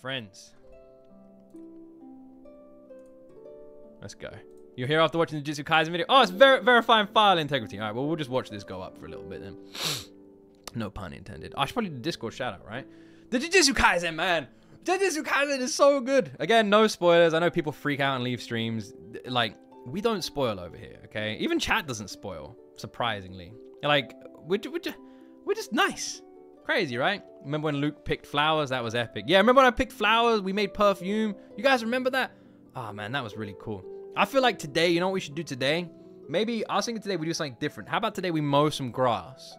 friends. Let's go. You're here after watching the Jujutsu Kaisen video. Oh, it's verifying file integrity. All right, well, we'll just watch this go up for a little bit then. No pun intended. I should probably do Discord shout out, right? The Jujutsu Kaisen, man. Jujutsu Kaisen is so good. Again, no spoilers. I know people freak out and leave streams. Like, we don't spoil over here, okay? Even chat doesn't spoil, surprisingly. Like, we're just nice. Crazy, right? Remember when Luke picked flowers? That was epic. Yeah, remember when I picked flowers? We made perfume. You guys remember that? Oh, man, that was really cool. I feel like today, you know what we should do today? Maybe, I was thinking today we do something different. How about today we mow some grass?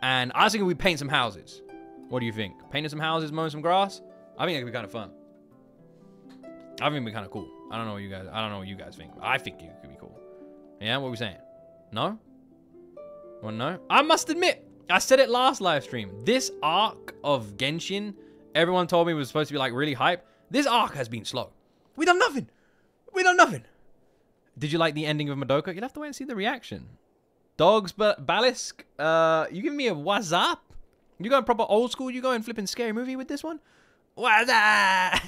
And I was thinking we paint some houses. What do you think? Painting some houses, mowing some grass? I think it could be kind of fun. I think it'd be kind of cool. I don't know what you guys think. But I think it could be cool. Yeah, what are we saying? No? Well, no? I must admit, I said it last live stream. This arc of Genshin, everyone told me was supposed to be like really hype. This arc has been slow. We done nothing. We done nothing. Did you like the ending of Madoka? You'll have to wait and see the reaction. Dogs, but Balisk, you giving me a what's up? You going proper old school? You going flipping scary movie with this one? What's up?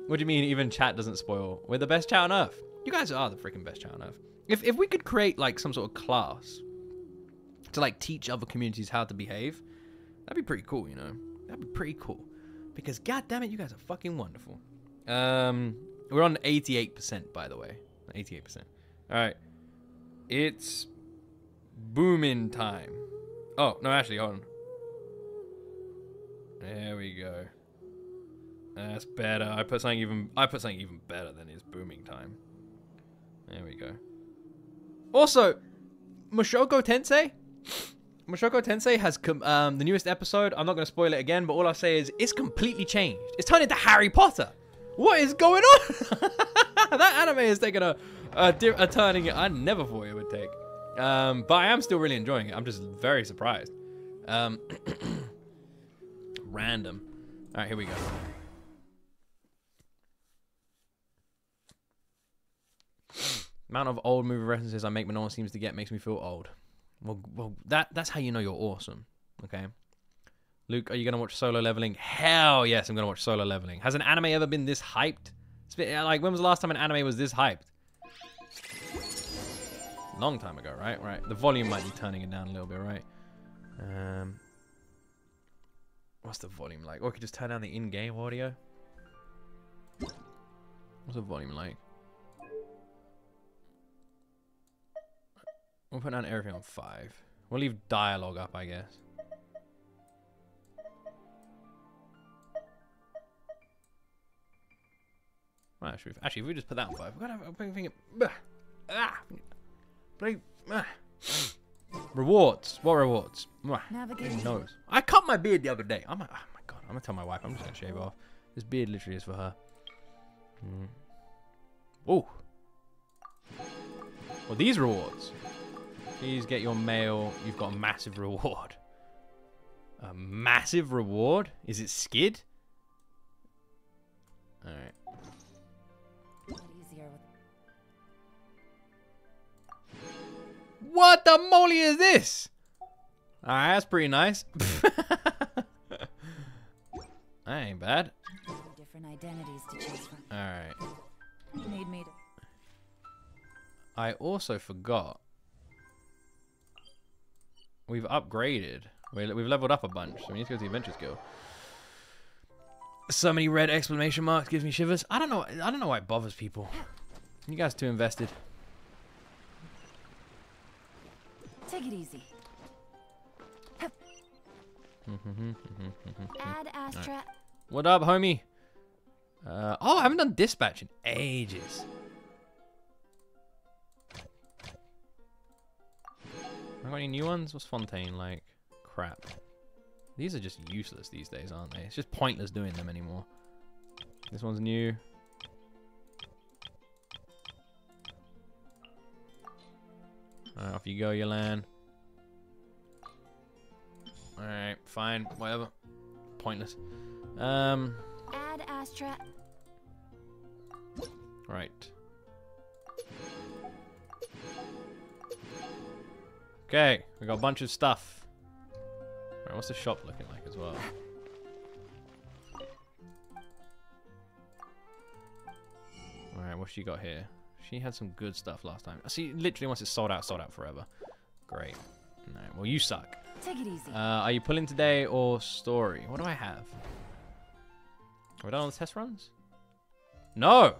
What do you mean even chat doesn't spoil? We're the best chat on earth. You guys are the freaking best chat on earth. If we could create like some sort of class to like teach other communities how to behave, that'd be pretty cool, you know? That'd be pretty cool. Because god damn it, you guys are fucking wonderful. We're on 88%, by the way. 88%. Alright. It's booming time. Oh, no, actually, hold on. There we go. That's better. I put something even better than it's booming time. There we go. Also, Mushoku Tensei has the newest episode. I'm not going to spoil it again, but all I'll say is it's completely changed. It's turned into Harry Potter. What is going on? That anime is taking a turning I never thought it would take. But I am still really enjoying it. I'm just very surprised. Random. All right, here we go. Amount of old movie references I make but no one seems to get makes me feel old. Well, that's how you know you're awesome, okay? Luke, are you going to watch Solo Leveling? Hell yes, I'm going to watch Solo Leveling. Has an anime ever been this hyped? It's been, like, when was the last time an anime was this hyped? Long time ago, right? Right. The volume might be turning it down a little bit, right? What's the volume like? Or I could just turn down the in-game audio. What's the volume like? We'll put down everything on 5. We'll leave dialogue up, I guess. Well, actually, if we just put that on 5, we're gonna have a thing. Rewards. What rewards? Who knows? I cut my beard the other day. Oh my god! I'm gonna tell my wife. I'm just gonna shave off. This beard literally is for her. Oh. Well, these rewards. Please get your mail. You've got a massive reward. A massive reward? Is it Skid? Alright. What the moly is this? Alright, that's pretty nice. That ain't bad. Different identities to choose from. Alright. Need me to... I also forgot. We've upgraded. We've leveled up a bunch. So we need to go to the Adventure Skill. So many red exclamation marks gives me shivers. I don't know why it bothers people. You guys too invested. Take it easy. Add Astra. Right. What up, homie? Oh, I haven't done dispatch in ages. I got any new ones? What's Fontaine like? Crap. These are just useless these days, aren't they? It's just pointless doing them anymore. This one's new. Alright, off you go, Yolan. Alright, fine, whatever. Pointless. Add Astra. Right. Okay, we got a bunch of stuff. Alright, what's the shop looking like as well? what's she got here? She had some good stuff last time. See, literally once it's sold out forever. Great. No, well, you suck. Take it easy. Are you pulling today or story? What do I have? Are we done on the test runs? No!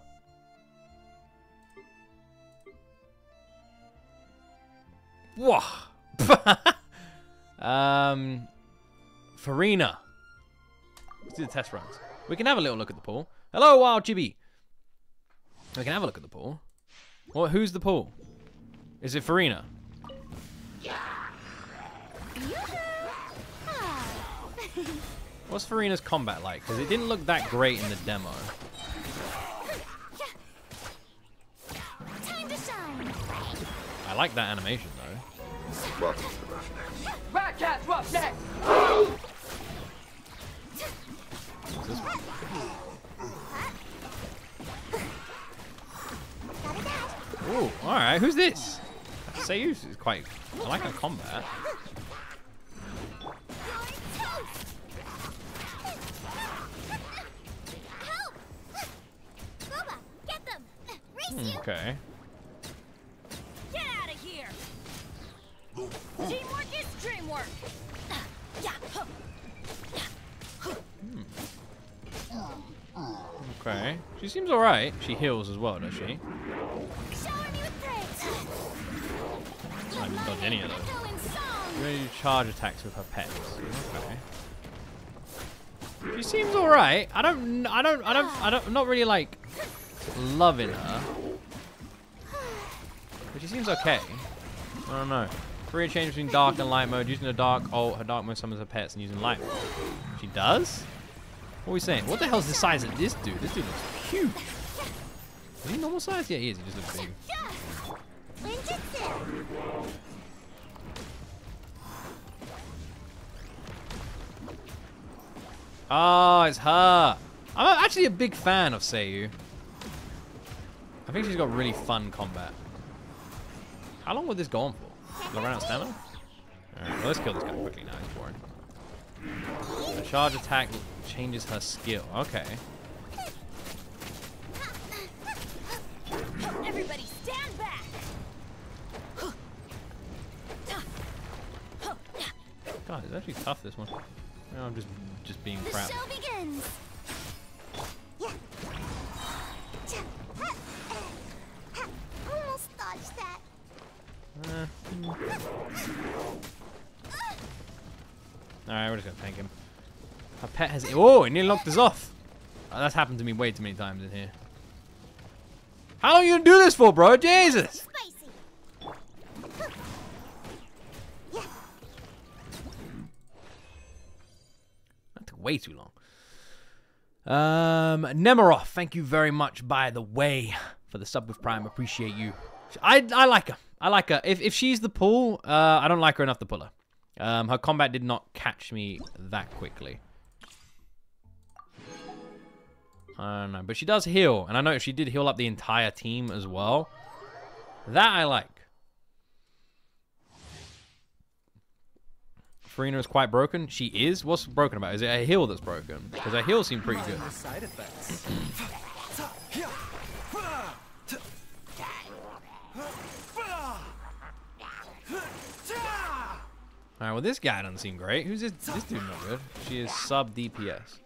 Whoa! Farina. Let's do the test runs. We can have a little look at the pool. Hello, Wild Chibi. We can have a look at the pool. Well, who's the pool? Is it Farina? What's Farina's combat like? Because it didn't look that great in the demo. Time to shine. I like that animation though. Welcome to the Roughnecks. Rat Cat's Roughneck! What's this one? Ooh, alright, who's this? Seiyu is quite... I like her combat. Okay. Get out of here. Teamwork is dreamwork. Okay. She seems alright. She heals as well, does she? Showering you with praise. I didn't dodge any of those. Echo in song. You're gonna do charge attacks with her pets. Okay. She seems alright. I'm not really like loving her. But she seems okay. I don't know. Career change between dark and light mode. Using the dark ult, her dark mode summons her pets, and using light mode. She does? What are we saying? What the hell's the size of this dude? This dude looks huge. Is he normal size? Yeah, he is. He just looks big. Oh, it's her. I'm actually a big fan of Seiyu. I think she's got really fun combat. How long would this go on for? Will I run out of stamina? Alright, well, let's kill this guy quickly now. He's boring. The charge attack changes her skill. Okay. Everybody stand back. God, it's actually tough, this one. No, I'm just being The crap. show begins. Almost dodged that. Alright, we're just gonna tank him. Her pet has... Oh, it nearly knocked us off. Oh, that's happened to me way too many times in here. How long are you gonna do this for, bro? Jesus! Spicy. That took way too long. Nemiroff, thank you very much, by the way, for the sub with Prime. Appreciate you. I like her. I like her. If she's the pull, I don't like her enough to pull her. Her combat did not catch me that quickly. I don't know, but she does heal, and I know she did heal up the entire team as well. That I like. Farina is quite broken. She is? What's broken about? Is it a heal that's broken? Because her heal seemed pretty good. Side effects. Alright, well this guy doesn't seem great. Who's this? This dude not good. She is sub DPS.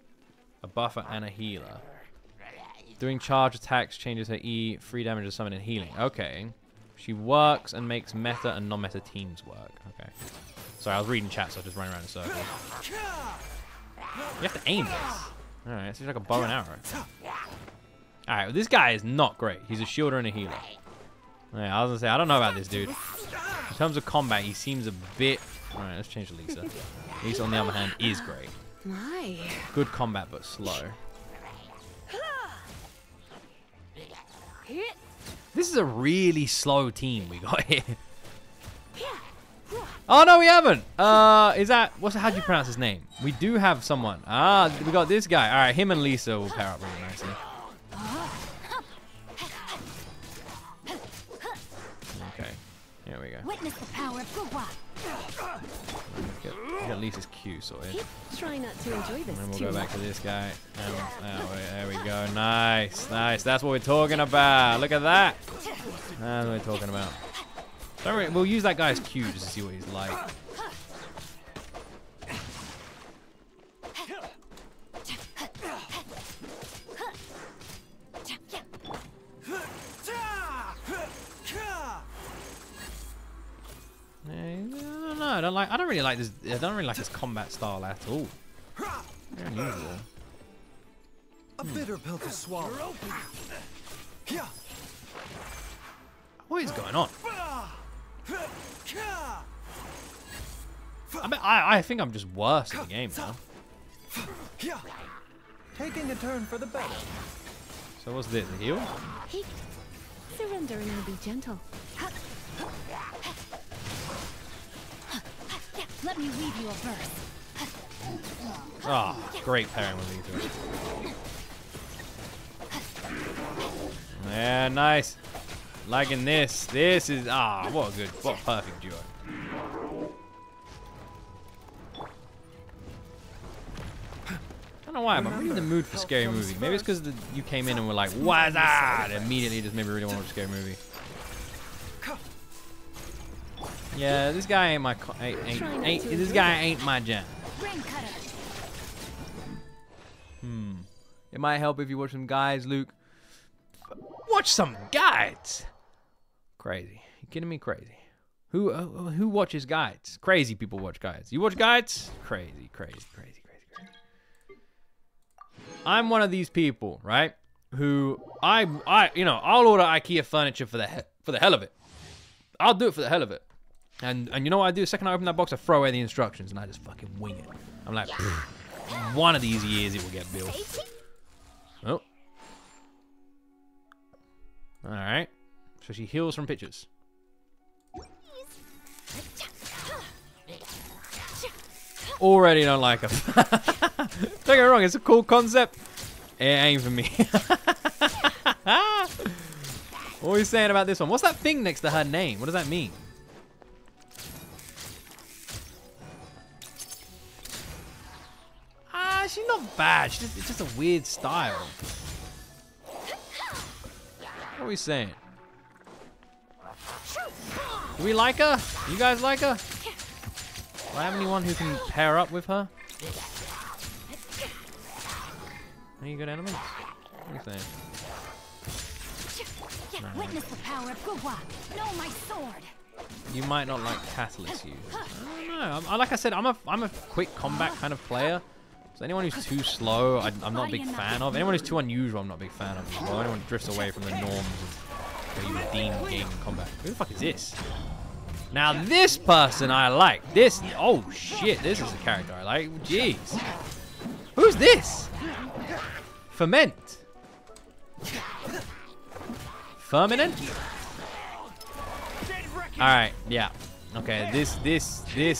A buffer and a healer. Doing charge attacks changes her E, free damage to summon and healing. Okay. She works and makes meta and non-meta teams work. Okay. Sorry, I was reading chat, so I was just running around in circles. You have to aim this. Alright, it's like a bow and arrow. Alright, well, this guy is not great. He's a shielder and a healer. Yeah, I was gonna say, I don't know about this dude. In terms of combat, he seems a bit... Alright, let's change to Lisa. Lisa, on the other hand, is great. My. Good combat, but slow. This is a really slow team we got here. Oh, no, we haven't. Is that... How do you pronounce his name? We do have someone. Ah, we got this guy. All right, him and Lisa will pair up really nicely. Okay, here we go. Witness the power of Gugwa. Get at least his Q sorted. Try not to enjoy this And then we'll too go back much. to this guy. There we go. Nice, nice. That's what we're talking about. Look at that. That's what we're talking about. Don't worry, we'll use that guy's Q just to see what he's like. I don't know. I don't really like this. I don't really like his combat style at all. Very unusual. A bitter pill to swallow. What is going on? I think I'm just worse at the game now. Taking a turn for the better. So what's this? A heal? He surrendering will be gentle. Let me weave you a verse. Ah, great pairing with these two. Yeah, nice. Liking this. This is what a perfect duo. I don't know why, but I'm really in the mood for a scary movie. Maybe it's because you came in and were like, "What's that?" And immediately just made me really want to watch a scary movie. Yeah, this guy ain't my this guy ain't my jam. Rain cutter. It might help if you watch some guides, Luke. Watch some guides. Crazy. You kidding me? Crazy. Who watches guides? Crazy people watch guides. You watch guides? Crazy, crazy, crazy, crazy, crazy. I'm one of these people, right? Who I'll order IKEA furniture for the hell of it. I'll do it for the hell of it. And you know what I do? The second I open that box, I throw away the instructions and I just fucking wing it. I'm like, one of these years it will get built. Oh. Alright. So she heals from pictures. Already don't like her. Don't get me wrong, it's a cool concept. It ain't for me. What are we saying about this one? What's that thing next to her name? What does that mean? She's not bad. It's just a weird style. What are we saying? Do we like her? You guys like her? Do I have anyone who can pair up with her? Any good enemies? What are you saying? Witness the power of Guwa. Know my sword. You might not like Catalyst users. I don't know. Like I said, I'm a quick combat kind of player. So anyone who's too slow, I'm not a big fan of. Anyone who's too unusual, I'm not a big fan of as well. Anyone who drifts away from the norms of where you redeem game combat. Who the fuck is this? Now this person I like. This, oh shit, this is a character I like. Jeez. Who's this? Ferment. Firminant? Alright, yeah. Okay, this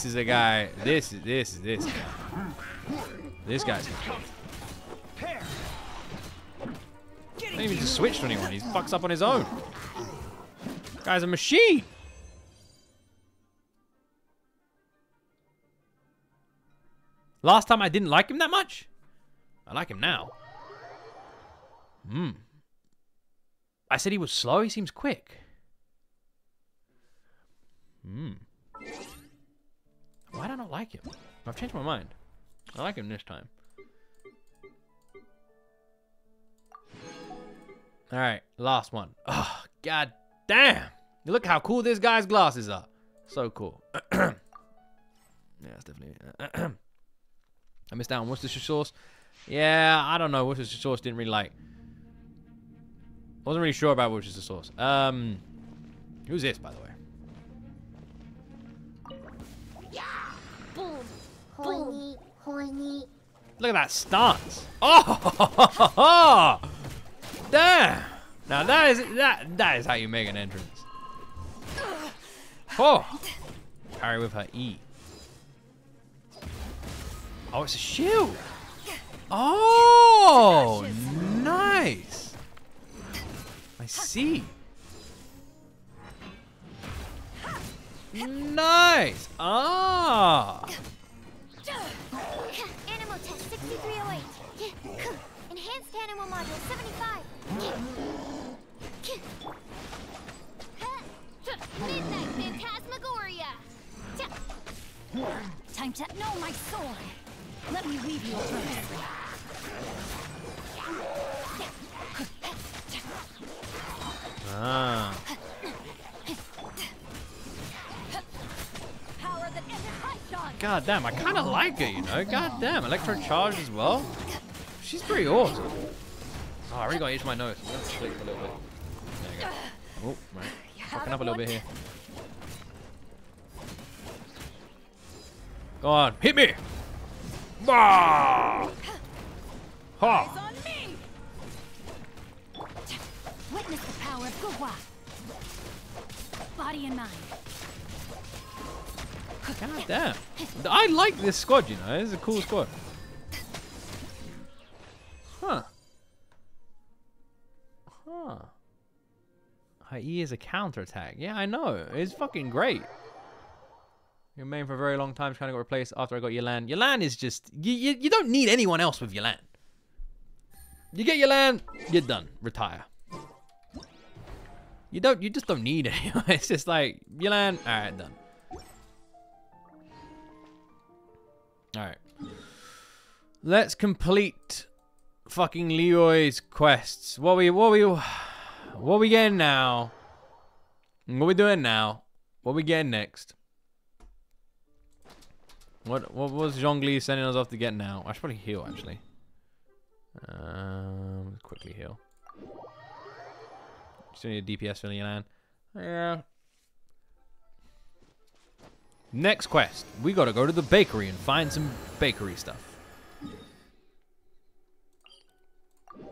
is a guy. This guy. This guy's not even just switched to anyone. He fucks up on his own. Guy's a machine. Last time I didn't like him that much. I like him now. I said he was slow. He seems quick. Why do I not like him? I've changed my mind. I like him this time. Alright, last one. Oh, god damn. Look how cool this guy's glasses are. So cool. Yeah, it's definitely... I missed out on Worcestershire sauce. Yeah, I don't know. Worcestershire sauce didn't really like... Wasn't really sure about Worcestershire sauce. Who's this, by the way? Boom. Horny. Look at that stance. Oh, damn. Now that is how you make an entrance. Oh, parry with her E. Oh, it's a shield. Oh, nice. I see. Nice. Ah. Animal test 6308. Enhanced animal module 75. Midnight Phantasmagoria. Time to know my sword. Let me weave you a verse. Ah. Power that ended Python. God damn, I kind of like it, you know. God damn, electro charge as well. She's pretty awesome. Oh, I already got to itch my nose. I'm gonna sleep a little bit. There you go. Oh, right. Fucking up a little bit here. Go on, hit me! Bah! Ha! On me. Witness the power of Gugwa. Body and mind. God damn. I like this squad, you know. It's a cool squad. Huh. Huh. Her E is a counterattack. Yeah, I know. It's fucking great. Your main for a very long time kind of got replaced after I got Yelan. Yelan is just... You don't need anyone else with Yelan. You get Yelan, you're done. Retire. You just don't need anyone. It's just like, Yelan, alright, done. Alright. Let's complete fucking Leroy's quests. What we getting now? What we doing now? What we getting next? What was Zhongli sending us off to get now? I should probably heal actually. Quickly heal. Still need a DPS for Yelan. Yeah. Next quest. We gotta go to the bakery and find some bakery stuff.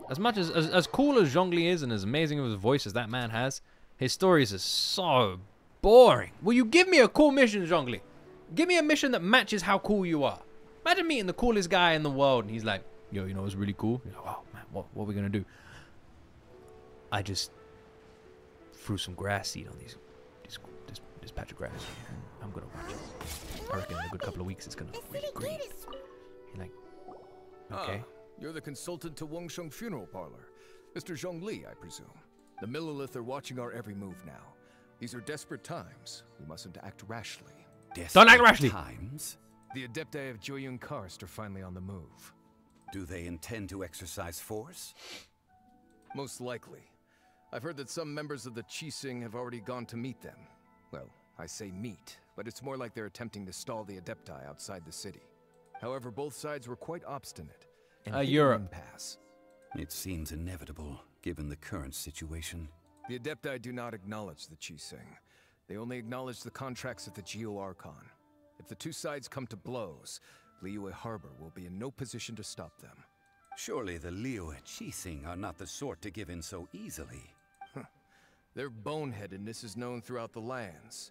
As much as cool as Zhongli is and as amazing of a voice as that man has, his stories are so boring. Will you give me a cool mission, Zhongli? Give me a mission that matches how cool you are. Imagine meeting the coolest guy in the world and he's like, yo, you know what's really cool? You're like, oh man, what are we gonna do? I just threw some grass seed on this patch of grass. I'm gonna watch it. I reckon in a good couple of weeks it's gonna be green. You're like, okay. You're the consultant to Wangsheng Funeral Parlor. Mr. Zhongli, I presume. The Millilith are watching our every move now. These are desperate times. We mustn't act rashly. Don't act rashly. Times? The Adepti of Joyun Karst are finally on the move. Do they intend to exercise force? Most likely. I've heard that some members of the Qixing have already gone to meet them. Well, I say meet, but it's more like they're attempting to stall the Adepti outside the city. However, both sides were quite obstinate. Europe. Impasse. It seems inevitable, given the current situation. The Adepti do not acknowledge the Qixing. They only acknowledge the contracts at the G.O.T. If the two sides come to blows, Liyue Harbor will be in no position to stop them. Surely the Liyue Qixing are not the sort to give in so easily. Their boneheadedness is known throughout the lands.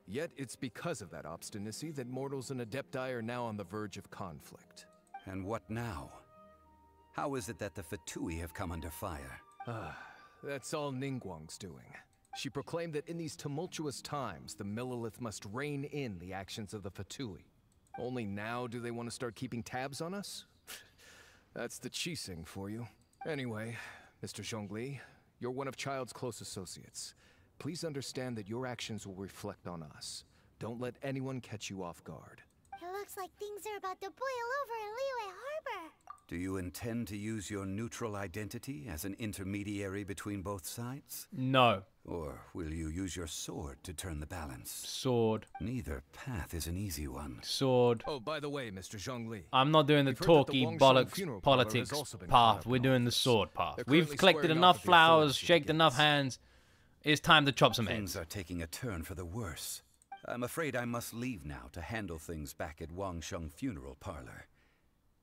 Yet it's because of that obstinacy that mortals and Adepti are now on the verge of conflict. And what now? How is it that the Fatui have come under fire? That's all Ningguang's doing. She proclaimed that in these tumultuous times, the Millilith must rein in the actions of the Fatui. Only now do they want to start keeping tabs on us? That's the Qixing for you. Anyway, Mr. Zhongli, you're one of Child's close associates. Please understand that your actions will reflect on us. Don't let anyone catch you off guard. It looks like things are about to boil over in Liyue Harbor. Do you intend to use your neutral identity as an intermediary between both sides? No. Or will you use your sword to turn the balance? Sword. Neither path is an easy one. Sword. Oh, by the way, Mr. Zhongli. I'm not doing the We've heard that the talky Wangsheng bollocks Funeral Parlor has politics also been caught path. up We're in doing all the this. sword path. They're We've currently collected squaring enough off with the flowers, authorities shaked enough against- hands. It's time to chop some Things heads. are taking a turn for the worse. I'm afraid I must leave now to handle things back at Wangsheng Funeral Parlor.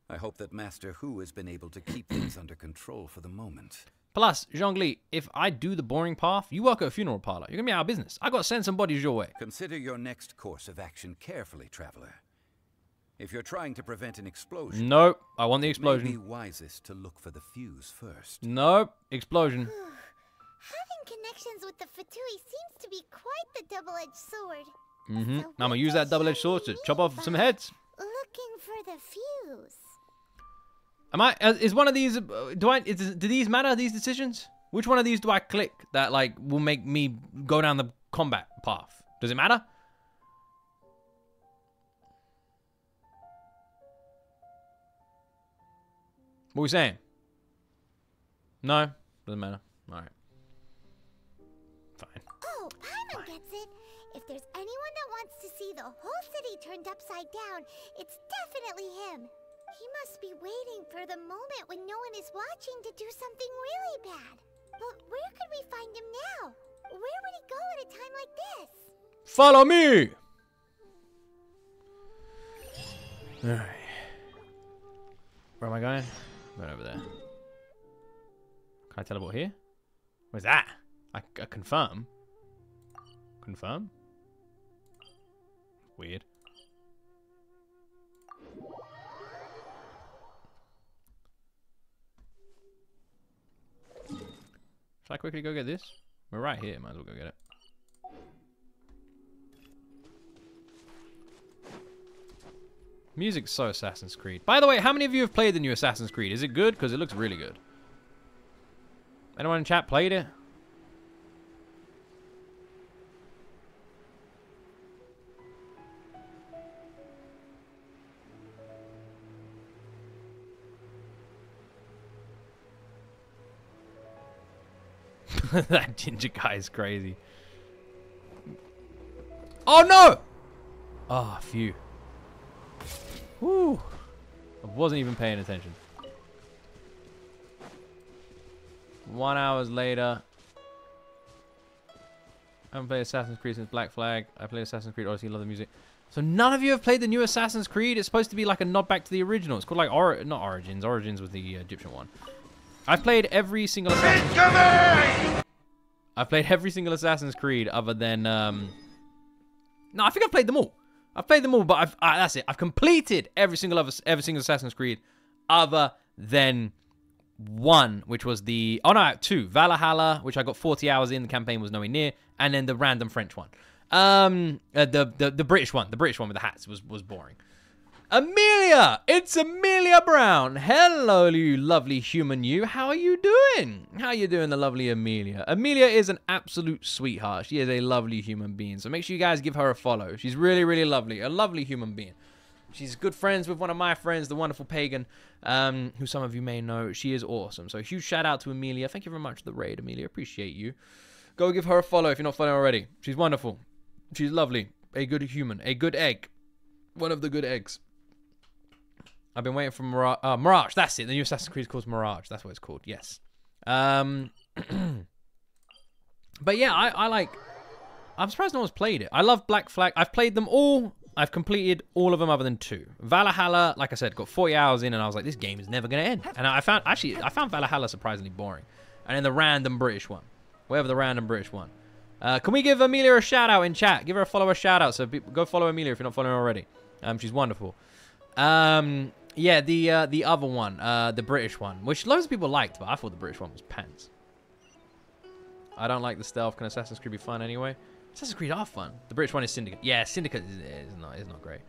I hope that Master Hu has been able to keep things under control for the moment. Plus, Zhongli, if I do the boring path, you work at a funeral parlor. You're gonna be out of business. I gotta send some bodies your way. Consider your next course of action carefully, Traveler. If you're trying to prevent an explosion, Nope. I want the it may be explosion. wisest to look for the fuse first. Nope. Explosion. Having connections with the Fatui seems to be quite the double-edged sword. Mm-hmm. So I'm gonna what use does that double-edged she sword to mean chop off some by heads. Looking for the fuse. Am I? Is one of these? Do these matter? These decisions? Which one of these do I click that like will make me go down the combat path? Does it matter? What are we saying? No, doesn't matter. All right, fine. Oh, Paimon gets it. If there's anyone that wants to see the whole city turned upside down, it's definitely him. He must be waiting for the moment when no one is watching to do something really bad. But where could we find him now? Where would he go at a time like this? Follow me. All right. Where am I going? I'm going over there. Can I teleport here? Where's that? I confirm. Confirm? Weird. Should I quickly go get this? We're right here, might as well go get it. Music's so Assassin's Creed. By the way, how many of you have played the new Assassin's Creed? Is it good? Because it looks really good. Anyone in chat played it? That ginger guy is crazy. Oh no! Oh, phew. Woo! I wasn't even paying attention. 1 hour later. I haven't played Assassin's Creed since Black Flag. I played Assassin's Creed Odyssey, love the music. So none of you have played the new Assassin's Creed? It's supposed to be like a nod back to the original. It's called like, not Origins. Origins was the Egyptian one. I've played every single Assassin's Creed. I've played every single Assassin's Creed other than, no, I think I've played them all. I've played them all, but that's it. I've completed every single Assassin's Creed other than one, which was the, oh no, two. Valhalla, which I got 40 hours in, the campaign was nowhere near, and then the random French one. The British one with the hats was boring. Amelia! It's Amelia Brown! Hello, you lovely human you. How are you doing? How are you doing, the lovely Amelia? Amelia is an absolute sweetheart. She is a lovely human being. So make sure you guys give her a follow. She's really, really lovely. A lovely human being. She's good friends with one of my friends, the wonderful Pagan, who some of you may know. She is awesome. So huge shout out to Amelia. Thank you very much for the raid, Amelia. Appreciate you. Go give her a follow if you're not following already. She's wonderful. She's lovely. A good human. A good egg. One of the good eggs. I've been waiting for Mirage. That's it. The new Assassin's Creed is called Mirage. That's what it's called. Yes. But yeah, I'm surprised no one's played it. I love Black Flag. I've played them all. I've completed all of them other than two. Valhalla, like I said, got 40 hours in, and I was like, this game is never going to end. And I found Valhalla surprisingly boring. And then the random British one. Whatever the random British one. Can we give Amelia a shout out in chat? Give her a follow, a shout out. So go follow Amelia if you're not following her already. She's wonderful. Yeah, the other one, the British one, which loads of people liked, but I thought the British one was pants. I don't like the stealth. Can Assassin's Creed be fun anyway? Assassin's Creed are fun. The British one is Syndicate. Yeah, Syndicate is not great.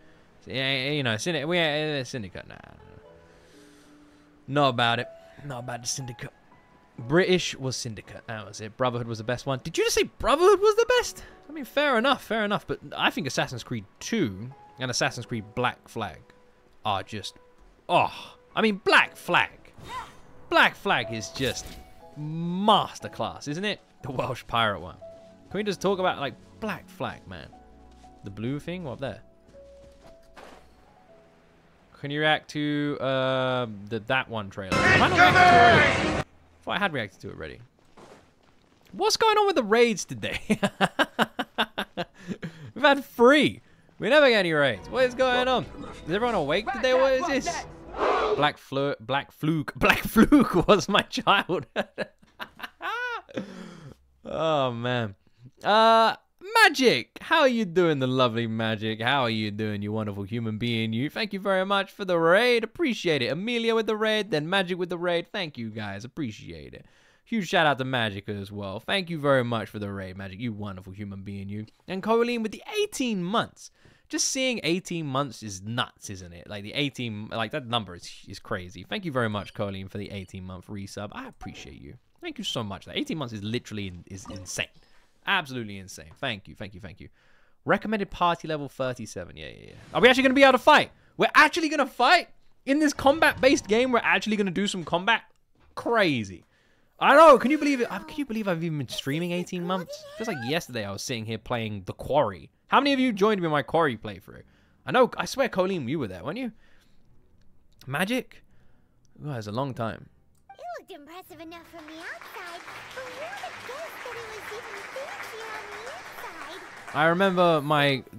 Yeah, you know, Syndicate. Nah. Not about it. Not about the Syndicate. British was Syndicate. That was it. Brotherhood was the best one. Did you just say Brotherhood was the best? I mean, fair enough. But I think Assassin's Creed 2 and Assassin's Creed Black Flag are just, oh, I mean, Black Flag is just masterclass, isn't it? The Welsh pirate one. Can we just talk about like Black Flag, man? The blue thing, what up there? Can you react to that one trailer? Have I not reacted to it already? I thought I had reacted to it already. What's going on with the raids today? We've had 3. We never get any raids. What is going on? Is everyone awake today? What is this? Black Fluke was my child. Oh man. Magic, how are you doing, the lovely Magic? How are you doing, you wonderful human being? You. Thank you very much for the raid. Appreciate it. Amelia with the raid, then Magic with the raid. Thank you guys. Appreciate it. Huge shout out to Magic as well. Thank you very much for the raid, Magic. You wonderful human being, you. And Colleen with the 18 months. Just seeing 18 months is nuts, isn't it? Like the 18, like that number is crazy. Thank you very much, Colleen, for the 18-month resub. I appreciate you. Thank you so much. That 18 months is literally is insane. Absolutely insane. Thank you, thank you, thank you. Recommended party level 37. Yeah. Are we actually going to be able to fight? We're actually going to fight? In this combat-based game, we're actually going to do some combat? Crazy. I don't know. Can you believe it? Can you believe I've even been streaming 18 months? Feels like yesterday I was sitting here playing The Quarry. How many of you joined me in my Quarry playthrough? I swear, Colleen, you were there, weren't you? Magic? Oh, it was a long time. It looked impressive enough from the outside, but who would have guessed that it was even fancier on the inside? I remember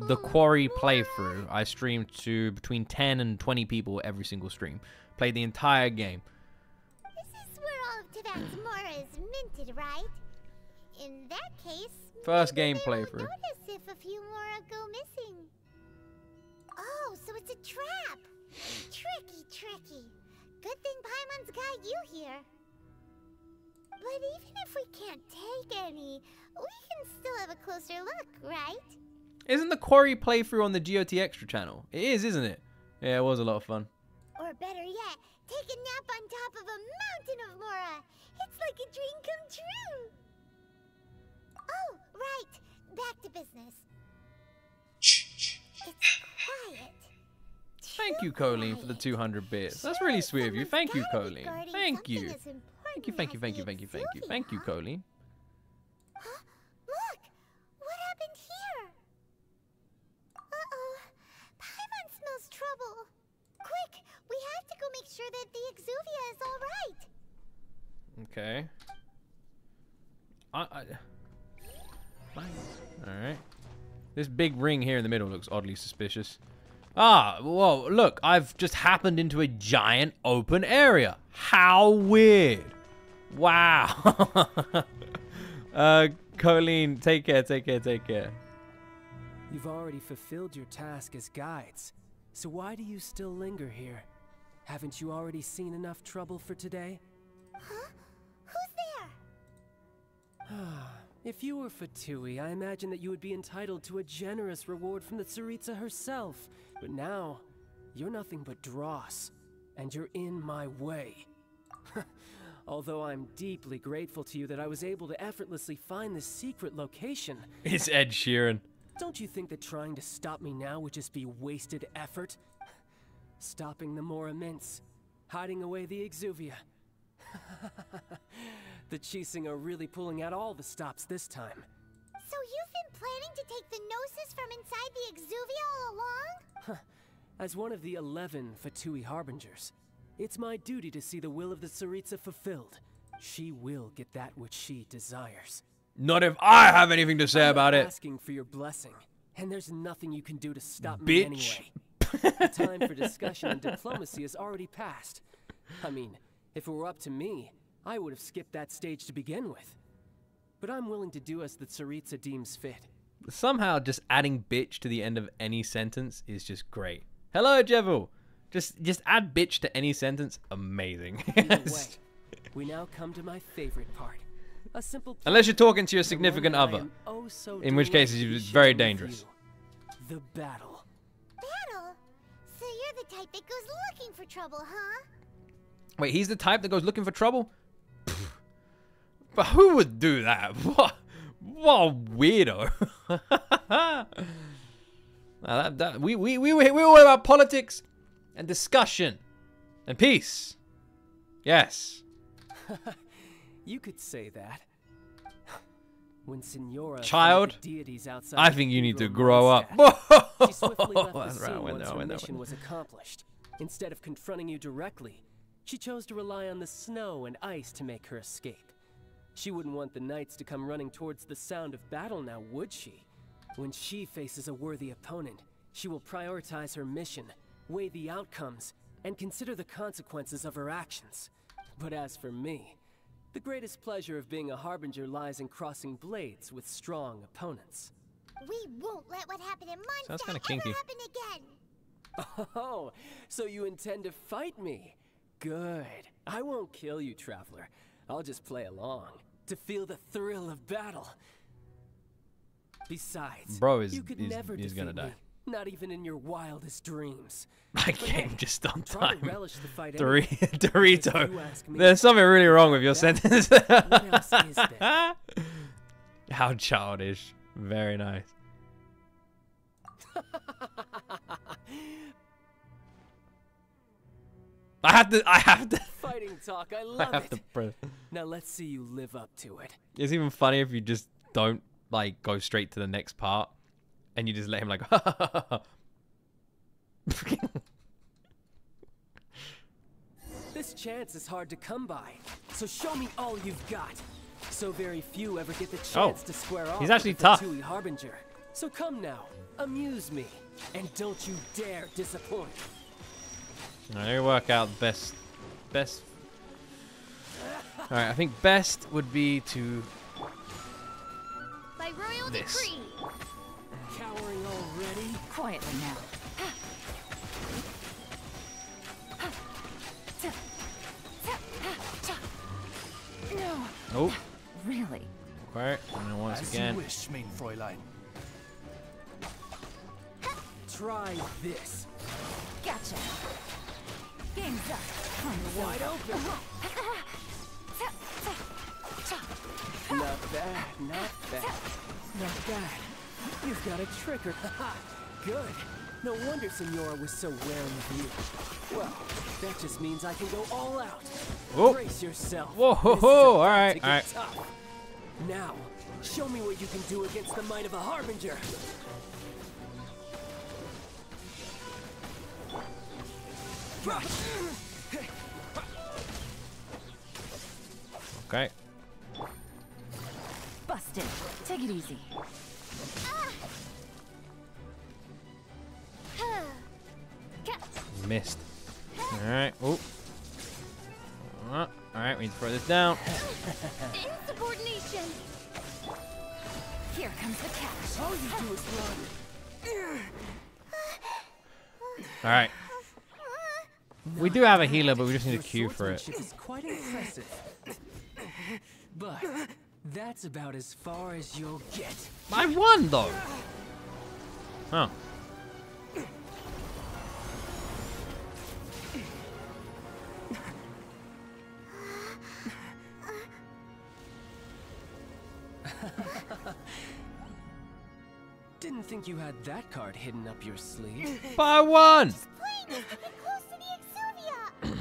The Quarry playthrough. I streamed to between 10 and 20 people every single stream. Played the entire game. This is where all of Tibet's Mora is minted, right? In that case, First maybe game they won't playthrough. notice if a few Mora go missing. Oh, so it's a trap. Tricky. Good thing Paimon's got you here. But even if we can't take any, we can still have a closer look, right? Isn't the Quarry playthrough on the G.O.T Extra channel? It is, isn't it? Yeah, it was a lot of fun. Or better yet, take a nap on top of a mountain of Mora. It's like a dream come true. Oh, right. Back to business. It's quiet. Thank you, Colleen, for the 200 bits. That's really sweet of you. Thank you, Colleen. Thank you. Thank you, Colleen. Huh? Look! What happened here? Uh-oh. Paimon smells trouble. Quick! We have to go make sure that the Exuvia is Okay. Alright. This big ring here in the middle looks oddly suspicious. Ah, whoa, look, I've just happened into a giant open area. How weird. Wow. Colleen, take care. You've already fulfilled your task as guides, so why do you still linger here? Haven't you already seen enough trouble for today? Huh? Who's there? If you were Fatui, I imagine that you would be entitled to a generous reward from the Tsaritsa herself. But now, you're nothing but dross, and you're in my way. Although I'm deeply grateful to you that I was able to effortlessly find this secret location. It's Ed Sheeran. Don't you think that trying to stop me now would just be wasted effort? Stopping the Mora Mints, hiding away the Exuvia. The Chising are really pulling out all the stops this time. So you've been planning to take the Gnosis from inside the Exuvia all along? As one of the 11 Fatui Harbingers, it's my duty to see the will of the Tsaritsa fulfilled. She will get that which she desires. Not if I have anything to say about it. I'm asking for your blessing, and there's nothing you can do to stop me anyway. The time for discussion and diplomacy has already passed. I mean, if it were up to me, I would have skipped that stage to begin with. But I'm willing to do as the Tsaritsa deems fit. Somehow just adding bitch to the end of any sentence is just great. Hello, Jevil. Just add bitch to any sentence. Amazing. Either way, we now come to my favorite part. A simple Unless you're talking to your significant other. In which case it's very dangerous. The battle. Battle? So you're the type that goes looking for trouble, huh? Wait, he's the type that goes looking for trouble? But who would do that? What a weirdo. We're all about politics and discussion and peace. Yes. You could say that. When Signora Child, deities outside I think you need to grow up. She swiftly left the scene once her mission was accomplished. Instead of confronting you directly, she chose to rely on the snow and ice to make her escape. She wouldn't want the knights to come running towards the sound of battle now, would she? When she faces a worthy opponent, she will prioritize her mission, weigh the outcomes, and consider the consequences of her actions. But as for me, the greatest pleasure of being a Harbinger lies in crossing blades with strong opponents. We won't let what happened in Sounds Mondstadt kinda kinky. ever happen again. Oh, so you intend to fight me? Good. I won't kill you, Traveler. I'll just play along to feel the thrill of battle. Besides, Bro you could never he's gonna defeat die. me, not even in your wildest dreams. I came just on Try to time. relish the fight anyway. Dorito. If you ask me, There's something really wrong with your sentence. what else is there? How childish. Very nice. I have to. Fighting talk, I love it. To press. Now let's see you live up to it. It's even funny if you just don't like go straight to the next part, and you just let him like. This chance is hard to come by, so show me all you've got. So very few ever get the chance to square off. He's actually with tough. the Fatui Harbinger. So come now, amuse me, and don't you dare disappoint. All right, let me work out best. All right, I think best would be to By royal this. decree. Cowering already? Quietly now. No. Oh, Really? quiet. And then once again. wish, mein Fräulein. Try this. Gotcha. Game's up. Wide open. Not bad, not bad. Not bad. You've got a trigger. Good. No wonder Senora was so wary of you. Well, that just means I can go all out. Oh. Brace yourself. Whoa, ho, This is ho. about All right, to get all right. tough. Now, show me what you can do against the might of a Harbinger. Okay. Busted. Take it easy. Missed. All right. Oh. All right. We need to throw this down. Insubordination. Here comes the catch. All you do is run. All right. We do have a healer, but we just need a Q for it. Swordsmanship is quite impressive. But that's about as far as you'll get. I won though. Oh. Didn't think you had that card hidden up your sleeve. But I won. Playing us to get close to the Exuvia.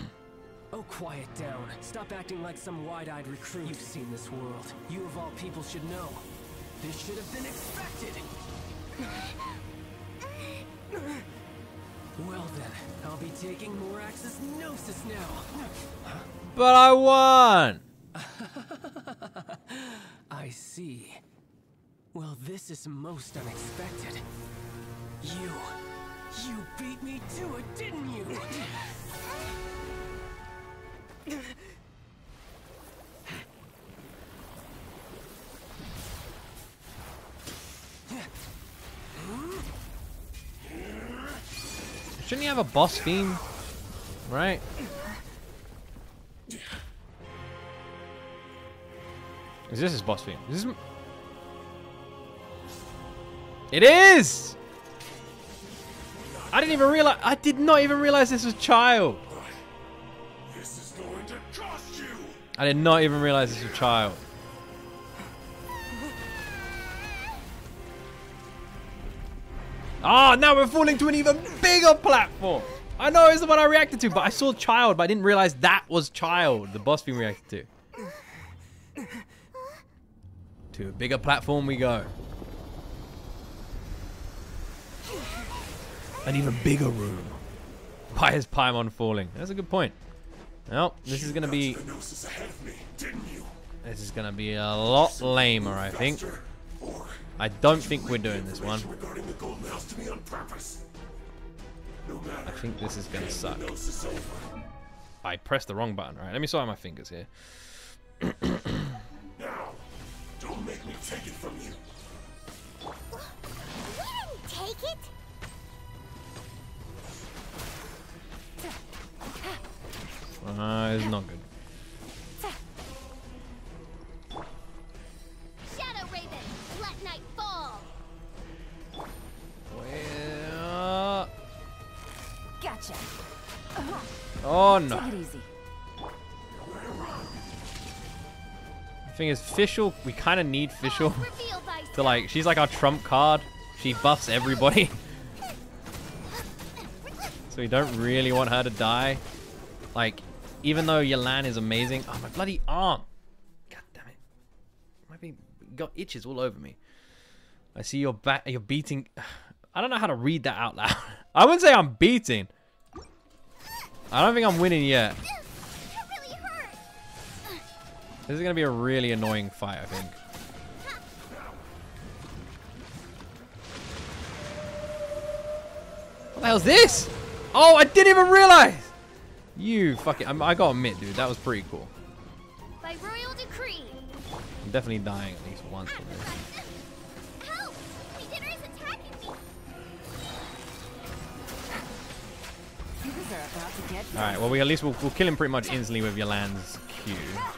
Oh, quiet down. Stop acting like some wide-eyed recruit. You've seen this world. You of all people should know. This should have been expected. Well then, I'll be taking Morax's Gnosis now. But I won. I see. Well, this is most unexpected. You beat me to it, didn't you? Shouldn't he have a boss theme? Right? Is this his boss theme? Is this... It is! I didn't even realize. I did not even realize this was Child. This is going to cost you. I did not even realize this was Child. Oh, now we're falling to an even bigger platform. I know it's the one I reacted to, but I saw Child, but I didn't realize that was Child, the boss being reacted to. To a bigger platform we go. An even bigger room. Why is Paimon falling? That's a good point. Well, this is gonna be. This is gonna be a lot lamer, I think. I don't think we're doing this one. I think this is gonna suck. I pressed the wrong button. Right, let me swallow my fingers here. Now, don't make me take it from you. We didn't take it. It's not good. on. Take it easy. The thing is, Fischl, we kind of need Fischl Reveal thyself. to like, she's like our trump card. She buffs everybody. So we don't really want her to die. Like, even though Yelan is amazing. Oh, my bloody arm. God damn it. Might be got itches all over me. I see you're beating. I don't know how to read that out loud. I wouldn't say I'm beating. I don't think I'm winning yet. That really hurt. This is going to be a really annoying fight, I think. What the hell's this? Oh, I didn't even realize. You fucking... I gotta admit, dude, that was pretty cool. By royal decree. I'm definitely dying at least once from this. Help! My dinner is attacking me. Things are about to get Alright, well, at least we'll kill him pretty much instantly with Yolan's Q.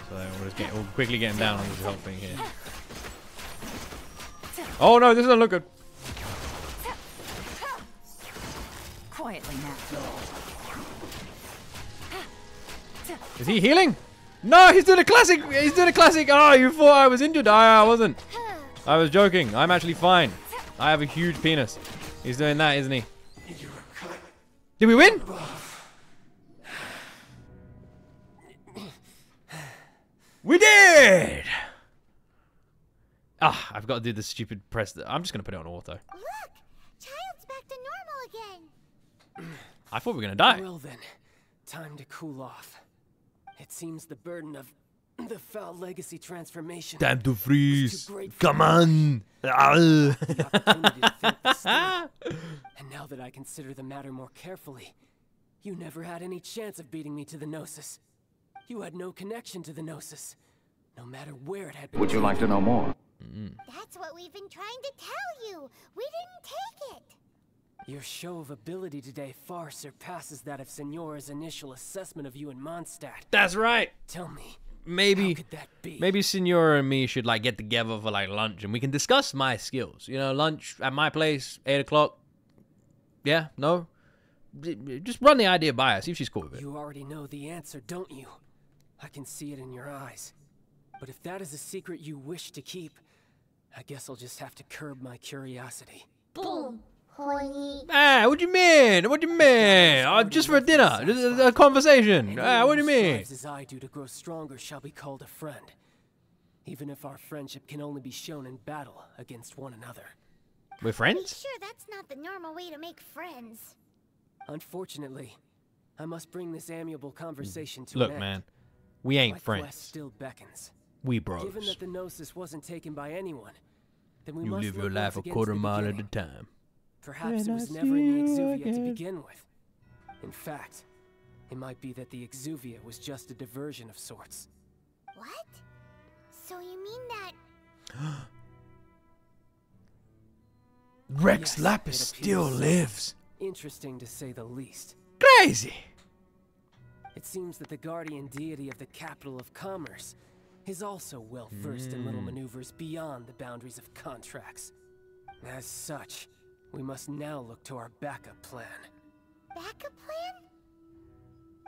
So we'll quickly get him down on this whole thing here. Oh no, this doesn't look good. quietly now. Is he healing? No, he's doing a classic. He's doing a classic. Oh, you thought I was injured. I wasn't. I was joking. I'm actually fine. I have a huge penis. He's doing that, isn't he? Did we win? We did! Ah, I've got to do the stupid press. I'm just going to put it on auto. Look! Child's back to normal again. I thought we were going to die. Well then, time to cool off. It seems the burden of the foul legacy transformation. Time to freeze. too great for Come on. the opportunity to think this through. And now that I consider the matter more carefully, you never had any chance of beating me to the Gnosis. You had no connection to the Gnosis, no matter where it had been. Would you like to know more? That's what we've been trying to tell you. We didn't take it. Your show of ability today far surpasses that of Signora's initial assessment of you in Mondstadt. That's right. Tell me, Maybe, how could that be? maybe Signora and me should like get together for like lunch and we can discuss my skills. You know, lunch at my place, 8 o'clock. Yeah, no? Just run the idea by her, see if she's cool with it. You already know the answer, don't you? I can see it in your eyes. But if that is a secret you wish to keep, I guess I'll just have to curb my curiosity. Boom. Horny. Ah, what do you mean? What do you mean? Just for a dinner, just a conversation. Ah, what do you mean? Strives as I do to grow stronger shall be called a friend, even if our friendship can only be shown in battle against one another. We're Be friends? sure that's not the normal way to make friends. Unfortunately, I must bring this amiable conversation to Look, an end. man, we ain't My quest friends. still beckons. We Given bros. that the Gnosis wasn't taken by anyone, then we You must live your look life a once again to quarter the mile at a beginning. time. Perhaps it When was I never in see the you Exuvia to again. begin with. In fact, it might be that the Exuvia was just a diversion of sorts. What? So you mean that... Rex Yes, Lapis it still appears so. lives. Interesting to say the least. Crazy. It seems that the guardian deity of the capital of commerce is also well versed in little maneuvers beyond the boundaries of contracts. As such, we must now look to our backup plan. Backup plan?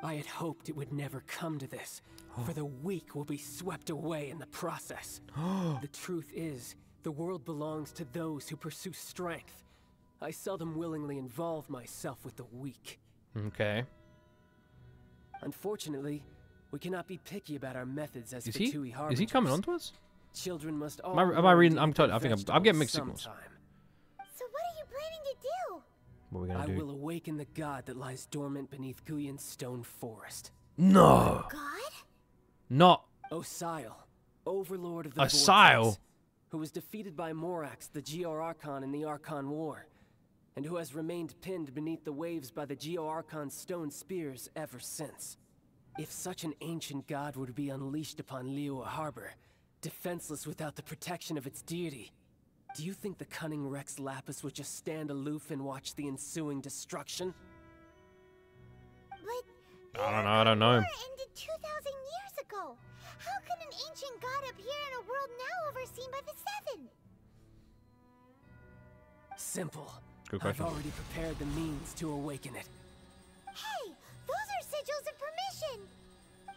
I had hoped it would never come to this, for the weak will be swept away in the process. The truth is, the world belongs to those who pursue strength. I seldom willingly involve myself with the weak. Okay. Unfortunately, we cannot be picky about our methods as Is he? Fatui Is he harbingers. coming on to us? Children must all Am I learn reading? to I'm eat totally. I think I'm getting mixed vegetables signals. sometime. So what are you planning to do? What are we I gonna do? will awaken the god that lies dormant beneath Guyan's stone forest. No, God? not Osile, overlord of the Osile? Vortex, who was defeated by Morax, the Geo-Archon in the Archon War, and who has remained pinned beneath the waves by the Geo-Archon stone spears ever since. If such an ancient god were to be unleashed upon Liyue Harbor, defenseless without the protection of its deity, do you think the cunning Rex Lapis would just stand aloof and watch the ensuing destruction? But... I don't know. War ended 2,000 years ago. How can an ancient god appear in a world now overseen by the Seven? Simple. Good question. I've already prepared the means to awaken it. Hey, Those are sigils of permission.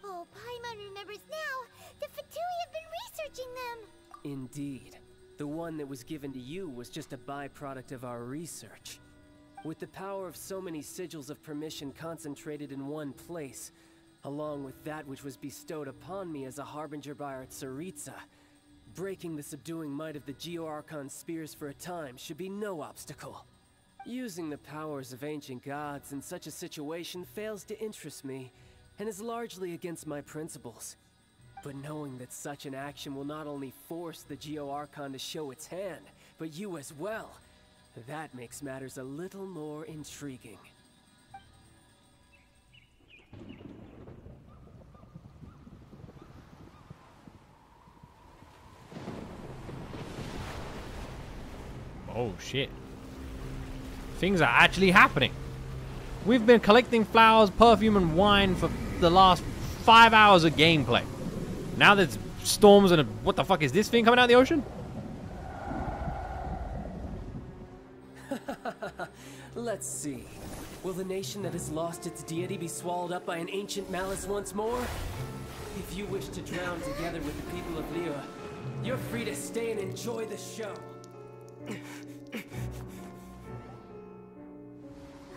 Oh, Paimon remembers now. The Fatui have been researching them. Indeed. The one that was given to you was just a byproduct of our research. With the power of so many sigils of permission concentrated in one place, along with that which was bestowed upon me as a harbinger by our Tsaritsa, breaking the subduing might of the G.O.T spears for a time should be no obstacle. Using the powers of ancient gods in such a situation fails to interest me, and is largely against my principles. But knowing that such an action will not only force the G.O.T to show its hand, but you as well, that makes matters a little more intriguing. Oh shit. Things are actually happening. We've been collecting flowers, perfume, and wine for the last 5 hours of gameplay. Now there's storms and what the fuck is this thing coming out of the ocean? Let's see. Will the nation that has lost its deity be swallowed up by an ancient malice once more? If you wish to drown together with the people of Liyue, you're free to stay and enjoy the show.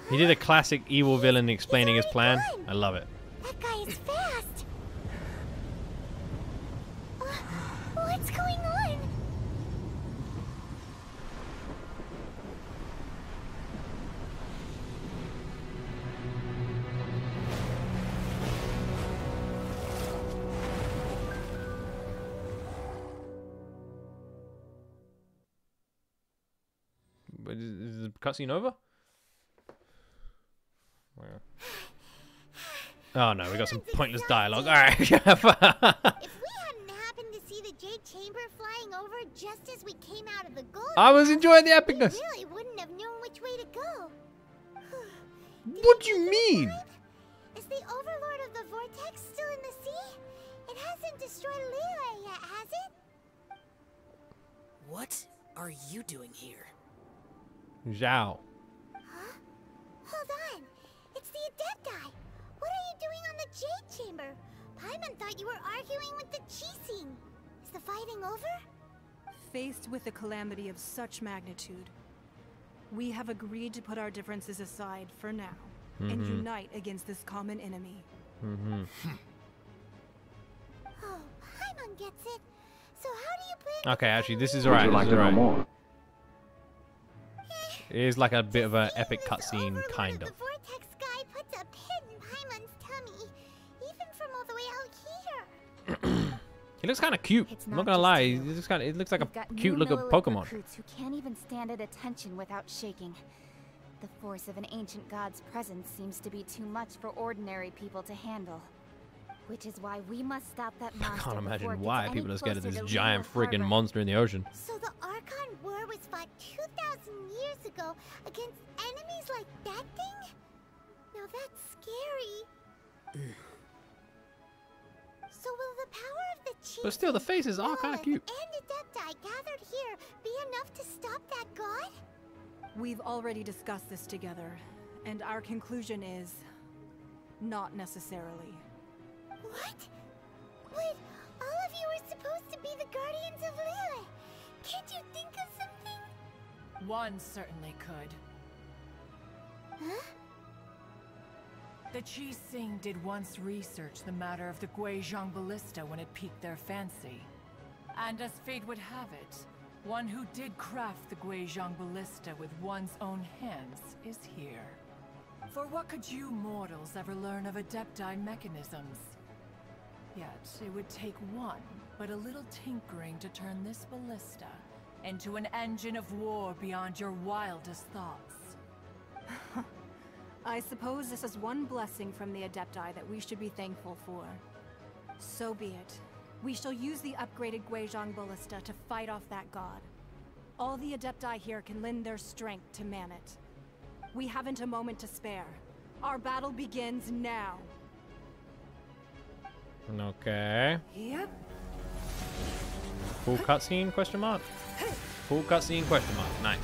He did a classic evil villain explaining his plan. I love it. That guy is fast. What's going on? But is the cutscene over? Where? Oh no, we got some pointless dialogue. Alright. If we hadn't happened to see the Jade Chamber flying over just as we came out of the gold, I was enjoying the epicness. we really wouldn't have known which way to go. What do you mean? Is the Overlord of the Vortex still in the sea? It hasn't destroyed Liyue yet, has it? What are you doing here? Zhao. Huh? Hold on. It's the Adepti. What are you doing on the Jade Chamber? Paimon thought you were arguing with the Qixing. Is the fighting over? Faced with a calamity of such magnitude, we have agreed to put our differences aside for now and unite against this common enemy. Oh, Paimon gets it. So how do you plan? Okay, actually, this is alright. This is alright. It is like a bit of an epic cutscene, kind of. The Vortex guy puts a pin in Paimon's tummy, even from all the way out here. He looks kind of cute. I'm not gonna lie. He looks kind of. It looks like a cute looking Pokemon. Recruits who can't even stand at attention without shaking. The force of an ancient god's presence seems to be too much for ordinary people to handle. Which is why we must stop that monster. I can't before imagine it why gets people any are scared of closer this to giant Liyue friggin' Harbor. monster in the ocean. So the Archon War was fought 2,000 years ago against enemies like that thing? Now that's scary. So will the power of the Chief But still, the faces are kind of cute. and Adepti gathered here be enough to stop that god? We've already discussed this together, and our conclusion is not necessarily. What? Wait, all of you were supposed to be the guardians of Liyue. Can't you think of something? One certainly could. Huh? The Qixing did once research the matter of the Guizhong Ballista when it piqued their fancy. And as fate would have it, one who did craft the Guizhong Ballista with one's own hands is here. For what could you mortals ever learn of Adepti mechanisms? Yet, it would take one, but a little tinkering to turn this ballista into an engine of war beyond your wildest thoughts. I suppose this is one blessing from the Adepti that we should be thankful for. So be it. We shall use the upgraded Guizhong Ballista to fight off that god. All the Adepti here can lend their strength to man it. We haven't a moment to spare. Our battle begins now. Okay. Yep. Full cutscene? Question mark. Full cutscene? Question mark. Nice.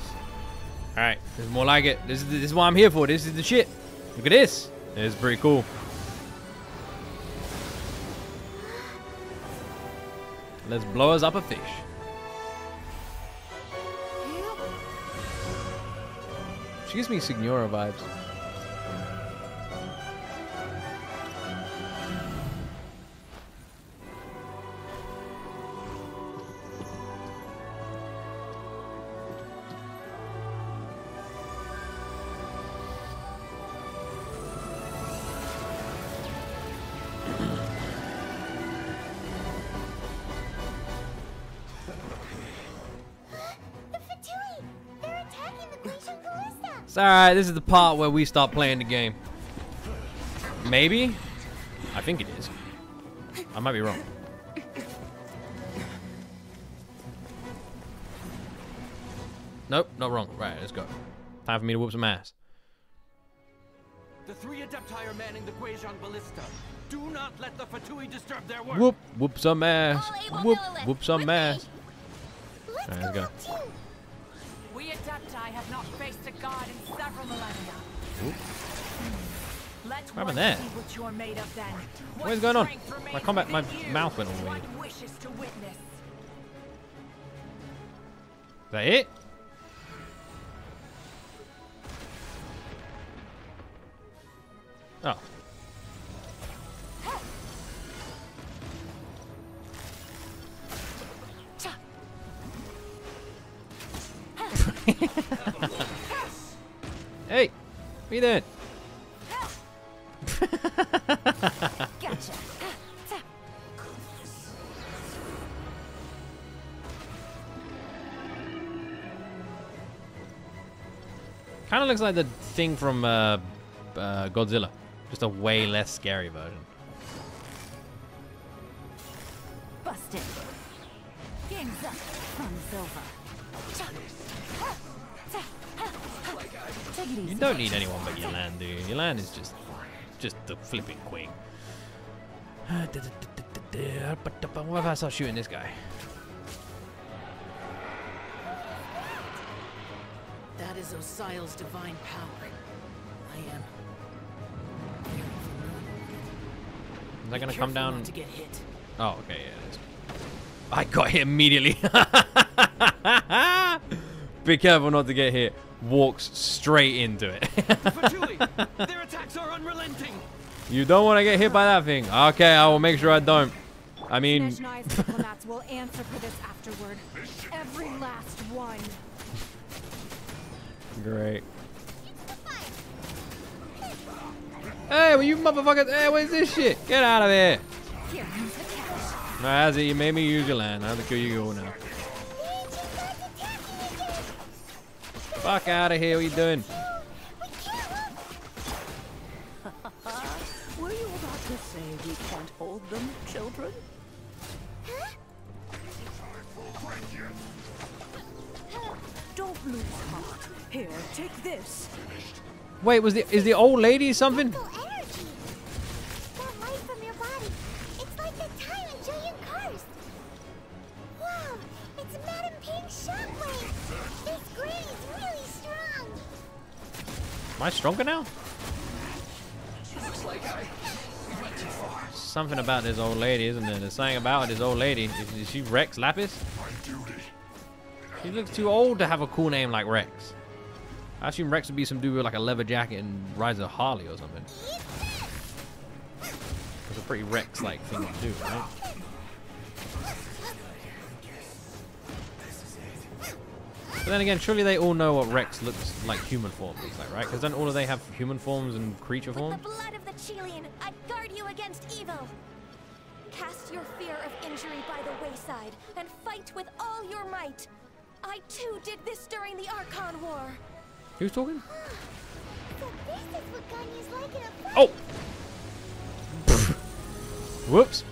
All right. There's more like it. This is what I'm here for. This is the shit. Look at this. It's pretty cool. Let's blow us up a fish. She gives me Signora vibes. It's alright, this is the part where we start playing the game. Maybe? I think it is. I might be wrong. Nope, not wrong. Right, let's go. Time for me to whoop some ass. The 3 Adepti are manning the Guizhong Ballista. Do not let the Fatui disturb their work. Whoop, whoop some ass. Whoop, whoop some ass. Alright, let's go. We Adepti have not faced a god in several millennia. Oop. Let What happened there? see what you're made of then. What is going on? My combat, my mouth went all weird. Wishes to witness. Is that it? Oh. Hey, what are you doing? Gotcha. Kind of looks like the thing from Godzilla, just a way less scary version. Busted. Game's up. Fun's over. Take it easy. You don't need anyone but Yolan, do you? Yolan is just the flipping queen. What if I start shooting this guy? That is Osial's divine power. I am. Is that gonna come down? Not to get hit. Oh, okay, yeah, it is. I got hit immediately. Be careful not to get hit. Walks straight into it. Their attacks are unrelenting. You don't want to get hit by that thing. Okay, I will make sure I don't. I mean, Snezhnai's diplomats will answer for this afterward. Every last one. great. Hey, well, you motherfuckers! Hey, what is this shit? Get out of here! Here, use the cash. No, as it, you made me use your land. I have to kill you all now. Fuck out of here! What are you doing? Were you about to say we can't hold them, children? Don't lose heart. Here, take this. Wait, is the old lady something? That light from your body. It's like the time in Julian Karst. Wow, it's Madame Ping's shockwave. This granny's really strong. Am I stronger now? Looks like I went too far. Something about this old lady, isn't there? There's something about this old lady. Is she Rex Lapis? My duty. She looks too old to have a cool name like Rex. I assume Rex would be some dude with like a leather jacket and rides a Harley or something. That's a pretty Rex-like thing to do, right? But then again, surely they all know what Rex looks like human form looks like, right? Because don't all of they have human forms and creature forms? With the blood of the Chilean, I guard you against evil. Cast your fear of injury by the wayside and fight with all your might. I too did this during the Archon War. Who's talking? So this is what Ganya's like in a fight. Oh! Whoops.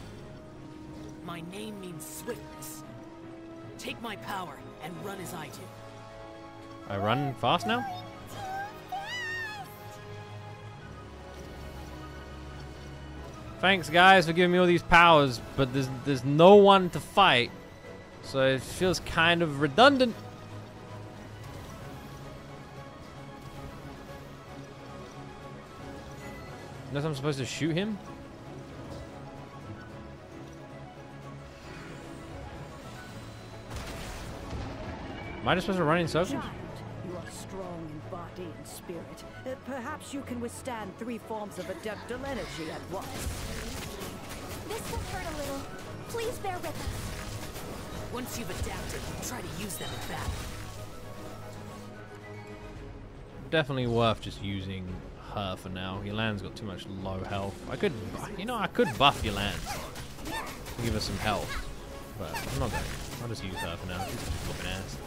My name means swiftness. Take my power and run as I do. I run fast now? Thanks guys for giving me all these powers, but there's no one to fight, so it feels kind of redundant. Unless I'm supposed to shoot him? Am I just supposed to run in circles? Child, you are strong in body and spirit. Perhaps you can withstand 3 forms of adeptal energy at once. This will hurt a little. Please bear with us. Once you've adapted, try to use them in battle. Definitely worth just using her for now. Yolande's got too much low health. I could, you know, I could buff Yolande. Give her some health. But I'm not going to. I'll just use her for now. She's just whooping ass.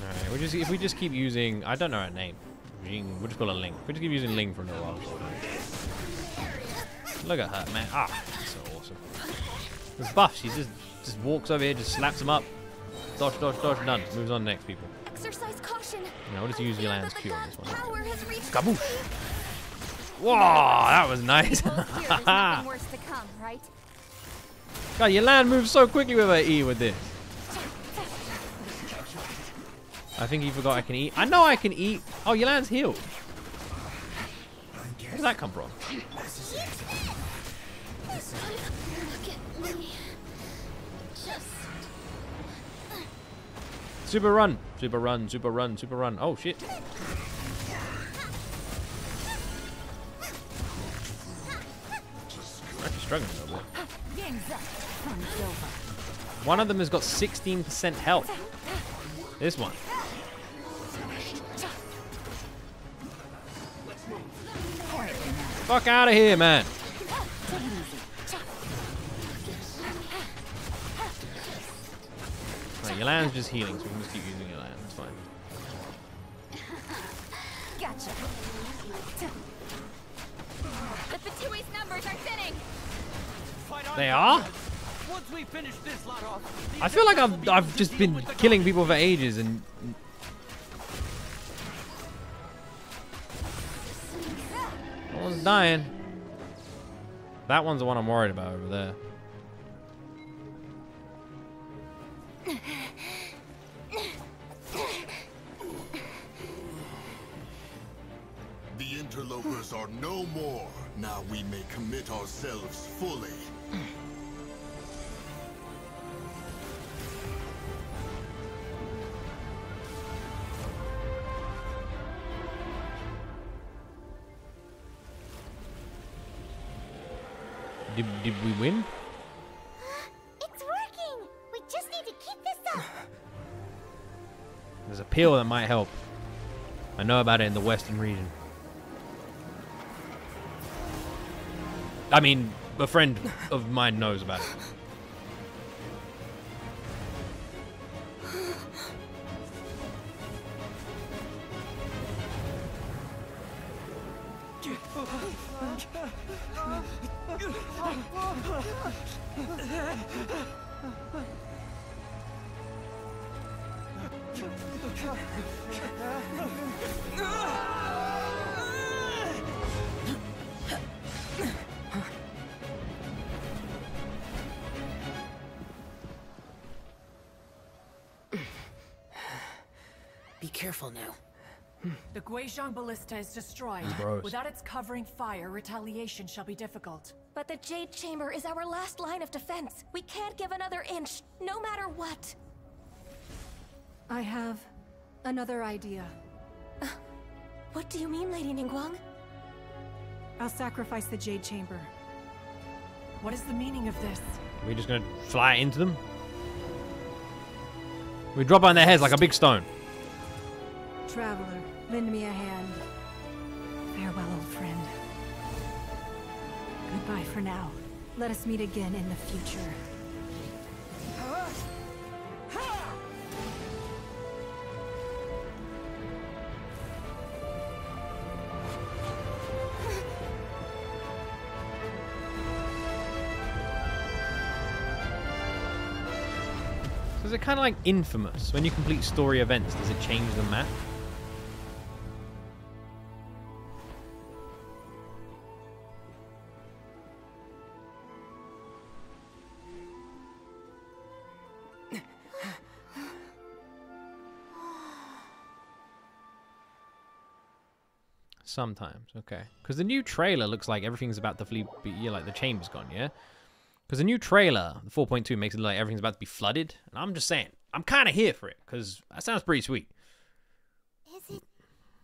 Alright, if we just keep using, I don't know her name. We'll just call her Ling. We just keep using Ling for a little while. Look at her, man. Ah, so awesome. With buff, she just walks over here, just slaps him up. Dodge, dodge, dodge, done. Moves on to next people. Exercise caution. Yeah, we'll just use Yolande's Q on this one. Kaboosh! Whoa, that was nice. Nothing worse to come, right? God, Yolande moves so quickly with her E with this. I think he forgot I can eat. I know I can eat. Oh, Yolande's healed. Where did that come from? Super run. Super run, super run, super run. Oh, shit. I'm actually struggling a little bit. One of them has got 16% health. This one. Fuck out of here, man. Right, Yolande's just healing, so we can just keep using Yolande. It's fine. Gotcha. The Fatui's numbers are thinning. They are? Once we finish this lot off, I feel like I've just been killing people for ages and no one's dying. That one's the one I'm worried about over there. The interlopers are no more. Now we may commit ourselves fully. Did we win? It's working! We just need to keep this up! There's a pill that might help. I know about it in the Western region. I mean, a friend of mine knows about it. Be careful now. The Guizhong Ballista is destroyed. Gross. Without its covering fire, retaliation shall be difficult. But the Jade Chamber is our last line of defense. We can't give another inch, no matter what. I have another idea. What do you mean, Lady Ningguang? I'll sacrifice the Jade Chamber. What is the meaning of this? Are we just gonna fly into them? We drop on their heads like a big stone. Traveler, lend me a hand. Farewell, old friend. Goodbye for now. Let us meet again in the future. So is it kind of like Infamous? When you complete story events, does it change the map? Sometimes, okay. Because the new trailer looks like everything's about to be, yeah, like the chamber's gone, yeah? Because the new trailer, the 4.2, makes it look like everything's about to be flooded. And I'm just saying, I'm kind of here for it, because that sounds pretty sweet. Is it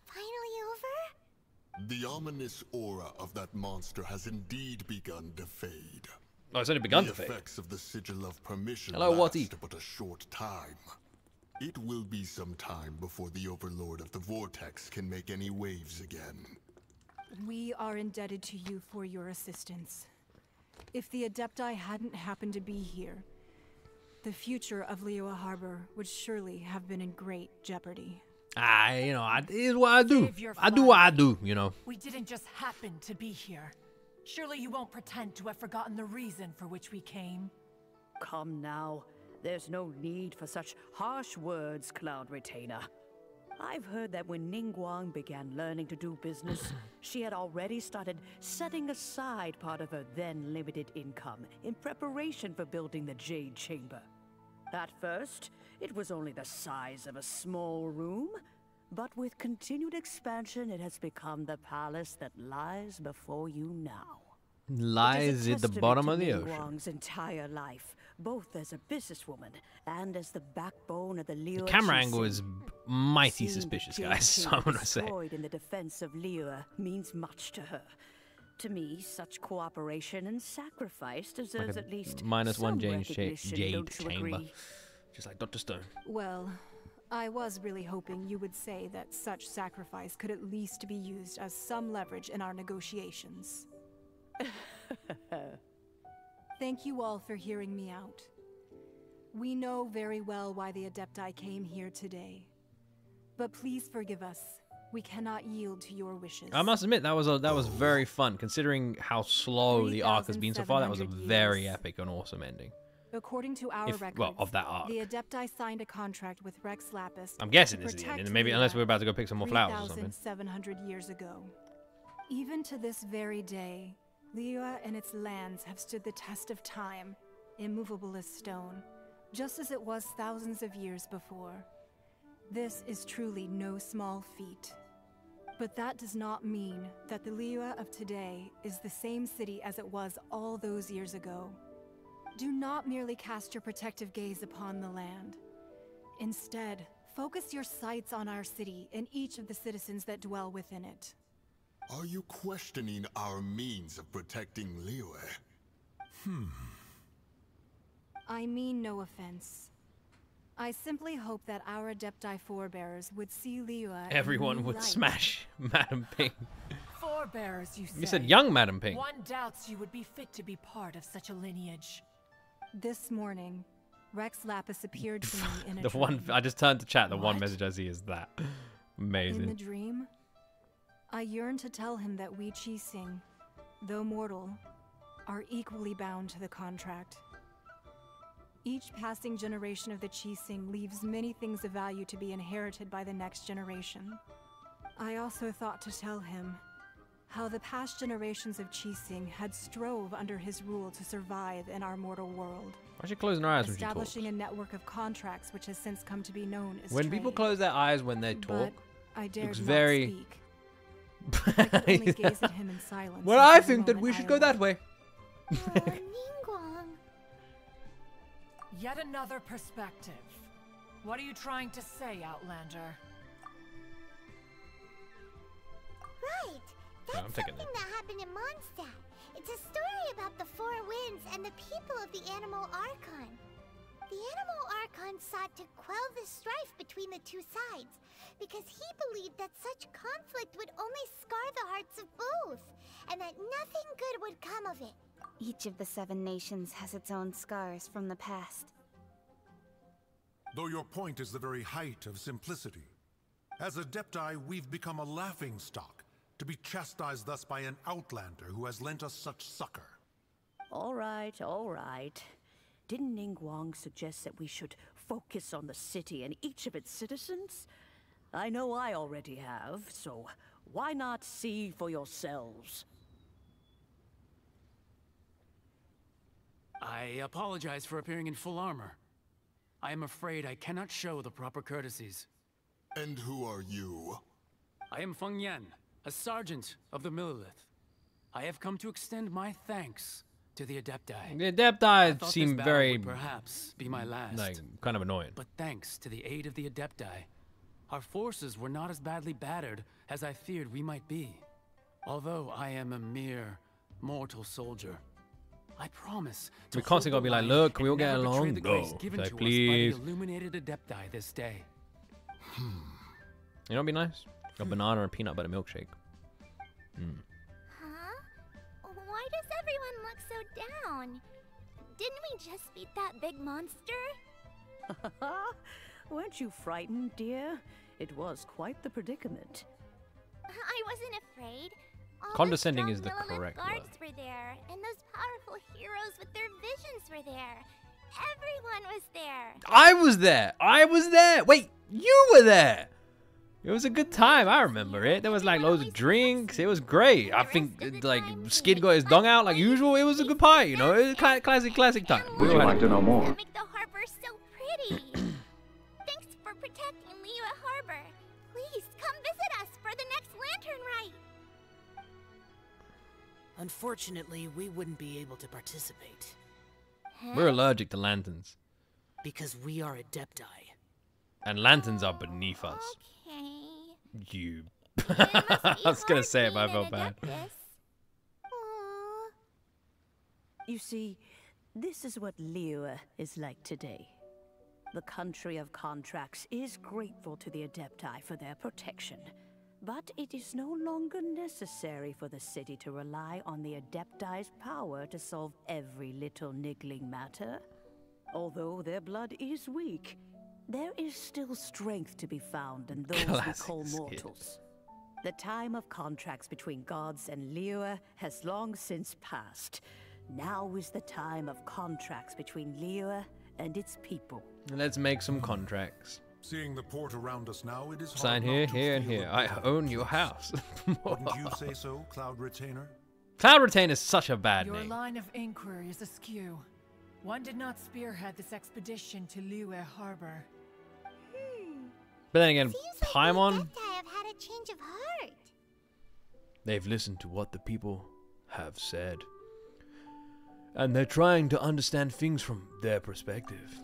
finally over? The ominous aura of that monster has indeed begun to fade. Oh, it's only begun to fade. The effects of the sigil of permission Hello, last Watty. but a short time. It will be some time before the Overlord of the Vortex can make any waves again. We are indebted to you for your assistance. If the Adepti hadn't happened to be here, the future of Liyue Harbor would surely have been in great jeopardy. You know, it is what I do. I do what I do, you know. We didn't just happen to be here. Surely you won't pretend to have forgotten the reason for which we came. Come now. There's no need for such harsh words, Cloud Retainer. I've heard that when Ningguang began learning to do business, she had already started setting aside part of her then limited income in preparation for building the Jade Chamber. At first, it was only the size of a small room, but with continued expansion, it has become the palace that lies before you now. Lies at the bottom of the ocean. Ningguang's entire life, both as a businesswoman and as the backbone of the Liyue. The camera angle is mighty suspicious, guys. So I'm gonna say. Destroyed in the defense of Liyue means much to her. To me, such cooperation and sacrifice deserves at least -1 Jade chamber. chamber, just like Dr. Stone. Well, I was really hoping you would say that such sacrifice could at least be used as some leverage in our negotiations. Thank you all for hearing me out. We know very well why the Adepti came here today. But please forgive us. We cannot yield to your wishes. I must admit, that was very fun. Considering how slow the arc has been so far, that was a very epic and awesome ending. According to our records, well, of that arc. The Adepti signed a contract with Rex Lapis. I'm guessing this is the end, maybe unless we're about to go pick some more flowers or something. 3,700 years ago. Even to this very day, Liyue and its lands have stood the test of time, immovable as stone, just as it was thousands of years before. This is truly no small feat. But that does not mean that the Liyue of today is the same city as it was all those years ago. Do not merely cast your protective gaze upon the land. Instead, focus your sights on our city and each of the citizens that dwell within it. Are you questioning our means of protecting Liyue? I mean no offense. I simply hope that our Adepti forebears would see Liyue. Everyone would smash Madam Ping. Forebears, you say? You said young Madam Ping. One doubts you would be fit to be part of such a lineage. This morning, Rex Lapis appeared to me in a The dream. one I just turned to chat. The one message I see is that. Amazing. In the dream, I yearn to tell him that we Qixing, though mortal, are equally bound to the contract. Each passing generation of the Qixing leaves many things of value to be inherited by the next generation. I also thought to tell him how the past generations of Qixing had strove under his rule to survive in our mortal world. Why is she closing her eyes when she talks? Establishing a network of contracts which has since come to be known as When trade. people close their eyes when they talk, I dared looks not very... speak. I could only gaze at him in silence. Well, I think that we should go that way. Ningguang. Yet another perspective. What are you trying to say, Outlander? Right. That's I'm taking something that happened in Mondstadt. It's a story about the Four Winds and the people of the Animal Archon. The Animal Archon sought to quell the strife between the two sides, because he believed that such conflict would only scar the hearts of both, and that nothing good would come of it. Each of the 7 nations has its own scars from the past. Though your point is the very height of simplicity. As Adepti, we've become a laughingstock, to be chastised thus by an outlander who has lent us such succor. All right, all right. Didn't Ningguang suggest that we should focus on the city and each of its citizens? I know I already have, so why not see for yourselves? I apologize for appearing in full armor. I am afraid I cannot show the proper courtesies. And who are you? I am Feng Yan, As Sergeant of the Millilith, I have come to extend my thanks to the Adepti. The Adepti seem very, perhaps be my last. like, kind of annoying. But thanks to the aid of the Adepti, our forces were not as badly battered as I feared we might be. Although I am a mere mortal soldier, I promise to We constantly gotta be like, look, can we all get along? No. Like, please. By the illuminated Adepti this day. You know what'd be nice? A banana and a peanut butter milkshake. Huh? Why does everyone look so down? Didn't we just beat that big monster? Weren't you frightened, dear? It was quite the predicament. I wasn't afraid. All Condescending the is the strong correct Lilith word. guards were there, and those powerful heroes with their visions were there. Everyone was there. I was there. I was there. Wait, you were there. It was a good time. I remember it. There was like loads of drinks. It was great. I think like Skid got his dong out like usual. It was a good party, you know. It was classic time. Would you like to know more? Make the harbor so pretty. Thanks for protecting Liyue Harbor. Please come visit us for the next lantern rite. Unfortunately, we wouldn't be able to participate. We're allergic to lanterns, Because we are Adepti. and lanterns are beneath us. Okay. You. I was gonna say it, but I felt bad. You see, this is what Liyue is like today. The country of contracts is grateful to the Adepti for their protection. But it is no longer necessary for the city to rely on the Adepti's power to solve every little niggling matter. Although their blood is weak, there is still strength to be found in those we call mortals. The time of contracts between gods and Liyue has long since passed. Now is the time of contracts between Liyue and its people. Let's make some contracts. Seeing the port around us now, it is Sign hard here, not to here, and feel here. a I bit own your house. Wouldn't you say so, Cloud Retainer? Cloud Retain is such a bad Your name. line of inquiry is askew. One did not spearhead this expedition to Liyue Harbor. But then again, Seems like Paimon, the Adepti have had a change of heart. they've listened to what the people have said. And they're trying to understand things from their perspective.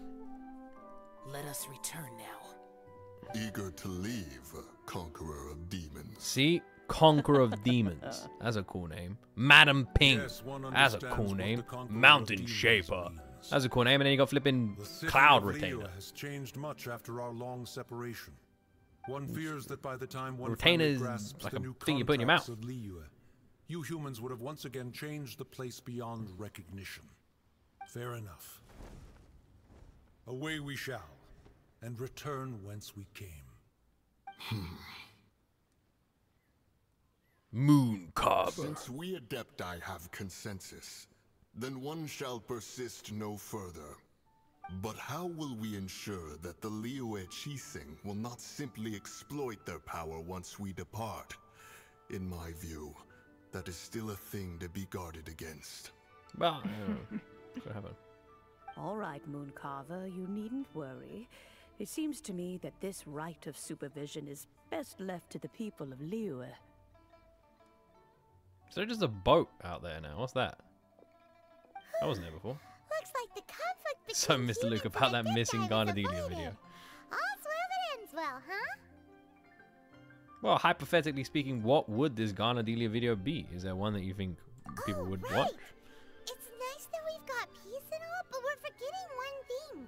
Let us return now. Eager to leave, Conqueror of Demons. See? Conqueror of Demons. That's a cool name. Madam Ping. Yes, one That's a understands cool what name. the Conqueror of Mountain Demons Shaper. means. That's a cool name. And then you got flipping The city Cloud of Retainer. Liyue has changed much after our long separation. One fears that by the time one Retainer finally is grasps like the a new thing you put in your contracts mouth. of Liyue, you humans would have once again changed the place beyond recognition. Fair enough. Away we shall, and return whence we came. Moon Carver. Since we Adepti have consensus, then one shall persist no further. But how will we ensure that the Liyue Chising will not simply exploit their power once we depart? In my view, that is still a thing to be guarded against. Well, could happen. All right, Mooncarver, you needn't worry. It seems to me that this right of supervision is best left to the people of Liyue. Is there just a boat out there now? What's that? I wasn't there before. Looks like the conflict between So, Mr. Luke, humans about and that missing Adepti is Garnadelia avoided. video. All's well that ends well, huh? Well, hypothetically speaking, what would this Garnadelia video be? Is there one that you think people would watch? It's nice that we've got peace and all, but we're forgetting one thing.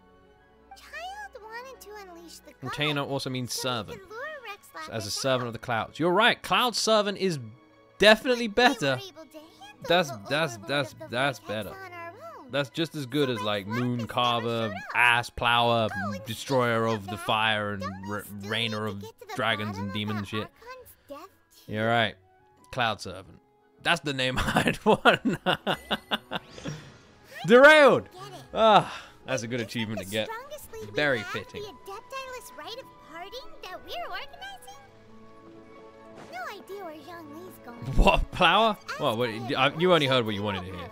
Child wanted to unleash the god. Retainer also means so he servant. could lure Rex As a servant of the clouds. You're right. Cloud servant is definitely better. That's better. That's just as good as like Moon Carver, Ass Plower, Destroyer of the Fire, and Rainer of Dragons and Demons and shit. You're right. Cloud servant. That's the name I'd want. Derailed. Ah, that's a good achievement to get. Very fitting. The Adepti-less rite of parting that we're organizing? No idea where Zhang Li's going. What, Plower? Well, what, you only heard what you wanted to hear.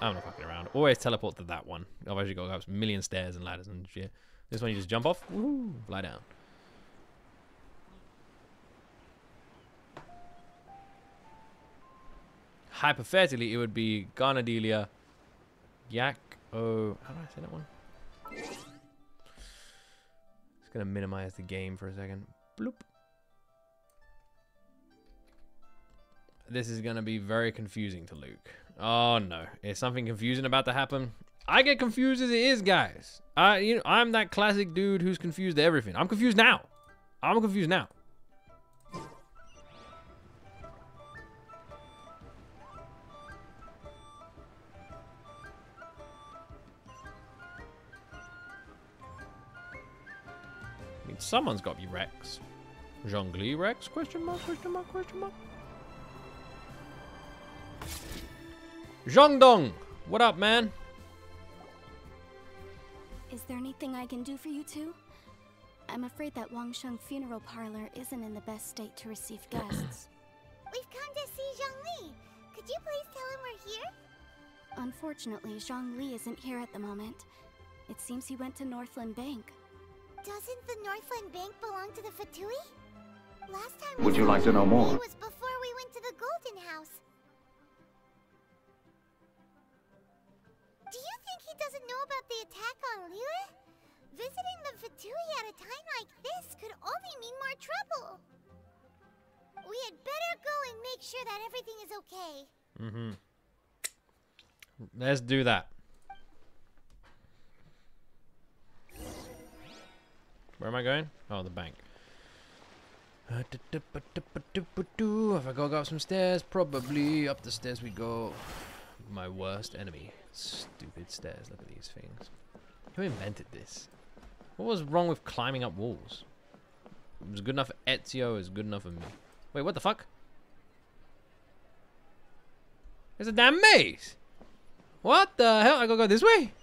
I'm not fucking around. Always teleport to that one. Otherwise you gotta go up a million stairs and ladders and shit. This one you just jump off. Woo, fly down. Hypothetically, it would be Garnadelia, Yak. Oh, how do I say that one? Just gonna minimize the game for a second. Bloop. This is gonna be very confusing to Luke. Oh no, is something confusing about to happen? I get confused as it is, guys. I'm that classic dude who's confused to everything. I'm confused now. I'm confused now. I mean, someone's got to be Rex. Zhongli Rex? Question mark, question mark, question mark. Zhongdong! What up, man? Is there anything I can do for you two? I'm afraid that Wangsheng Funeral Parlor isn't in the best state to receive guests. We've come to see Zhongli. Could you please tell him we're here? Unfortunately, Zhongli isn't here at the moment. It seems he went to Northland Bank. Doesn't the Northland Bank belong to the Fatui? Last time Would you like to know more? It was before we went to the Golden House. Do you think he doesn't know about the attack on Lila? Visiting the Fatui at a time like this could only mean more trouble. We had better go and make sure that everything is okay. Mm-hmm. Let's do that. Where am I going? Oh, the bank. If I go up some stairs, probably up the stairs we go. My worst enemy. Stupid stairs. Look at these things. Who invented this? What was wrong with climbing up walls? It was good enough for Ezio, it was good enough for me. Wait, what the fuck? There's a damn maze! What the hell? I gotta go this way?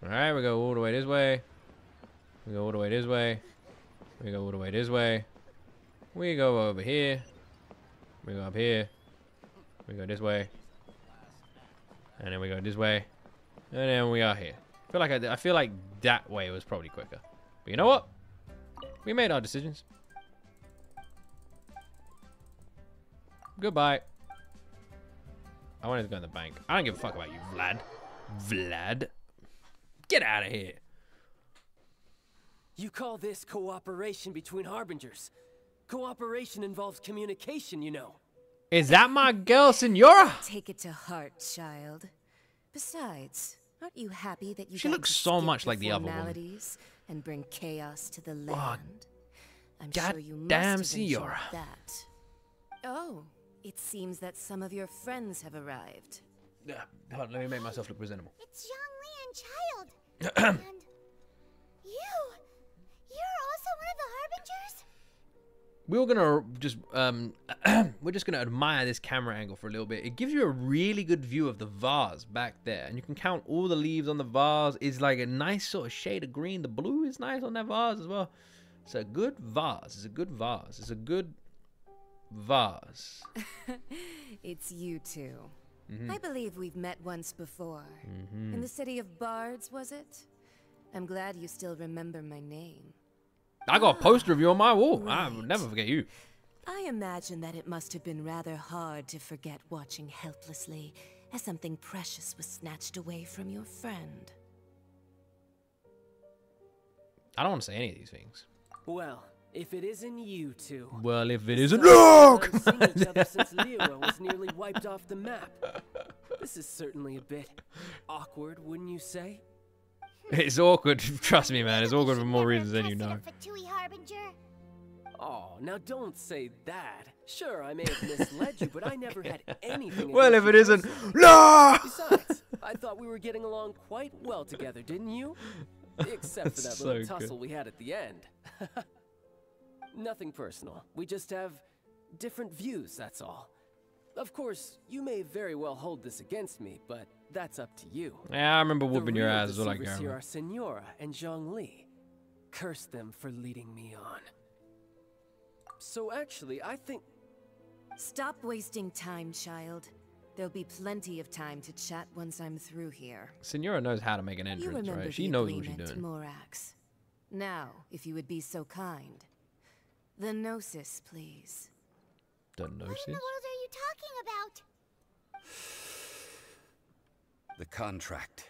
Alright, we go all the way this way. We go all the way this way. We go all the way this way. We go over here. We go up here. We go this way. And then we go this way. And then we are here. I feel like that way was probably quicker. But you know what? We made our decisions. Goodbye. I wanted to go in the bank. I don't give a fuck about you, Vlad. Vlad. Get out of here. You call this cooperation between Harbingers. Cooperation involves communication, you know. Is that my girl, Senora? Take it to heart, child. Besides, aren't you happy that you She looks so much like the other woman. And bring chaos to the land? I'm God sure you must damn, have Senora. enjoyed that. Oh, it seems that some of your friends have arrived. Hold on, let me make myself look presentable. It's Zhongli and Child. And you're also one of the Harbingers? We were gonna just we're just gonna admire this camera angle for a little bit. It gives you a really good view of the vase back there, and you can count all the leaves on the vase. It's like a nice sort of shade of green. The blue is nice on that vase as well. It's a good vase. It's a good vase. It's a good vase. It's you two. Mm-hmm. I believe we've met once before. Mm-hmm. In the city of Bards, was it? I'm glad you still remember my name. I got a poster of you on my wall. Right. I will never forget you. I imagine that it must have been rather hard to forget watching helplessly as something precious was snatched away from your friend. I don't want to say any of these things. Well, if it isn't you two. Well, if it isn't, look! We've seen each other since Liyue was nearly wiped off the map. This is certainly a bit awkward, wouldn't you say? It's awkward. Trust me, man. It's awkward for more reasons than you know. Oh, now don't say that. Sure, I may have misled you, but I never had anything. Well, if it isn't, no! Besides, I thought we were getting along quite well together, didn't you? Except for that little tussle we had at the end. Nothing personal. We just have different views, that's all. Of course, you may very well hold this against me, but that's up to you. Yeah, I remember whooping your ass. Is all I The real care deceivers here about. are Senora and Zhongli. Curse them for leading me on. So actually, I think... Stop wasting time, child. There'll be plenty of time to chat once I'm through here. Senora knows how to make an You entrance, remember right? She the knows what she's agreement, doing. Morax. Now, if you would be so kind. The Gnosis, please. The What in Gnosis? the world are you talking about? The contract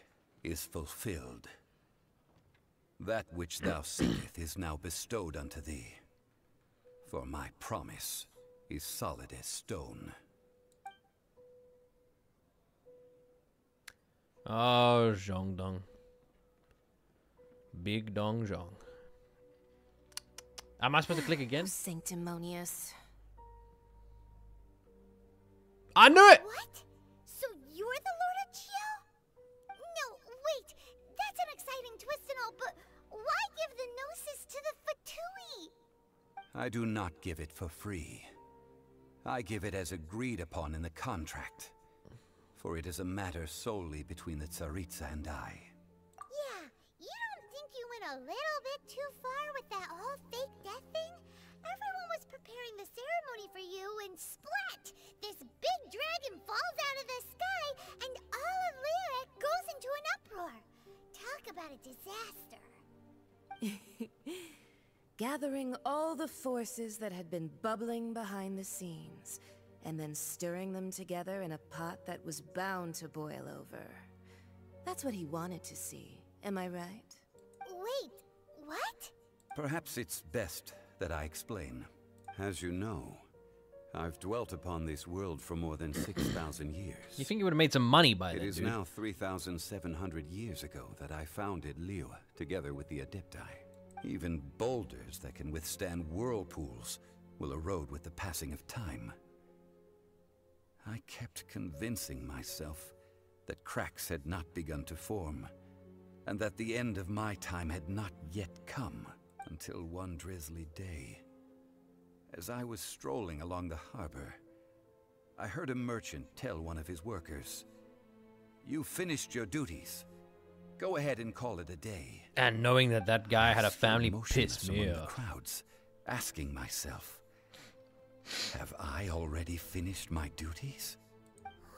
is fulfilled. That which thou seeketh is now bestowed unto thee. For my promise is solid as stone. Oh, Zhong Dong. Big Dong Zhong. Am I supposed to click again? Sanctimonious. I knew it! What? So you're the Lord of G.O.? No, wait. That's an exciting twist and all, but why give the Gnosis to the Fatui? I do not give it for free. I give it as agreed upon in the contract. For it is a matter solely between the Tsaritsa and I. Yeah, you don't think you went a little bit too far with that whole fake death thing? Everyone was preparing the ceremony for you and splat! This big dragon falls out of the sky and all of Lyric goes into an uproar. Talk about a disaster. Gathering all the forces that had been bubbling behind the scenes, and then stirring them together in a pot that was bound to boil over. That's what he wanted to see, am I right? Wait, what? Perhaps it's best that I explain. As you know, I've dwelt upon this world for more than 6,000 years. You think you would have made some money by It then, is dude. now 3,700 years ago that I founded Liyue, together with the Adepti. Even boulders that can withstand whirlpools will erode with the passing of time. I kept convincing myself that cracks had not begun to form, and that the end of my time had not yet come, until one drizzly day. As I was strolling along the harbor, I heard a merchant tell one of his workers, "You finished your duties. Go ahead and call it a day." And knowing that that guy had a family Motionless pissed me among the off. crowds, asking myself, have I already finished my duties?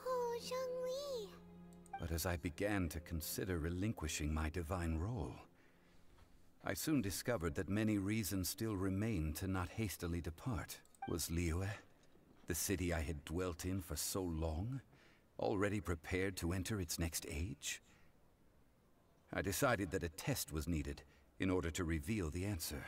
Oh, Zhongli. But as I began to consider relinquishing my divine role, I soon discovered that many reasons still remained to not hastily depart. Was Liyue, the city I had dwelt in for so long, already prepared to enter its next age? I decided that a test was needed in order to reveal the answer.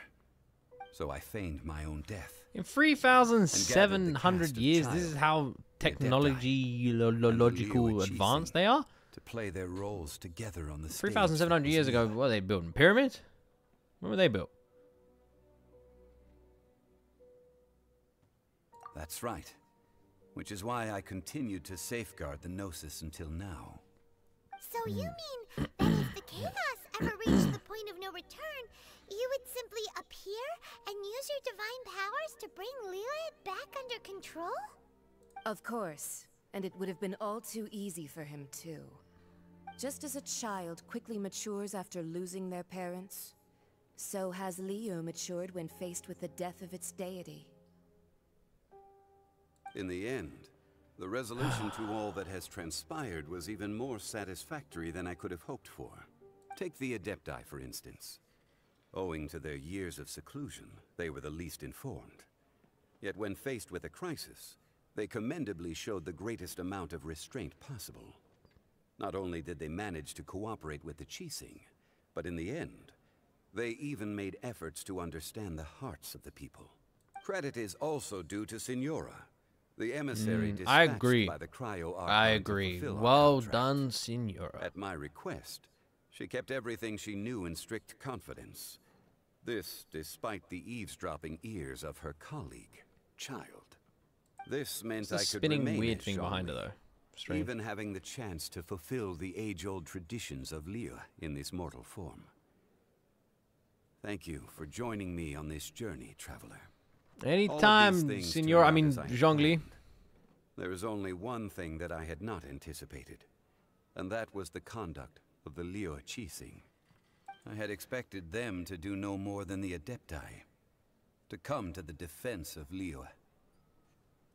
So I feigned my own death. In 3,700 years, this is how technological advanced they are? To play their roles together on the stage. 3,700 years ago, what were they building? Pyramids? When were they built? That's right. Which is why I continued to safeguard the Gnosis until now. So you mean that if the chaos ever reached the point of no return, you would simply appear and use your divine powers to bring Liyue back under control? Of course, and it would have been all too easy for him too. Just as a child quickly matures after losing their parents, so has Liyue matured when faced with the death of its deity. In the end, the resolution to all that has transpired was even more satisfactory than I could have hoped for. Take the Adepti, for instance. Owing to their years of seclusion, they were the least informed. Yet when faced with a crisis, they commendably showed the greatest amount of restraint possible. Not only did they manage to cooperate with the Qixing, but in the end, they even made efforts to understand the hearts of the people. Credit is also due to Signora, the emissary I dispatched agree. by the Cryo Archon I to agree. fulfill our Well contract. done, Signora. At my request, she kept everything she knew in strict confidence. This despite the eavesdropping ears of her colleague, Child. This meant It's a I could spinning remain weird at thing behind her, Zhongli, though. Strange. even having the chance to fulfill the age-old traditions of Liyue in this mortal form. Thank you for joining me on this journey, traveler. Anytime, Signora. I mean, Zhongli. There is only one thing that I had not anticipated, and that was the conduct of the Liyue Qixing. I had expected them to do no more than the Adepti, to come to the defense of Liyue.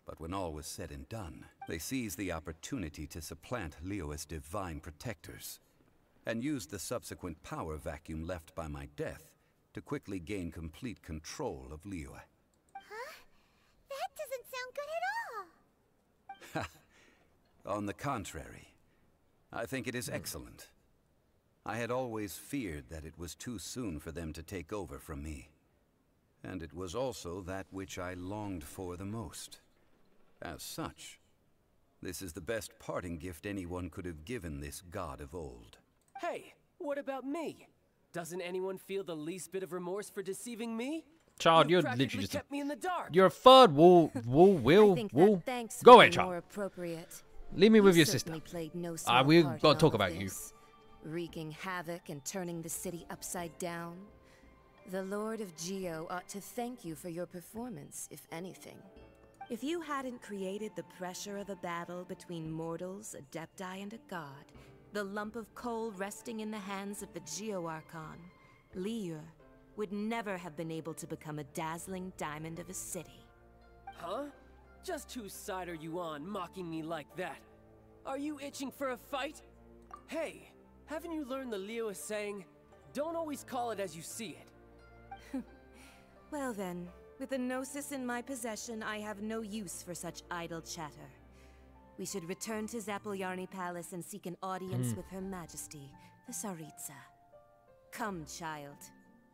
But when all was said and done, they seized the opportunity to supplant Liyue as divine protectors, and used the subsequent power vacuum left by my death to quickly gain complete control of Liyue. Huh? That doesn't sound good at all. On the contrary, I think it is excellent. I had always feared that it was too soon for them to take over from me. And it was also that which I longed for the most. As such, this is the best parting gift anyone could have given this god of old. Hey, what about me? Doesn't anyone feel the least bit of remorse for deceiving me? Child, you're practically literally just kept me in the dark. You're a third Will. Go away, child. Leave me with your sister. We've got to talk about you. Wreaking havoc and turning the city upside down. The Lord of G.O. ought to thank you for your performance, if anything. If you hadn't created the pressure of a battle between mortals, adepti, and a god, the lump of coal resting in the hands of the Geo-Archon, Liyue would never have been able to become a dazzling diamond of a city. Huh? Just whose side are you on, mocking me like that? Are you itching for a fight? Hey, haven't you learned the Liyue saying, don't always call it as you see it? Well then, with the Gnosis in my possession, I have no use for such idle chatter. We should return to Zapoljarny Palace and seek an audience with Her Majesty, the Tsaritsa. Come, child.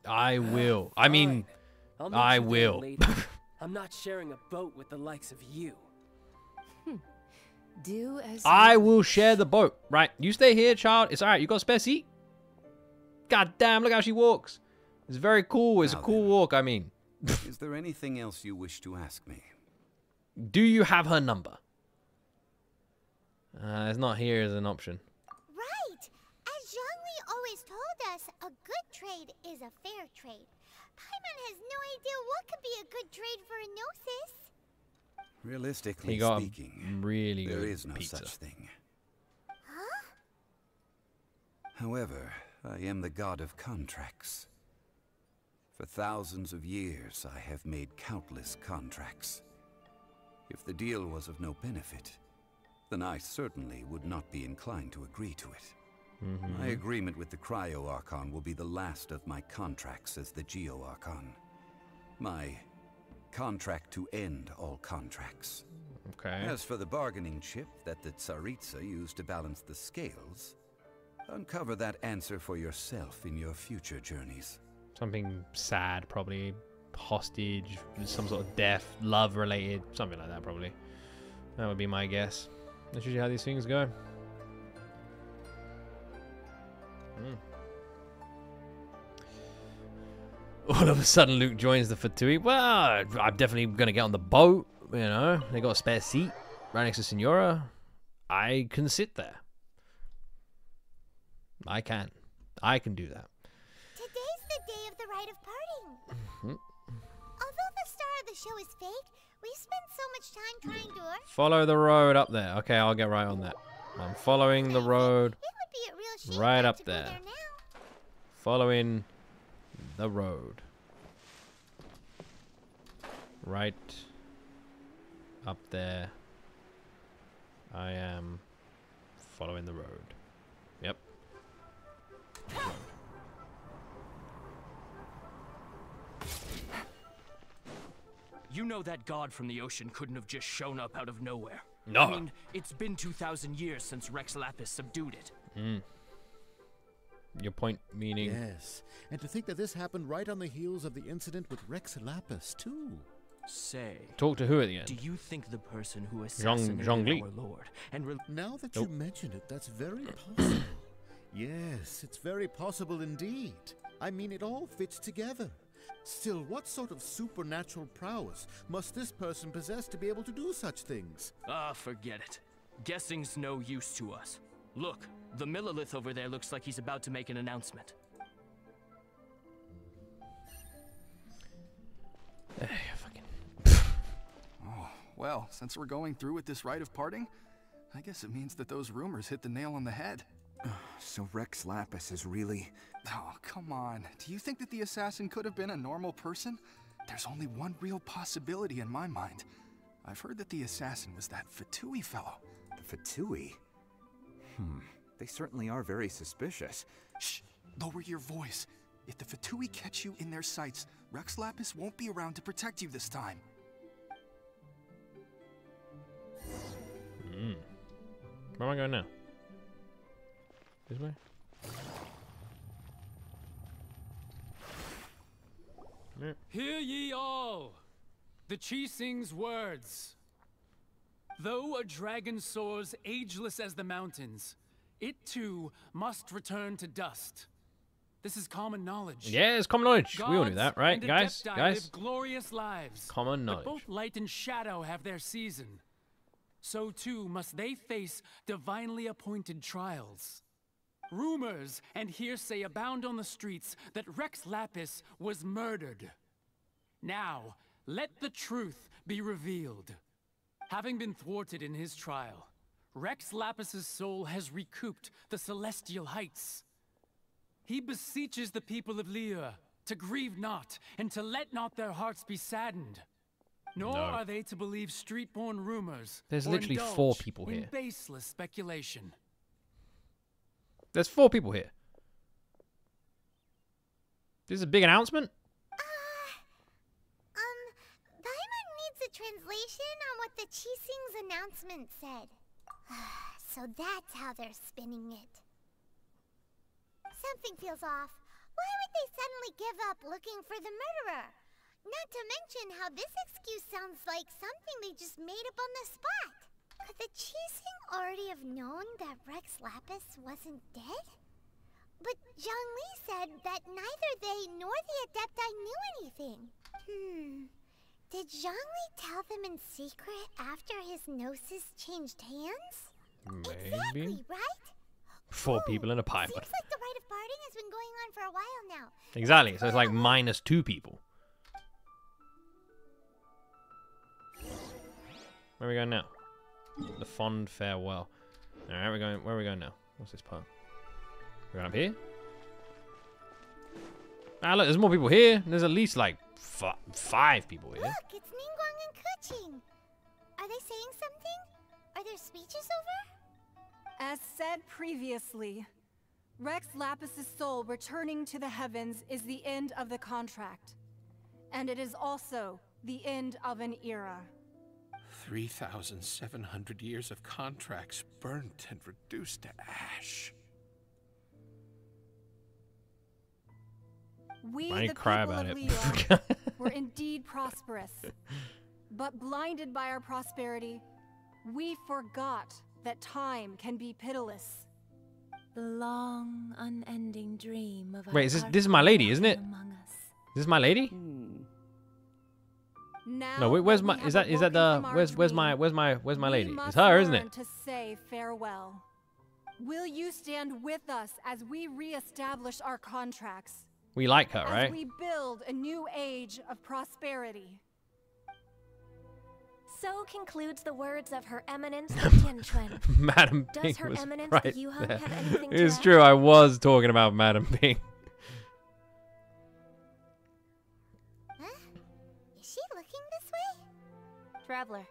I will. I mean, I will. I'm not sharing a boat with the likes of you. Do as I will share the boat. Right, you stay here, child. It's alright. You got a spare seat? God damn, look how she walks. It's very cool. It's a cool walk, I mean. Is there anything else you wish to ask me? Do you have her number? It's not here as an option. Right! As Zhongli always told us, a good trade is a fair trade. Paimon has no idea what could be a good trade for a Gnosis. Realistically speaking, really there good is no pizza. such thing. Huh? However, I am the god of contracts. For thousands of years, I have made countless contracts. If the deal was of no benefit, then I certainly would not be inclined to agree to it. My agreement with the Cryo-Archon will be the last of my contracts as the Geo-Archon. My contract to end all contracts. Okay. As for the bargaining chip that the Tsaritsa used to balance the scales, uncover that answer for yourself in your future journeys. Something sad, probably. Hostage, some sort of death, love related, something like that, probably. That would be my guess. That's usually how these things go. All of a sudden, Luke joins the Fatui. Well, I'm definitely going to get on the boat, you know. They got a spare seat right next to Signora. I can sit there. I can do that. Today's the day of the rite of parting. Although the star of the show is fake, we spent so much time trying to... Follow the road up there. Okay, I'll get right on that. I'm following the road right up there. Following the road. Right up there. I am following the road. Yep. You know that god from the ocean couldn't have just shown up out of nowhere. No. I mean, it's been 2,000 years since Rex Lapis subdued it. Your point meaning? Yes, and to think that this happened right on the heels of the incident with Rex Lapis, too. Say. Talk to who at the end? Do you think the person who assassinated our lord and now that you mention it, that's very possible. Yes, it's very possible indeed. I mean, it all fits together. Still, what sort of supernatural prowess must this person possess to be able to do such things? Forget it. Guessing's no use to us. Look, the Millilith over there looks like he's about to make an announcement. Oh, well, since we're going through with this rite of parting, I guess it means that those rumors hit the nail on the head. So Rex Lapis is really... Oh, come on. Do you think that the assassin could have been a normal person? There's only one real possibility in my mind. I've heard that the assassin was that Fatui fellow. The Fatui? They certainly are very suspicious. Shh! Lower your voice. If the Fatui catch you in their sights, Rex Lapis won't be around to protect you this time. Where am I going now? This way? Hear ye all, the Chi-Sing's words. Though a dragon soars ageless as the mountains, it too must return to dust. This is common knowledge. Yeah, it's common knowledge. We all knew Gods that, right, and guys? Adepti Guys? live glorious lives. Common knowledge. But both light and shadow have their season. So too must they face divinely appointed trials. Rumors and hearsay abound on the streets that Rex Lapis was murdered. Now, let the truth be revealed. Having been thwarted in his trial, Rex Lapis's soul has recouped the celestial heights. He beseeches the people of Liyue to grieve not and to let not their hearts be saddened. Nor are they to believe street-born rumors. There's or literally indulge 4 people in here. baseless speculation. There's 4 people here. This is a big announcement? Paimon needs a translation on what the Chi-Sing's announcement said. So that's how they're spinning it. Something feels off. Why would they suddenly give up looking for the murderer? Not to mention how this excuse sounds like something they just made up on the spot. Could the Chi-Sing already have known that Rex Lapis wasn't dead? But Zhongli said that neither they nor the Adepti knew anything. Did Zhongli tell them in secret after his gnosis changed hands? Maybe. Exactly, right? 4 people in a pipe. Seems like the rite of parting has been going on for a while now. Exactly. So it's like minus 2 people. Where are we going now? The fond farewell. Alright, we're going. Where are we going now? What's this part? We're going up here? Ah, look, there's more people here. There's at least like 5 people here. Look, it's Ningguang and Keqing. Are they saying something? Are their speeches over? As said previously, Rex Lapis's soul returning to the heavens is the end of the contract. And it is also the end of an era. 3,700 years of contracts burnt and reduced to ash. We, I the cry people about of it. Liyue, were indeed prosperous. But blinded by our prosperity, we forgot that time can be pitiless. The long, unending dream of Wait, this is my lady, isn't it? Is this my lady? Now No, wait, where's that my? we Is have that the? awoken from our Where's my lady? we It's must her, isn't learn it? to say farewell. Will you stand with us as we re-establish our contracts? We like her, As right? we build a new age of prosperity. So concludes the words of Her Eminence the Tianquan. Madam Does Ping Her was Eminence right the Yuheng there. have anything to It's add? true. I was talking about Madam Ping. Huh? Is she looking this way? Traveler.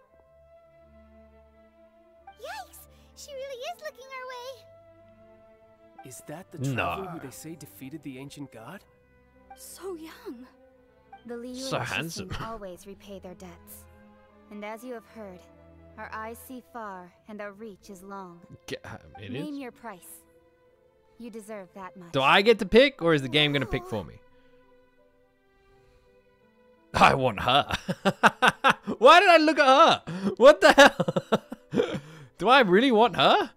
Yikes! She really is looking our way. Is that the Nah. traveler who they say defeated the ancient god? So young. The Liyue So and Chi-Sing handsome. always repay their debts. And as you have heard, our eyes see far and our reach is long. It Name is. your price. You deserve that much. Do I get to pick, or is the game gonna pick for me? I want her. Why did I look at her? What the hell? Do I really want her?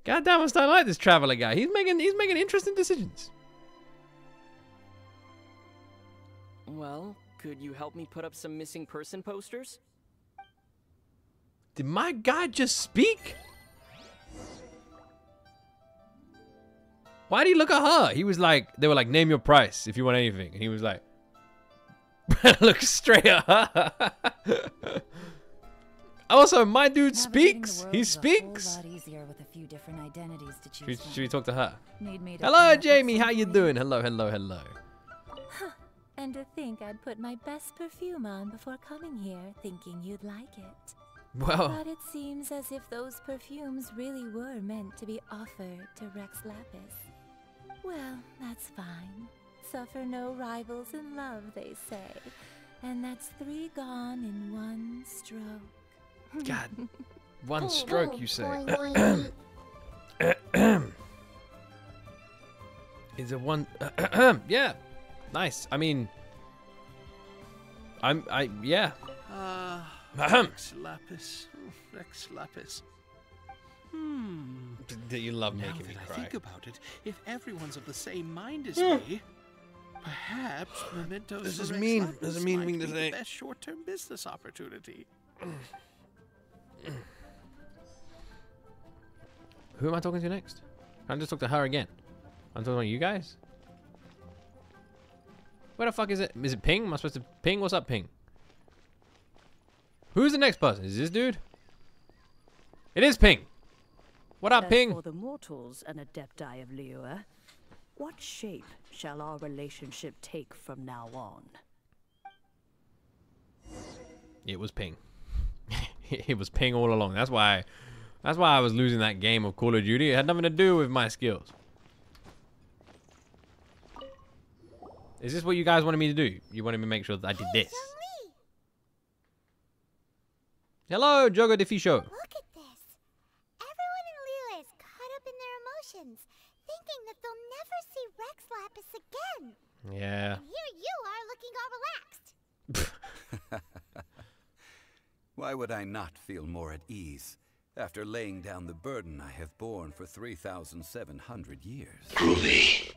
God damn, I don't like this traveler guy. He's making interesting decisions. Well, could you help me put up some missing person posters? Did my guy just speak? Why did he look at her? He was like, they were like, name your price if you want anything. And he was like, look straight at her. Also, my dude speaks. He speaks. Should we talk to her? Hello, Jamie. How you doing? Hello, hello, hello. And to think I'd put my best perfume on before coming here, thinking you'd like it. Well. But it seems as if those perfumes really were meant to be offered to Rex Lapis. Well, that's fine. Suffer no rivals in love, they say. And that's 3 gone in 1 stroke. God. 1 stroke, you say? Is it 1? Yeah. Nice. I mean, yeah. Rex Lapis. Rex Lapis. You love making me Now that cry. I think about it, if everyone's of the same mind as me, perhaps mementos This for is Rex mean. Lapis This is mean might thing to be say. the best short-term business opportunity. Who am I talking to next? Can I just talk to her again? I'm talking to you guys? Where the fuck is it? Is it Ping? Am I supposed to Ping? What's up, Ping? Who's the next person? Is this dude? It is Ping. What up, As Ping? for the mortals and Adepti of Liyue, what shape shall our relationship take from now on? It was Ping. It was Ping all along. That's why I was losing that game of Call of Duty. It had nothing to do with my skills. Is this what you guys wanted me to do? You wanted me to make sure that I did this. Hello, Jogo Defisho. Look at this. Everyone in Liyue is caught up in their emotions, thinking that they'll never see Rex Lapis again. Yeah. And here you are looking all relaxed. Why would I not feel more at ease after laying down the burden I have borne for 3,700 years?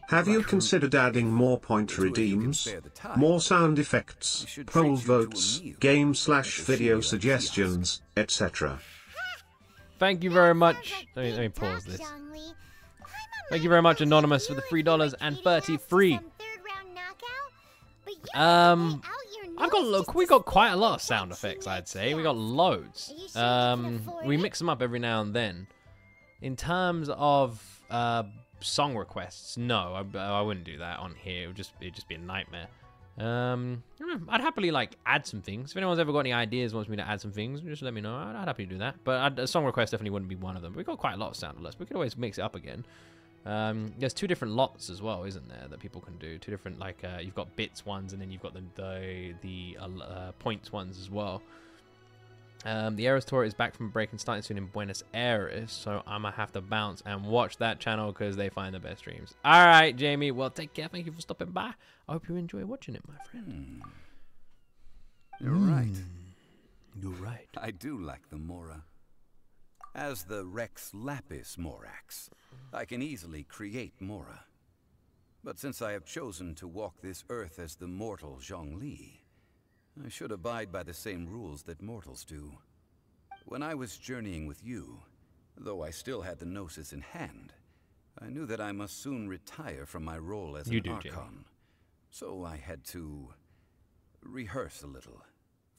Have you considered adding more point redeems, more sound effects, poll votes, game/video suggestions, etc.? Thank you very much. Let me pause this. Thank you very much, Anonymous, for the $3.33. We got quite a lot of sound effects, I'd say. We got loads. We mix them up every now and then. In terms of song requests, no, I wouldn't do that on here. It'd just be a nightmare. I'd happily like add some things. If anyone's ever got any ideas, wants me to add some things, just let me know. I'd happily do that. But a song request definitely wouldn't be one of them. But we got quite a lot of sound alerts. We could always mix it up again. There's 2 different lots as well, isn't there, that people can do? 2 different, like, you've got bits ones, and then you've got the points ones as well. The Eras Tour is back from break and starting soon in Buenos Aires, so I'm gonna have to bounce and watch that channel because they find the best streams. All right, Jamie. Well, take care. Thank you for stopping by. I hope you enjoy watching it, my friend. You're right. You're right. I do like the Mora. As the Rex Lapis Morax, I can easily create Mora. But since I have chosen to walk this earth as the mortal Zhongli, I should abide by the same rules that mortals do. When I was journeying with you, though I still had the Gnosis in hand, I knew that I must soon retire from my role as an Archon. So I had to rehearse a little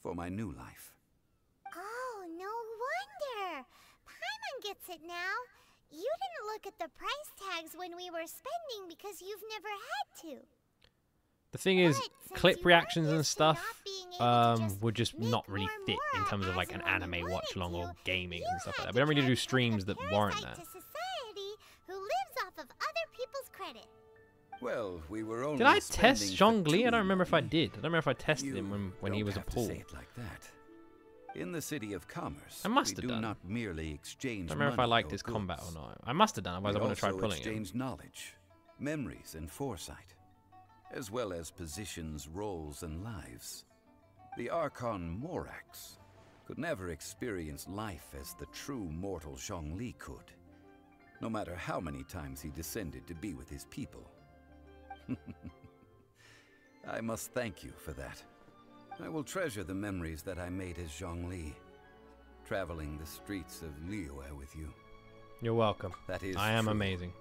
for my new life. Oh, no wonder. Paimon gets it now. You didn't look at the price tags when we were spending because you've never had to. The thing is, clip reactions and stuff would just not really fit in terms of like an anime watch along or gaming and stuff like that. We don't really do streams that warrant that. Society who lives off of other people's credit. Well, we were only Did I test Zhongli? I don't remember if I did. I don't remember if I tested him when he was a pool. Say it like that. In the city of commerce, I must have we do done. not merely exchange I don't remember if I liked his goods. combat or not. I must have done, otherwise I wouldn't have tried pulling it. exchange knowledge, memories, and foresight, as well as positions, roles, and lives. The Archon Morax could never experience life as the true mortal Zhongli could, no matter how many times he descended to be with his people. I must thank you for that. I will treasure the memories that I made as Zhongli, traveling the streets of Liyue with you. You're welcome. That is I am true. amazing.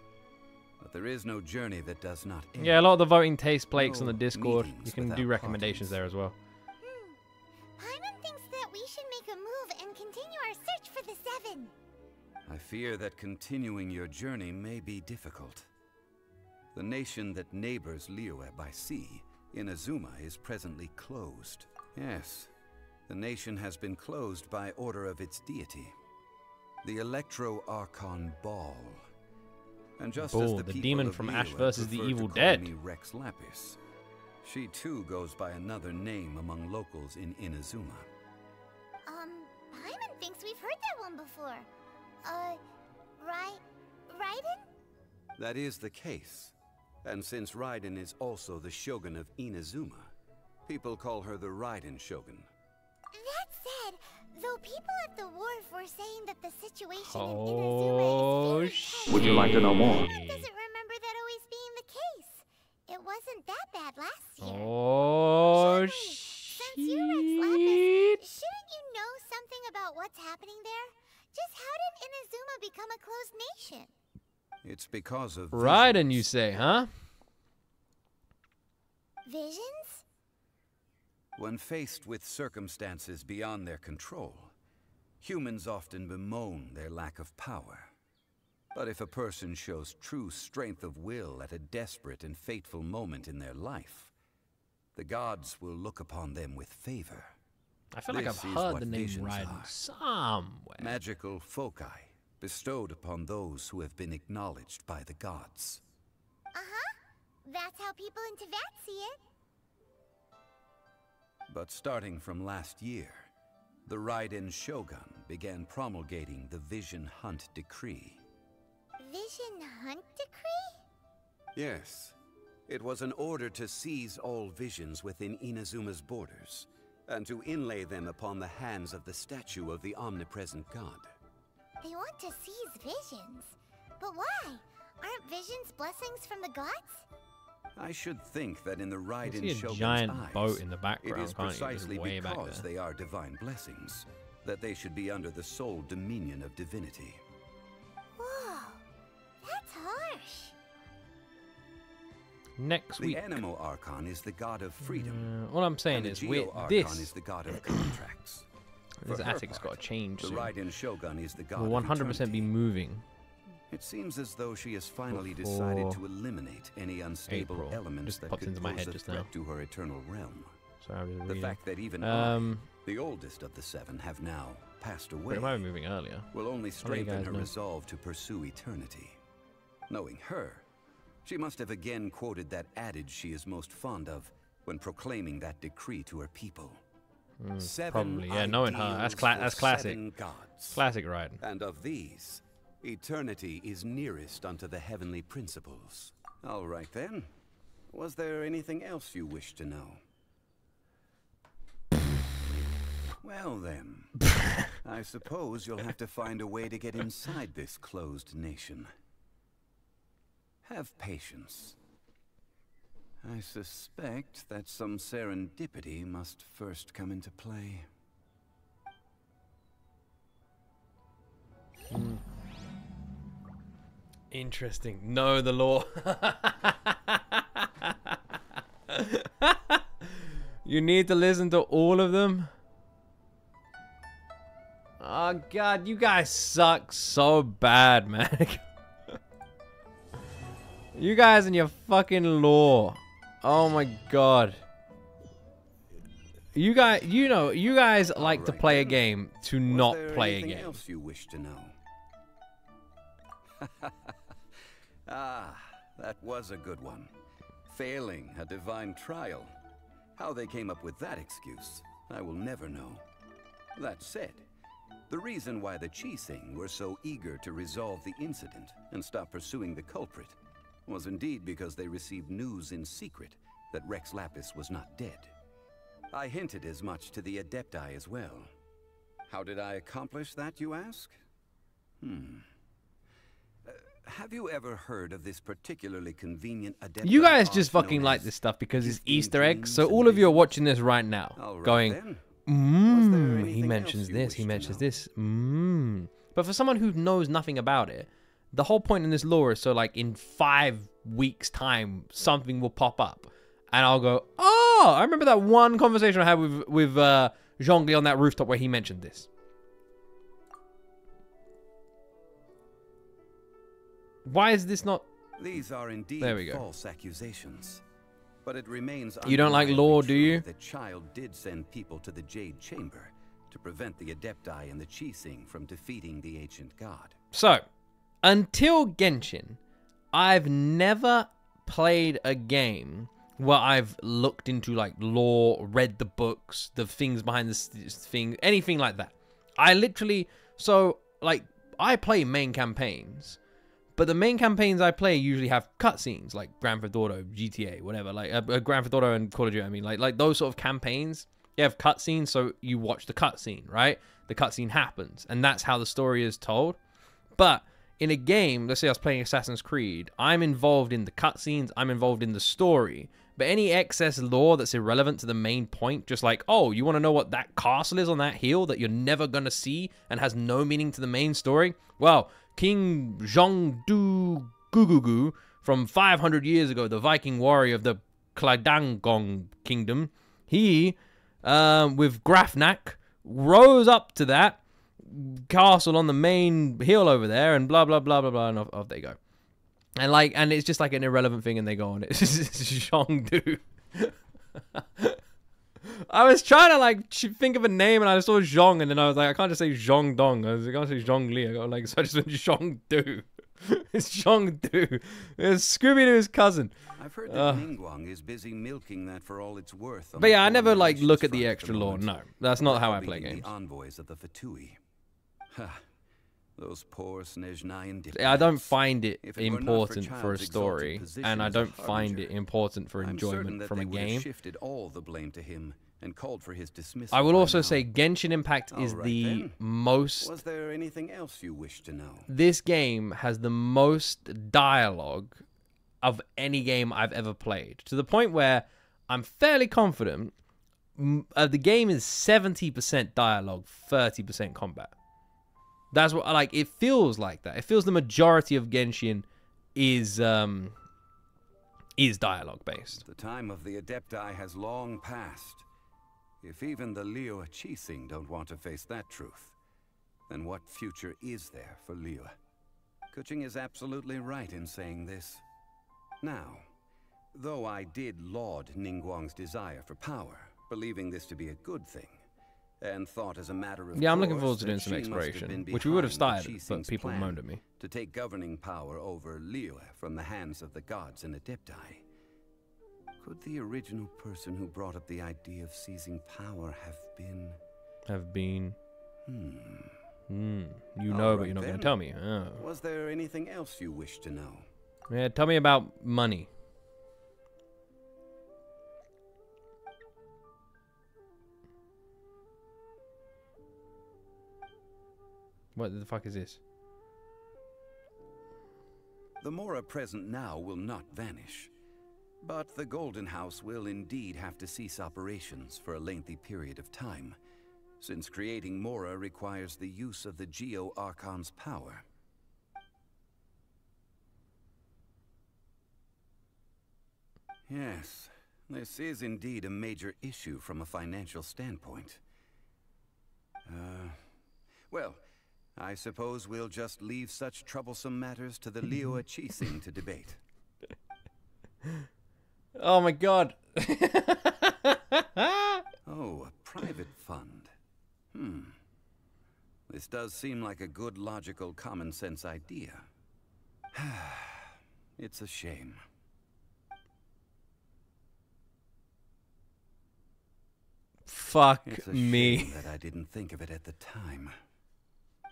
But there is no journey that does not end. Yeah, a lot of the voting takes place on the Discord. meetings You can without do recommendations there as well. Paimon thinks that we should make a move and continue our search for the 7. I fear that continuing your journey may be difficult. The nation that neighbors Liyue by sea, Inazuma, is presently closed. Yes, The nation has been closed by order of its deity, the Electro-Archon Ball. And just as Bull, the the people demon of from Liyue Ash versus the prefer to Evil call Dead. me Rex Lapis, she too goes by another name among locals in Inazuma. Paimon thinks we've heard that one before. Raiden? That is the case. And since Raiden is also the Shogun of Inazuma, people call her the Raiden Shogun. That said, though people at the wharf were saying that the situation in Inazuma is very tense, Would you like to know more? Paimon doesn't remember that always being the case. It wasn't that bad last year. Oh, Since you're Rex Lapis, shouldn't you know something about what's happening there? Just how did Inazuma become a closed nation? It's because of Raiden, you say, huh? Visions? When faced with circumstances beyond their control, humans often bemoan their lack of power. But if a person shows true strength of will at a desperate and fateful moment in their life, the gods will look upon them with favor. I feel like I've heard the name Raiden somewhere. Magical foci bestowed upon those who have been acknowledged by the gods. That's how people in Teyvat see it. But starting from last year, the Raiden Shogun began promulgating the Vision Hunt Decree. Vision Hunt Decree? Yes. It was an order to seize all visions within Inazuma's borders, and to inlay them upon the hands of the statue of the omnipresent god. They want to seize visions. But why? Aren't visions blessings from the gods? I should think that in the Raiden see a Shogun's giant eyes, boat in the background, it is can't you? Just precisely way back because there. they are divine blessings that they should be under the sole dominion of divinity. Whoa, that's harsh. Next The week. Anemo Archon is the god of freedom. All I'm saying and is, the with Geo-Archon this, is the god of contracts. this For her attic's got part, to change the soon. Raiden Shogun is the god We'll of 100% eternity. be moving. It seems as though she has finally Before decided to eliminate any unstable April. elements Just that popped could into my pose head a just threat now. to her eternal realm. Sorry, I was The reading. fact that even the oldest of the seven, have now passed away, But it might be moving earlier. will only I'll let you strengthen guys her know. resolve to pursue eternity. Knowing her, she must have again quoted that adage she is most fond of when proclaiming that decree to her people. Probably, yeah. Knowing her, that's classic. Seven gods. Classic Raiden. And of these, eternity is nearest unto the heavenly principles. All right then. Was there anything else you wish to know? Well then, I suppose you'll have to find a way to get inside this closed nation. Have patience. I suspect that some serendipity must first come into play. Interesting. Know the law. You need to listen to all of them. Oh god, you guys suck so bad, man. You guys and your fucking law. Oh my god. You guys, you guys like to play a game to not play a game. Anything else you wish to know? Ah, that was a good one. Failing a divine trial. How they came up with that excuse, I will never know. That said, the reason why the Qixing were so eager to resolve the incident and stop pursuing the culprit was indeed because they received news in secret that Rex Lapis was not dead. I hinted as much to the Adepti as well. How did I accomplish that, you ask? Have you ever heard of this particularly convenient Adepti? You guys just fucking like this stuff because it's Easter eggs. So all of you are watching this right now, going, he mentions this, he mentions this, But for someone who knows nothing about it, the whole point in this lore is so like in 5 weeks' time, something will pop up, and I'll go, oh, I remember that one conversation I had with Zhongli on that rooftop where he mentioned this. Why is this not? These are indeed There we go. false accusations. But it remains You don't like lore, do you? The child did send people to the Jade Chamber to prevent the Adepti and the Qixing from defeating the ancient god. So, until Genshin, I've never played a game where I've looked into like lore, read the books, the things behind this thing, anything like that. I literally, so like I play main campaigns, but the main campaigns I play usually have cutscenes, like Grand Theft Auto, GTA, whatever, like Grand Theft Auto and Call of Duty. I mean, like those sort of campaigns, you have cutscenes, so you watch the cutscene, right? The cutscene happens, and that's how the story is told. But in a game, let's say I was playing Assassin's Creed, I'm involved in the cutscenes, I'm involved in the story. But any excess lore that's irrelevant to the main point, just like, oh, you want to know what that castle is on that hill that you're never going to see and has no meaning to the main story? Well, King Zhongdu Gugugu from 500 years ago, the Viking warrior of the Kladangong kingdom, he, with Grafnak, rose up to that castle on the main hill over there and blah, blah, blah, blah, blah, and off they go. And like, and it's just like an irrelevant thing, and they go on. It's Zhongdu. I was trying to like think of a name, and I saw Zhong, and then I was like, I can't just say Zhongdong. I can't say Zhongli. I got like, so I just went Zhongdu. It's Zhongdu. It's Scooby-Doo's cousin. I've heard that Ningguang is busy milking that for all it's worth. But yeah, I never like look at the extra lore. No, that's not how I play games. The envoys of the Fatui. Ha. Those poor Snezhnayan diplomats. I don't find it important for a story, and I don't find it important for enjoyment from a game. Shifted all the blame to him and called for his dismissal. I will also say Genshin Impact is the most... Was there anything else you wish to know? This game has the most dialogue of any game I've ever played, to the point where I'm fairly confident the game is 70% dialogue, 30% combat. That's what, like, it feels like that. It feels the majority of Genshin is dialogue based. The time of the Adepti has long passed. If even the Liyue Qixing don't want to face that truth, then what future is there for Liyue? Keqing is absolutely right in saying this. Now, though I did laud Ningguang's desire for power, believing this to be a good thing, and thought as a matter of I'm looking forward to doing some exploration, which we would have started, but people moaned at me. To take governing power over Liyue from the hands of the gods and Adepti. Could the original person who brought up the idea of seizing power have been... You know, but you're not going to tell me. Oh. Was there anything else you wish to know? Yeah, tell me about money. What the fuck is this? The Mora present now will not vanish, but the Golden House will indeed have to cease operations for a lengthy period of time, since creating Mora requires the use of the Geo Archon's power. Yes, this is indeed a major issue from a financial standpoint. Well, I suppose we'll just leave such troublesome matters to the Liyue Qixing to debate. Oh my god. Oh, a private fund. This does seem like a good, logical, common sense idea. It's a shame. Fuck it's a me. Shame that I didn't think of it at the time.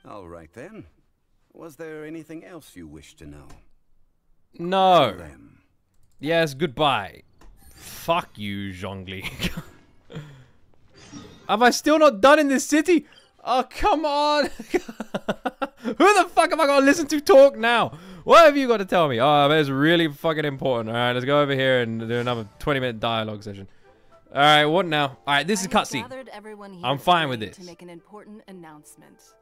All right then. Was there anything else you wish to know? No. Yes, goodbye. Fuck you, Zhongli. Have I still not done in this city? Oh, come on. Who the fuck am I going to listen to talk now? What have you got to tell me? Oh, that's really fucking important. All right, let's go over here and do another 20-minute dialogue session. All right, what now? All right, this is cutscene. I'm fine with this. To make an important announcement.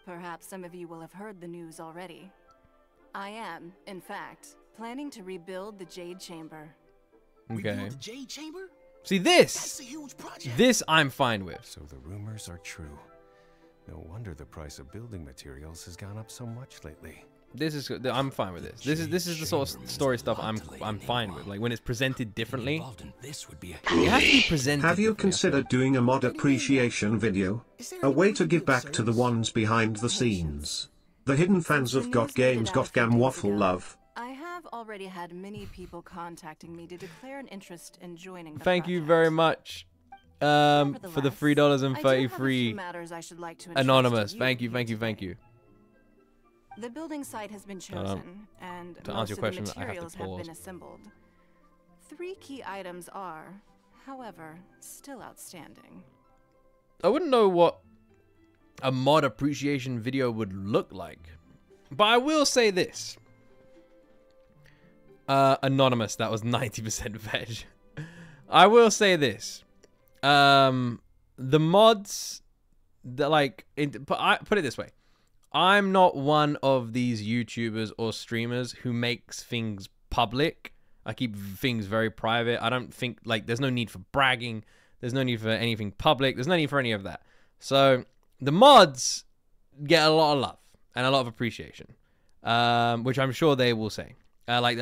Perhaps some of you will have heard the news already. I am, in fact, planning to rebuild the Jade Chamber. Okay. Rebuild the Jade Chamber? See this? That's a huge project. This I'm fine with. So the rumors are true. No wonder the price of building materials has gone up so much lately. This is I'm fine with this. This is the sort of story stuff I'm fine with. Like when it's presented differently. It has to be presented. Have you considered doing a mod appreciation video? A way to give back to the ones behind the scenes. The hidden fans of GOT Games Got Gam Waffle love. I have already had many people contacting me to declare an interest in joining the Thank you very much. For the $3.33 anonymous. Thank you. The building site has been chosen, and to most answer your of the question, I have materials to have pause. been assembled. 3 key items are, however, still outstanding. I wouldn't know what a mod appreciation video would look like, but I will say this. Anonymous, that was 90% veg. I will say this. The mods, put it this way. I'm not one of these YouTubers or streamers who makes things public. I keep things very private. I don't think, like, there's no need for bragging. There's no need for anything public. There's no need for any of that. So the mods get a lot of love and a lot of appreciation, which I'm sure they will say. Like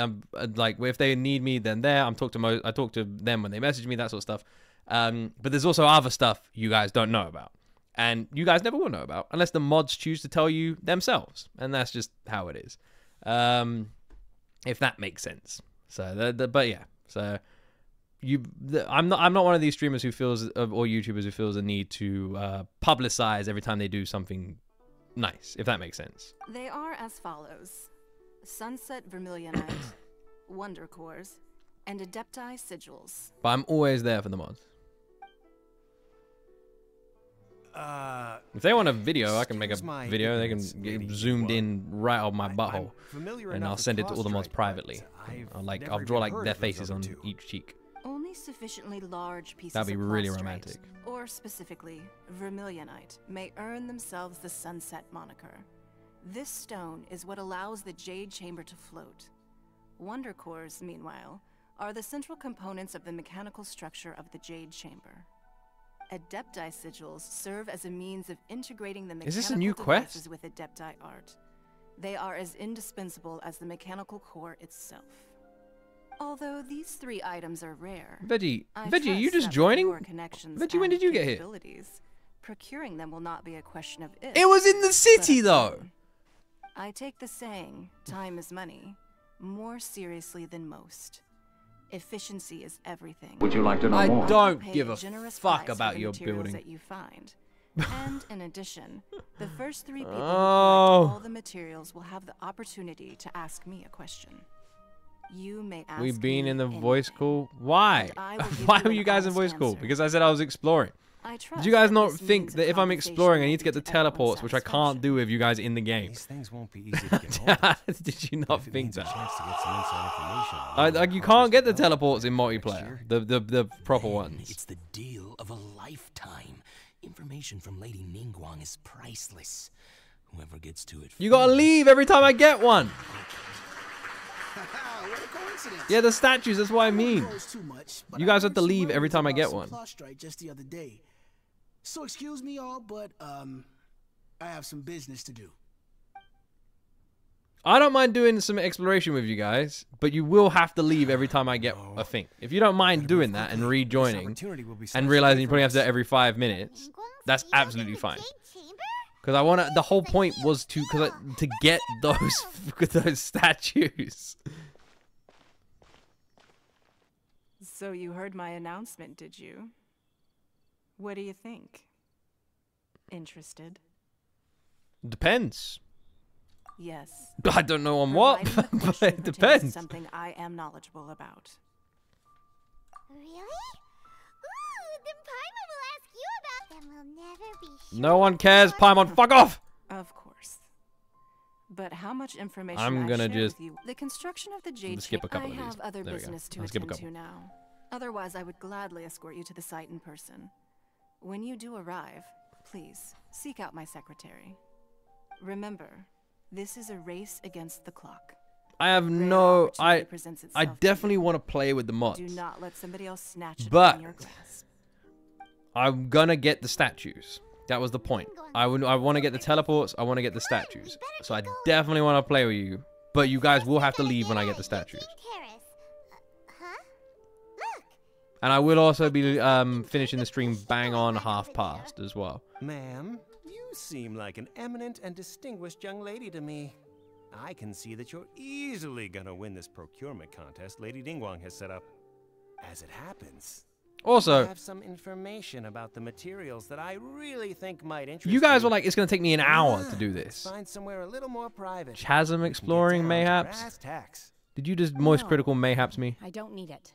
if they need me, then I talk to them when they message me, that sort of stuff. But there's also other stuff you guys don't know about. And you guys never will know about unless the mods choose to tell you themselves. And that's just how it is. If that makes sense. So, but yeah. So, I'm not one of these streamers who feels, or YouTubers who feels a need to publicize every time they do something nice, if that makes sense. They are as follows: Sunset Vermilionite, Wonder Cores, and Adepti Sigils. But I'm always there for the mods. If they want a video, I can make a video. They can get zoomed in right on my butthole, and I'll send it to all the mods privately. I'll draw like their faces on each cheek. Only sufficiently large pieces That'd be of really plastrate, romantic. or specifically Vermilionite, may earn themselves the Sunset moniker. This stone is what allows the Jade Chamber to float. Wonder Cores, meanwhile, are the central components of the mechanical structure of the Jade Chamber. Adepti Sigils serve as a means of integrating the mechanical Is this a new quest? devices with Adepti art. They are as indispensable as the mechanical core itself. Although these 3 items are rare, Veggie, I you trust just that joining? with your connections Veggie, when and did you get here? capabilities, procuring them will not be a question of if. It was in the city, but though. when. I take the saying, time is money, more seriously than most. Efficiency is everything. Would you like to know I more? don't Don't give a generous fuck price for about the your materials building. that you find. And in addition, the first 3 people who Oh. collect all the materials will have the opportunity to ask me a question. You may ask We've been me in the anything, voice call. Why? and I will give Why you were an you guys in honest voice call? answer. Because I said I was exploring. I Did trust you guys that not this think means that of if I'm conversation exploring, I will need to be get the to everyone's teleports, which I can't do with you guys in the game? These things won't be easy to get hold of. Did you not think that? Chance to get some inside information. Like you can't get the teleports in multiplayer, the proper ones. It's the deal of a lifetime. Information from Lady Ningguang is priceless. Whoever gets to it. You gotta leave every time I get one. What a coincidence. Yeah, the statues. That's what I mean. Grows too much, but You I guys have heard to some leave every rumors time I about get some one. prostrate just the other day. So excuse me all, but I have some business to do. I don't mind doing some exploration with you guys, but you will have to leave every time I get a thing. If you don't mind doing that and rejoining and realizing you probably have to do it every 5 minutes, that's absolutely fine. Because I want to. The whole point was to get those statues. So you heard my announcement, did you? What do you think? Interested? Depends. Yes. I don't know on what, Providing the but question it pertains to depends. something I am knowledgeable about. Really? Ooh, then Paimon will ask you about them. We'll never be No one cares, Paimon. Fuck off. Of course. But how much information I'm I gonna share just with you? The construction of the Jade skip a couple I of these. have other There we go. business to I'll skip a attend to couple. now. Otherwise, I would gladly escort you to the site in person. When you do arrive, please seek out my secretary. Remember, this is a race against the clock. I have no. I definitely want to play with the mods. Do not let somebody else snatch it But from your grasp. I'm gonna get the statues. That was the point. I want to get the teleports. I want to get the statues. So I definitely want to play with you. But you guys will have to leave when I get the statues. And I will also be finishing the stream bang on half past as well. Ma'am, you seem like an eminent and distinguished young lady to me. I can see that you're easily gonna win this procurement contest Lady Ningguang has set up. As it happens, also, I have some information about the materials that I really think might interest you guys were like, it's gonna take me an hour to do this. Find somewhere a little more private. Chasm exploring mayhaps. Did you just moist critical mayhaps me? I don't need it.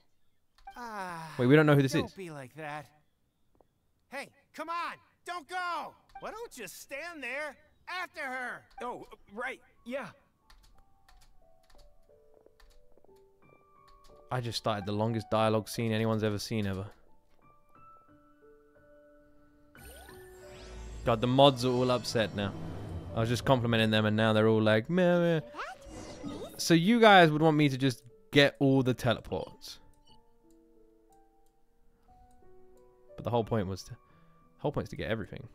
Wait, we don't know who this is. Don't be like that. Hey, come on! Don't go! Why don't you stand there after her? Oh, right. Yeah. I just started the longest dialogue scene anyone's ever seen ever. God, the mods are all upset now. I was just complimenting them and now they're all like, meh, meh. So you guys would want me to just get all the teleports. But the whole point was to get everything.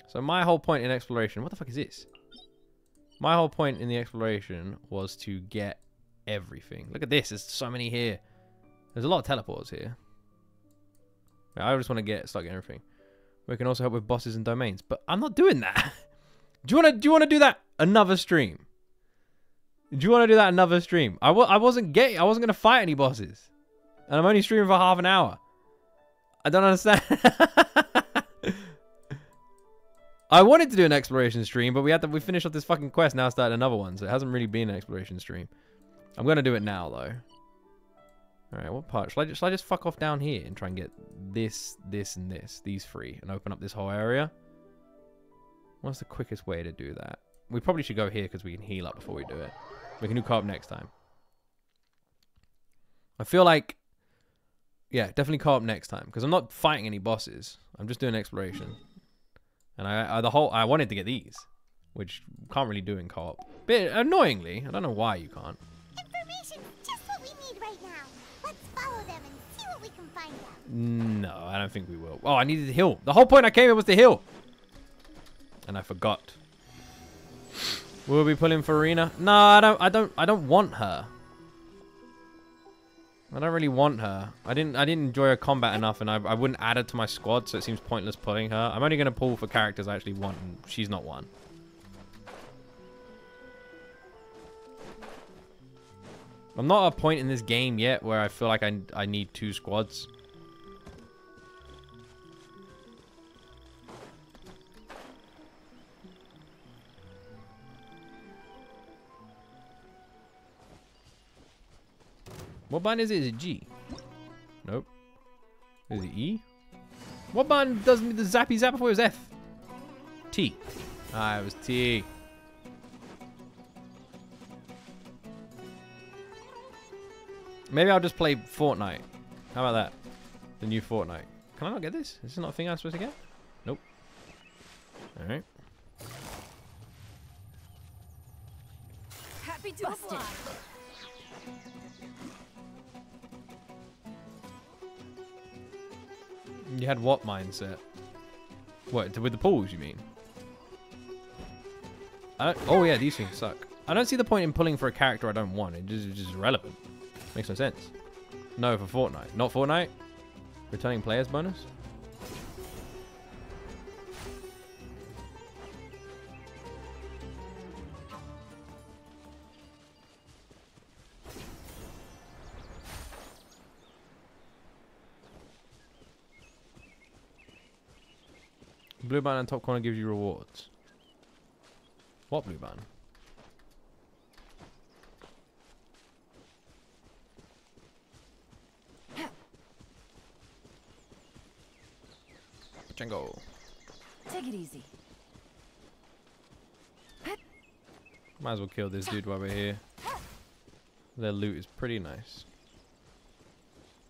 So my whole point in exploration, what the fuck is this? My whole point in the exploration was to get everything. Look at this, there's so many here. There's a lot of teleports here. I just want to start getting everything. We can also help with bosses and domains, but I'm not doing that. Do you want to do that another stream? Do you want to do that another stream? I wasn't gonna fight any bosses. And I'm only streaming for half an hour. I don't understand. I wanted to do an exploration stream, but we finished off this fucking quest. Now started another one, so it hasn't really been an exploration stream. I'm gonna do it now though. All right, what part? Shall I just fuck off down here and try and get this, and these three, and open up this whole area? What's the quickest way to do that? We probably should go here because we can heal up before we do it. We can do co-op next time. I feel like, yeah, definitely co-op next time because I'm not fighting any bosses. I'm just doing exploration, and I wanted to get these, which can't really do in co-op. Bit annoyingly, I don't know why you can't. Information, just what we need right now. Let's follow them and see what we can find out. No, I don't think we will. Oh, I needed to heal. The whole point I came here was to heal, and I forgot. Will we pull in for Arena? No, I don't want her. I don't really want her. I didn't enjoy her combat enough, and I wouldn't add her to my squad, so it seems pointless pulling her. I'm only gonna pull for characters I actually want, and she's not one. I'm not at a point in this game yet where I feel like I need 2 squads. What button is it? Is it G? Nope. Is it E? What button does the zappy zap before it was F? T. Ah, it was T. Maybe I'll just play Fortnite. How about that? The new Fortnite. Can I not get this? Is this not a thing I'm supposed to get? Nope. Alright. Happy to oblige. You had what mindset? What, with the pools, you mean? Oh yeah, these things suck. I don't see the point in pulling for a character I don't want. It's just irrelevant. Makes no sense. No, for Fortnite. Not Fortnite? Returning players bonus? Blue button in top corner gives you rewards. What blue button? Django. Take it easy. Might as well kill this dude while we're here. Their loot is pretty nice.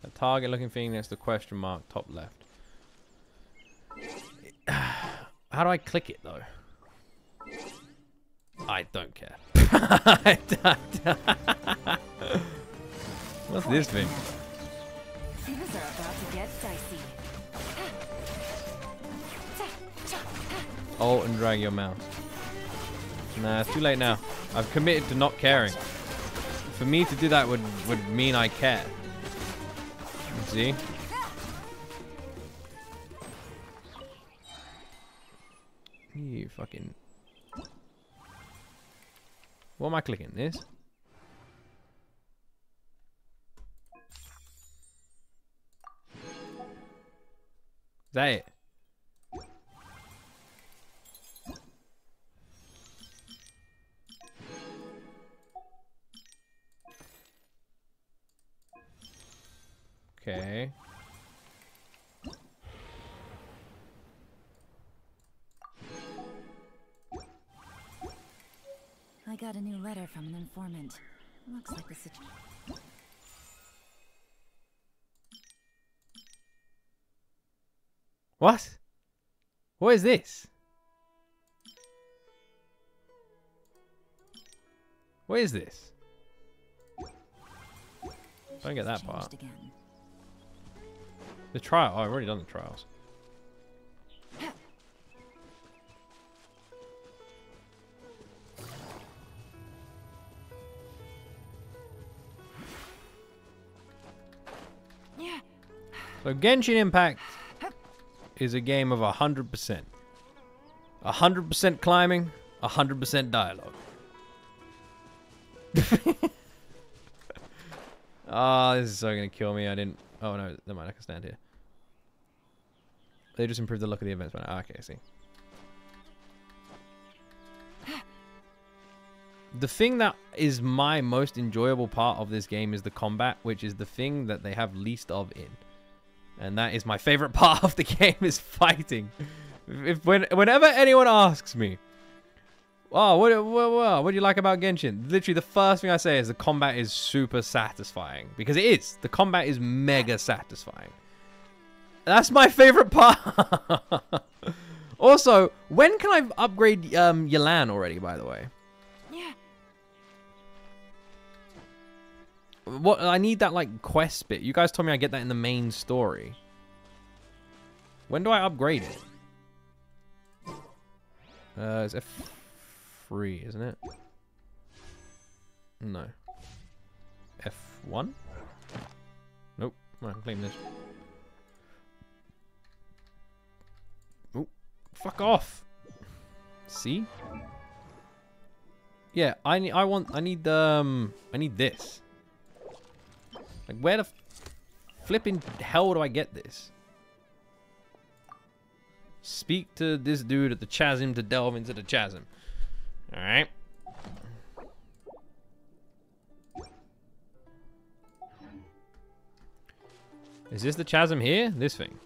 A target looking thing next to question mark top left. How do I click it though? I don't care. What's this thing? Things are about to get dicey. Alt and drag your mouse. Nah, it's too late now. I've committed to not caring. For me to do that would mean I care. See? You fucking... What am I clicking? This? Is that it? Okay. I got a new letter from an informant. Looks like the situation. What? What is this? What is this? Don't get that part. Again. The trial. Oh, I've already done the trials. So Genshin Impact is a game of 100%. 100% climbing, 100% dialogue. Oh, this is so gonna kill me. I didn't... Oh no, never mind, I can stand here. They just improved the look of the events. Oh, okay, I see. The thing that is my most enjoyable part of this game is the combat, which is the thing that they have least of in. And that is my favorite part of the game, is fighting. Whenever anyone asks me, oh, what do you like about Genshin? Literally the first thing I say is the combat is super satisfying. Because it is. The combat is mega satisfying. That's my favorite part. Also, when can I upgrade Yelan already, by the way? Yeah. What, I need that like quest bit. You guys told me I get that in the main story. When do I upgrade it? It's F3, isn't it? No. F1? Nope. I can claim this. Oh, fuck off. See? Yeah, I need this. Like, where the flipping hell do I get this? Speak to this dude at the chasm to delve into the chasm. Alright. Is this the chasm here? This thing.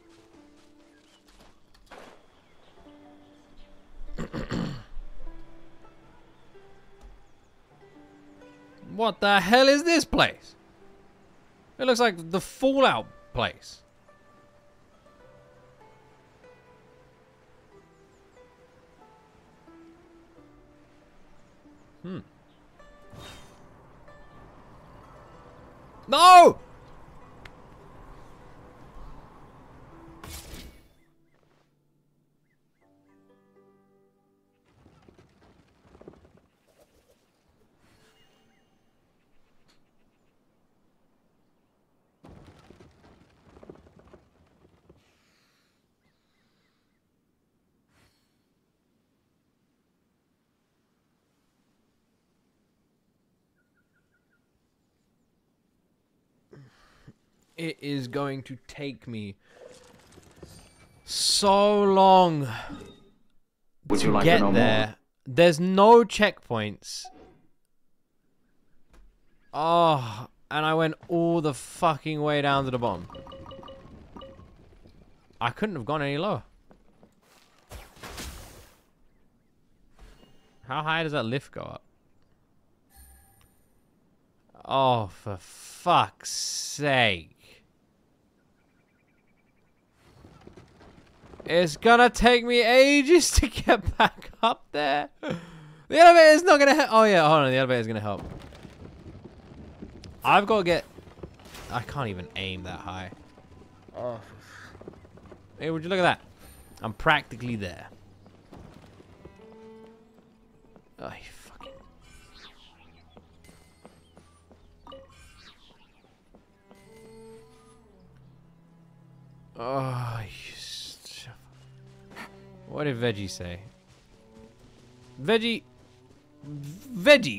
What the hell is this place? It looks like the Fallout place. No! It is going to take me so long to get there. There's no checkpoints. Oh, and I went all the fucking way down to the bottom. I couldn't have gone any lower. How high does that lift go up? Oh, for fuck's sake. It's gonna take me ages to get back up there. The elevator's not gonna help. Oh yeah, hold on, the elevator's gonna help. I've got to get... I can't even aim that high. Oh. Hey, would you look at that? I'm practically there. Oh, you fucking... Oh, what did Veggie say? Veggie,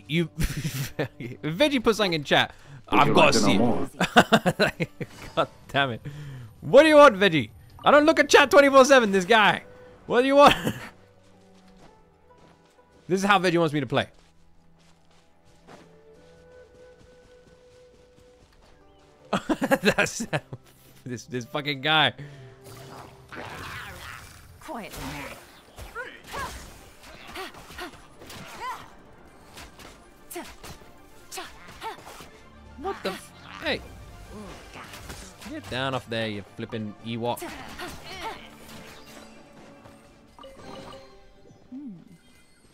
you... Veggie put something in chat. I've got to see it. God damn it. What do you want, Veggie? I don't look at chat 24/7, this guy. What do you want? This is how Veggie wants me to play. That's this fucking guy. Quietly now. What the hey. Get down off there, you flipping Ewok.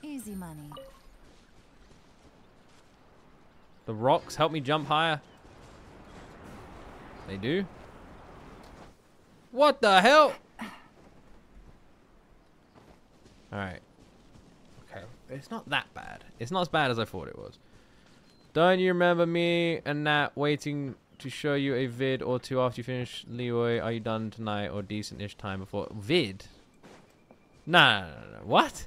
Easy money. The rocks help me jump higher. They do? What the hell? Alright. Okay. It's not that bad. It's not as bad as I thought it was. Don't you remember me and Nat waiting to show you a vid or two after you finish Leroy? Are you done tonight or decent-ish time before? Vid? Nah, no. What?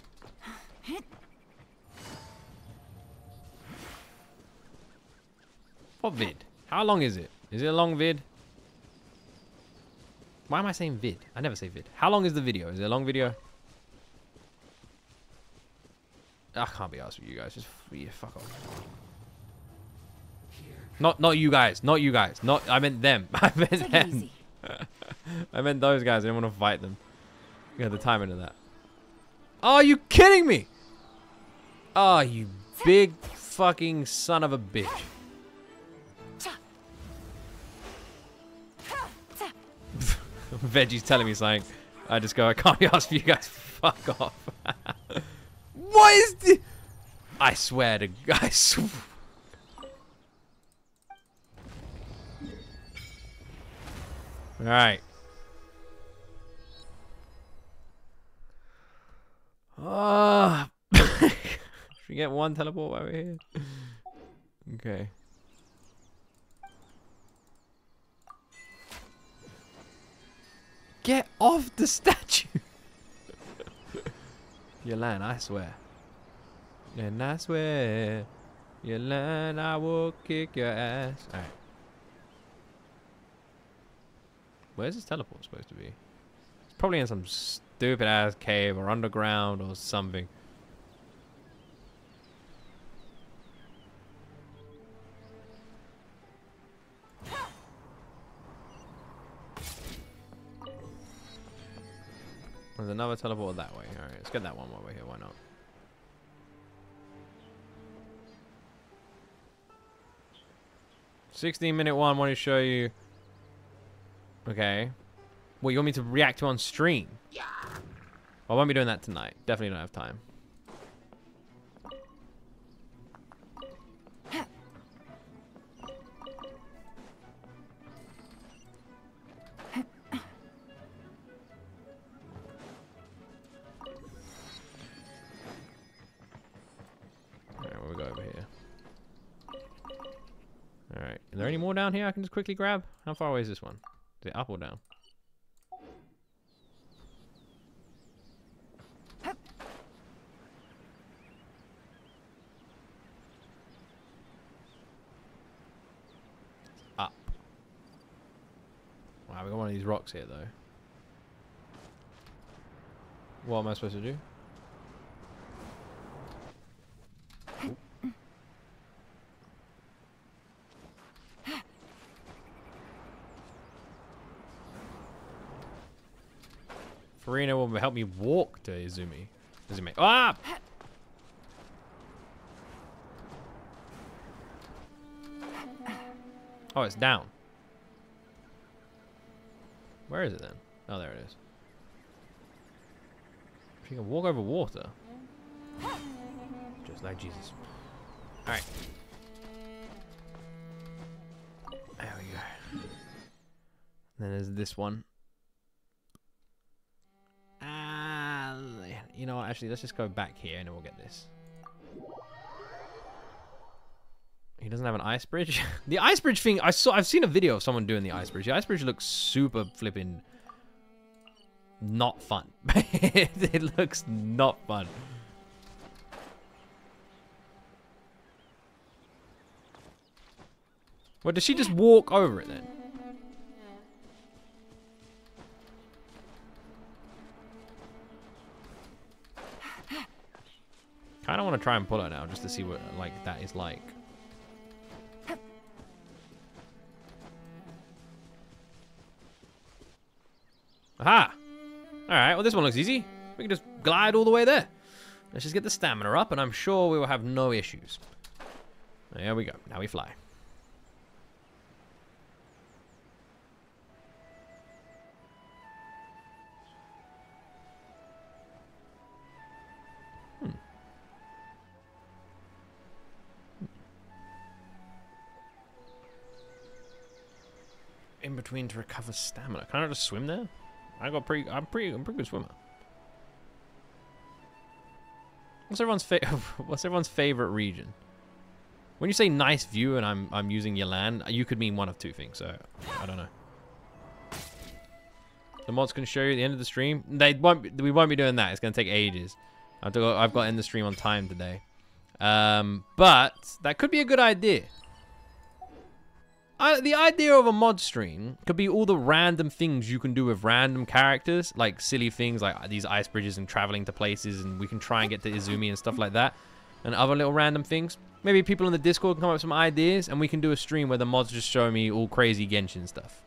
What vid? How long is it? Is it a long vid? Why am I saying vid? I never say vid. How long is the video? Is it a long video? I can't be asked with you guys. Just yeah, fuck off. Not you guys. Not you guys. Not I meant them. I meant them. I meant those guys. I didn't want to fight them. We had the time into that. Are you kidding me? Oh, you big fucking son of a bitch. Veggie's telling me something. I just go, I can't be asked for you guys. Fuck off. What is this? I swear to God. Alright. Should we get one teleport over here? Okay. Get off the statue! Yolan, I swear. And I swear, Yolan, I will kick your ass. Alright. Where's this teleport supposed to be? It's probably in some stupid ass cave or underground or something. There's another teleport that way. Alright, let's get that one over here. Why not? "16-minute one, want to show you." Okay. Well, you want me to react to on stream? Yeah. I won't be doing that tonight. Definitely don't have time. Alright, where we go over here? Alright. Are there any more down here I can just quickly grab? How far away is this one? Is it up or down? Up. Wow, we got one of these rocks here though. What am I supposed to do? Farina will help me walk to Izumi. Izumi. Ah! Oh, it's down. Where is it then? Oh, there it is. She can walk over water. Just like Jesus. Alright. There we go. Then there's this one. You know what, actually, let's just go back here and then we'll get this. He doesn't have an ice bridge. The ice bridge thing, I've seen a video of someone doing the ice bridge. The ice bridge looks super flipping not fun. It looks not fun. Well, does she just walk over it then? Kind of want to try and pull her now just to see what like that is like. Aha! Alright, well this one looks easy. We can just glide all the way there. Let's just get the stamina up and I'm sure we will have no issues. There we go. Now we fly. In between to recover stamina. Can I just swim there? I'm a pretty good swimmer. What's everyone's favorite region? When you say nice view and I'm using your land, you could mean one of two things. So I don't know. The mods can show you at the end of the stream. We won't be doing that. It's gonna take ages. I've got to end the stream on time today. But that could be a good idea. The idea of a mod stream could be all the random things you can do with random characters, like silly things like these ice bridges and traveling to places, and we can try and get to Izumi and stuff like that, and other little random things. Maybe people in the Discord can come up with some ideas, and we can do a stream where the mods just show me all crazy Genshin stuff.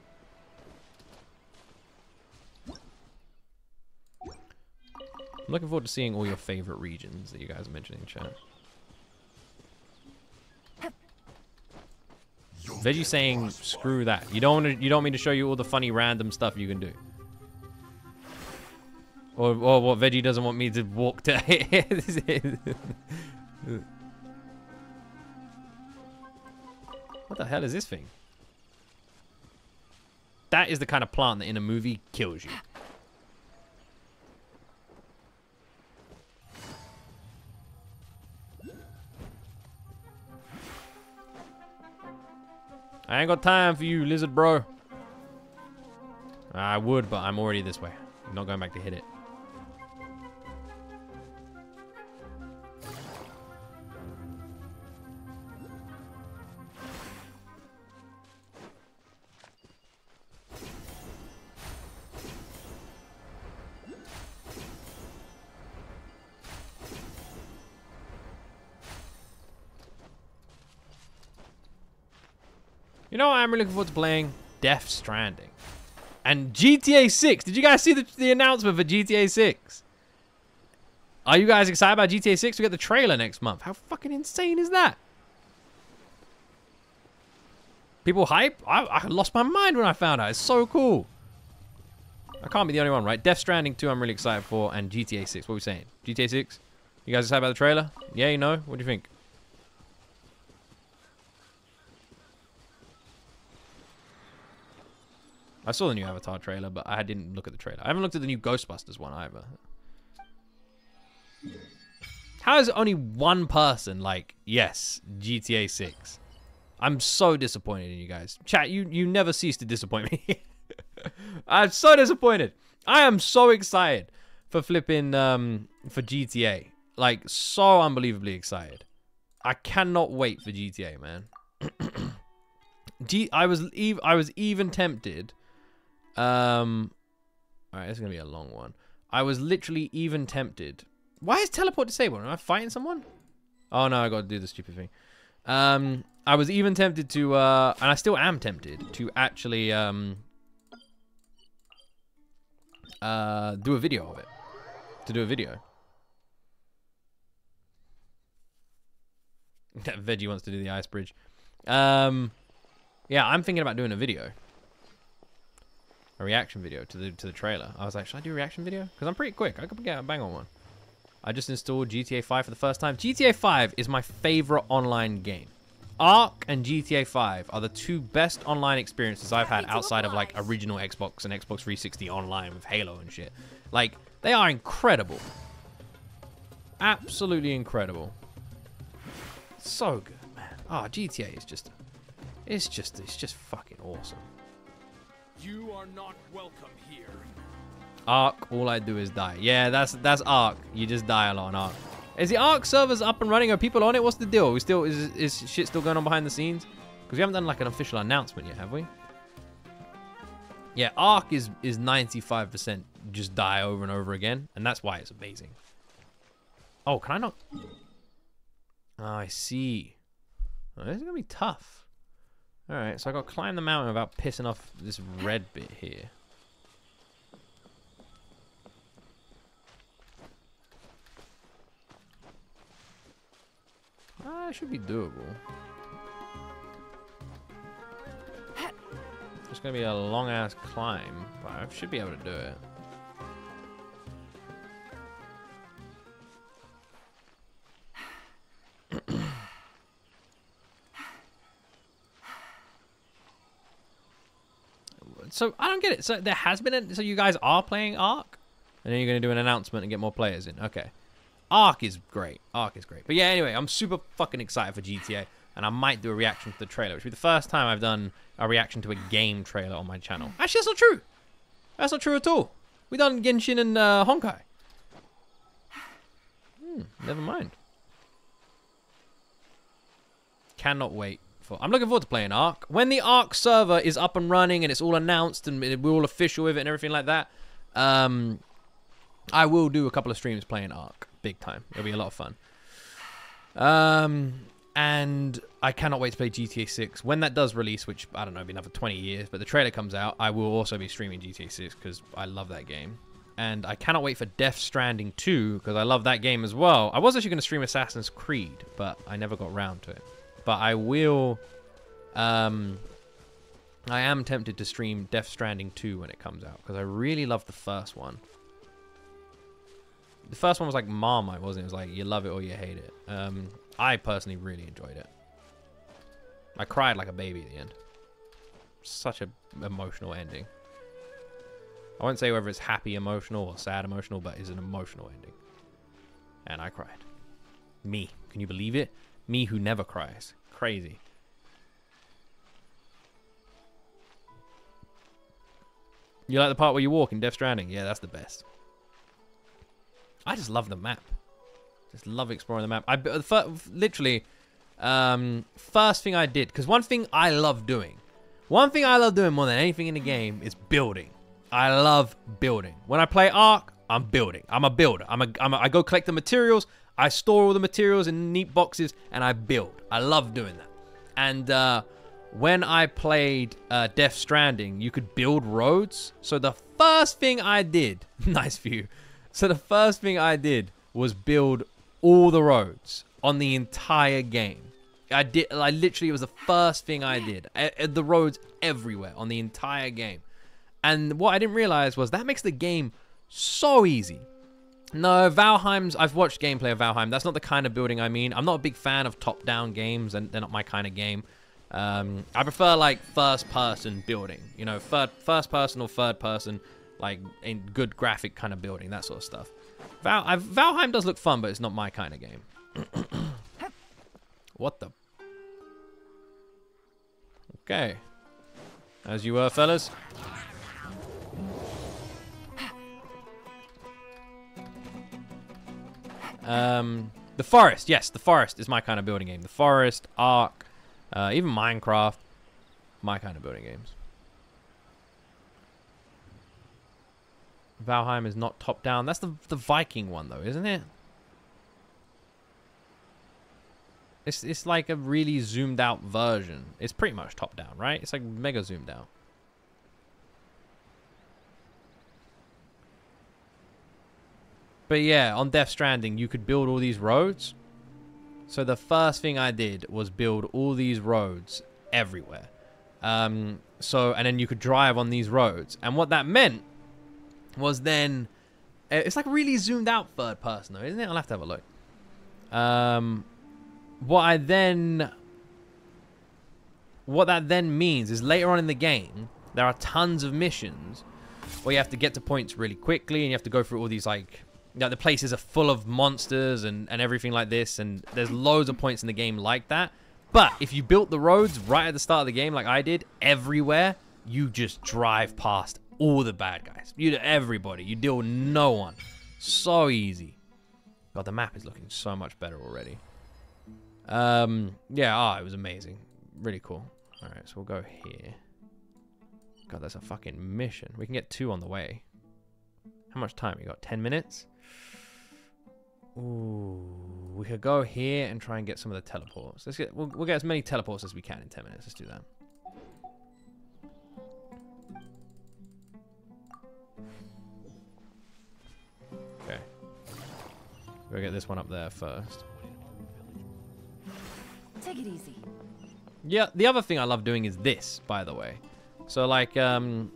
I'm looking forward to seeing all your favorite regions that you guys are mentioning in chat. Veggie saying, "Screw that. You don't want me to show you all the funny random stuff you can do." Or what Veggie doesn't want me to walk to. What the hell is this thing? That is the kind of plant that in a movie kills you. I ain't got time for you, lizard bro. I would, but I'm already this way. I'm not going back to hit it. You know what I'm really looking forward to playing? Death Stranding. And GTA 6. Did you guys see the announcement for GTA 6? Are you guys excited about GTA 6? We get the trailer next month. How fucking insane is that? People hype? I lost my mind when I found out. It's so cool. I can't be the only one, right? Death Stranding 2 I'm really excited for, and GTA 6. What are we saying? GTA 6? You guys excited about the trailer? Yeah, you know? What do you think? I saw the new Avatar trailer, but I didn't look at the trailer. I haven't looked at the new Ghostbusters one either. How is only one person like, yes, GTA 6? I'm so disappointed in you guys. Chat, you never cease to disappoint me. I'm so disappointed. I am so excited for flipping, for GTA. Like, so unbelievably excited. I cannot wait for GTA, man. I was even tempted. Alright, this is gonna be a long one. I was literally even tempted. Why is teleport disabled? Am I fighting someone? Oh no, I gotta do the stupid thing. I was even tempted to, and I still am tempted to actually, do a video of it. To do a video. That Veggie wants to do the ice bridge. Yeah, I'm thinking about doing a video. A reaction video to the trailer. I was like, should I do a reaction video? Because I'm pretty quick. I could get a bang on one. I just installed GTA 5 for the first time. GTA 5 is my favorite online game. Ark and GTA 5 are the two best online experiences I've had outside of like original Xbox and Xbox 360 online with Halo and shit. Like, they are incredible. Absolutely incredible. So good, man. Oh, GTA is just, it's just fucking awesome. You are not welcome here. Ark, all I do is die. Yeah, that's Ark. You just die a lot on Ark. Is the Ark servers up and running? Are people on it? What's the deal? We still is shit still going on behind the scenes? Because we haven't done like an official announcement yet, have we? Yeah, Ark is 95% just die over and over again, and that's why it's amazing. Oh, can I not? Oh, I see. Oh, this is gonna be tough. All right, so I got to climb the mountain without pissing off this red bit here. It should be doable. It's gonna be a long ass climb, but I should be able to do it. So I don't get it. So there has been so you guys are playing Ark, and then you're gonna do an announcement and get more players in. Okay, Ark is great. Ark is great. But yeah, anyway, I'm super fucking excited for GTA, and I might do a reaction to the trailer, which will be the first time I've done a reaction to a game trailer on my channel. Actually, that's not true. That's not true at all. We done Genshin and Honkai. Never mind. Cannot wait. I'm looking forward to playing Ark. When the Ark server is up and running and it's all announced and we're all official with it and everything like that, I will do a couple of streams playing Ark. Big time. It'll be a lot of fun. And I cannot wait to play GTA 6. When that does release, which, I don't know, it'll be another 20 years, but the trailer comes out, I will also be streaming GTA 6 because I love that game. And I cannot wait for Death Stranding 2 because I love that game as well. I was actually going to stream Assassin's Creed, but I never got around to it. But I will, I am tempted to stream Death Stranding 2 when it comes out because I really love the first one. The first one was like Marmite, wasn't it? It was like you love it or you hate it. I personally really enjoyed it. I cried like a baby at the end. Such an emotional ending. I won't say whether it's happy emotional or sad emotional, but it's an emotional ending. And I cried. Me. Can you believe it? Me who never cries. Crazy. You like the part where you walk in Death Stranding? Yeah, that's the best. I just love the map. Just love exploring the map. Literally, first thing I did, because one thing I love doing more than anything in the game is building. I love building. When I play Ark, I'm building. I'm a builder. I go collect the materials. I store all the materials in neat boxes and I build. I love doing that. And when I played Death Stranding, you could build roads. So the first thing I did, nice view. So the first thing I did was build all the roads on the entire game. Literally, it was the first thing I did. The roads everywhere on the entire game. And what I didn't realize was that makes the game so easy. No, Valheim's, I've watched gameplay of Valheim. That's not the kind of building I mean. I'm not a big fan of top-down games, and they're not my kind of game. I prefer, like, first-person building. You know, first-person or third-person, like, in good graphic kind of building, that sort of stuff. Valheim does look fun, but it's not my kind of game. What the? Okay. As you were, fellas. The forest, yes, the forest is my kind of building game. The forest, Ark, even Minecraft, my kind of building games. Valheim is not top down. That's the Viking one though, isn't it? It's like a really zoomed out version. It's pretty much top down, right? It's like mega zoomed out. But yeah, on Death Stranding, you could build all these roads. So the first thing I did was build all these roads everywhere. And then you could drive on these roads. And what that meant was then... It's like really zoomed out third person though, isn't it? I'll have to have a look. What that then means is later on in the game, there are tons of missions where you have to get to points really quickly and you have to go through all these like... the places are full of monsters and everything like this, and there's loads of points in the game like that. But if you built the roads right at the start of the game like I did, everywhere, you just drive past all the bad guys. You do everybody. You deal with no one. So easy. God, the map is looking so much better already. Yeah, it was amazing. Really cool. All right, so we'll go here. God, that's a fucking mission. We can get 2 on the way. How much time? We got 10 minutes? Ooh, we could go here and try and get some of the teleports. We'll get as many teleports as we can in 10 minutes. Let's do that. Okay. We'll get this one up there first. Take it easy. Yeah, the other thing I love doing is this, by the way. So like when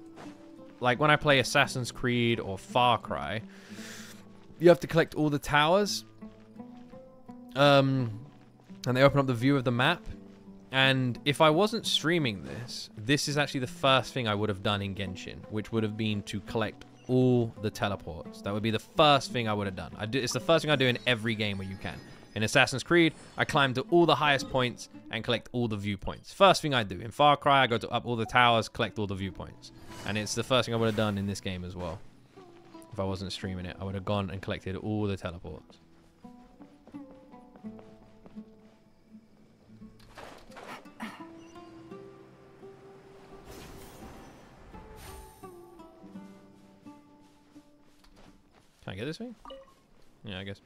I play Assassin's Creed or Far Cry, you have to collect all the towers. And they open up the view of the map. And if I wasn't streaming this, this is actually the first thing I would have done in Genshin, which would have been to collect all the teleports. That would be the first thing I would have done. It's the first thing I do in every game where you can. In Assassin's Creed, I climb to all the highest points and collect all the viewpoints. First thing I do. In Far Cry, I go up all the towers, collect all the viewpoints. And it's the first thing I would have done in this game as well. If I wasn't streaming it, I would have gone and collected all the teleports. Can I get this thing? Yeah, I guess.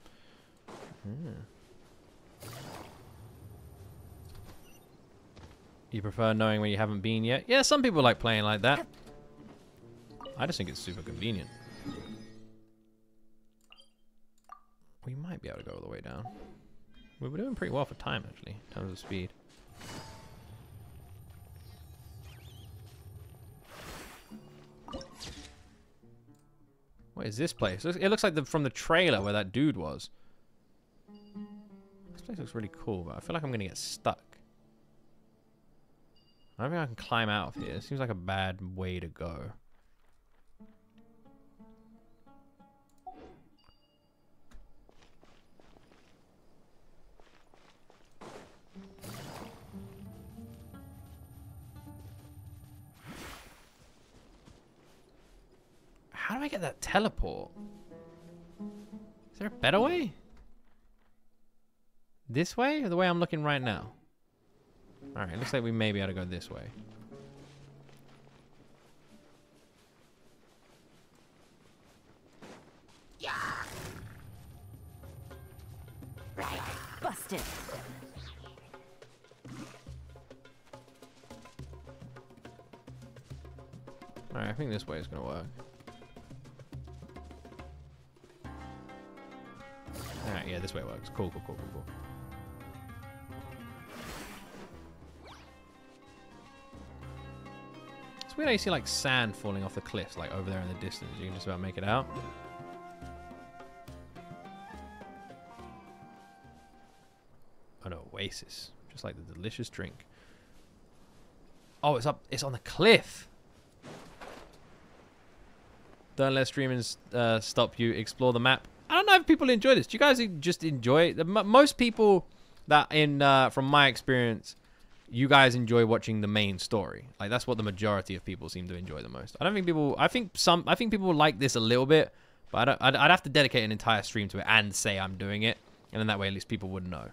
You prefer knowing where you haven't been yet? Yeah, some people like playing like that. I just think it's super convenient. We might be able to go all the way down. We were doing pretty well for time, actually, in terms of speed. What is this place? It looks like from the trailer where that dude was. This place looks really cool, but I feel like I'm going to get stuck. I don't think I can climb out of here. It seems like a bad way to go. How do I get that teleport? Is there a better way? This way or the way I'm looking right now? Alright, looks like we may be able to go this way. Yeah. Busted. Alright, I think this way is going to work. Alright, yeah, this way works. Cool, cool, cool, cool, cool. It's weird how you see like sand falling off the cliffs, like over there in the distance. You can just about make it out. An oasis, just like the delicious drink. Oh, it's up. It's on the cliff. Don't let streaming stop you. Explore the map. I don't know if people enjoy this. Do you guys just enjoy it? Most people that from my experience, you guys enjoy watching the main story. Like that's what the majority of people seem to enjoy the most. I don't think people. I think people like this a little bit, but I'd have to dedicate an entire stream to it and say I'm doing it, and then that way at least people would know.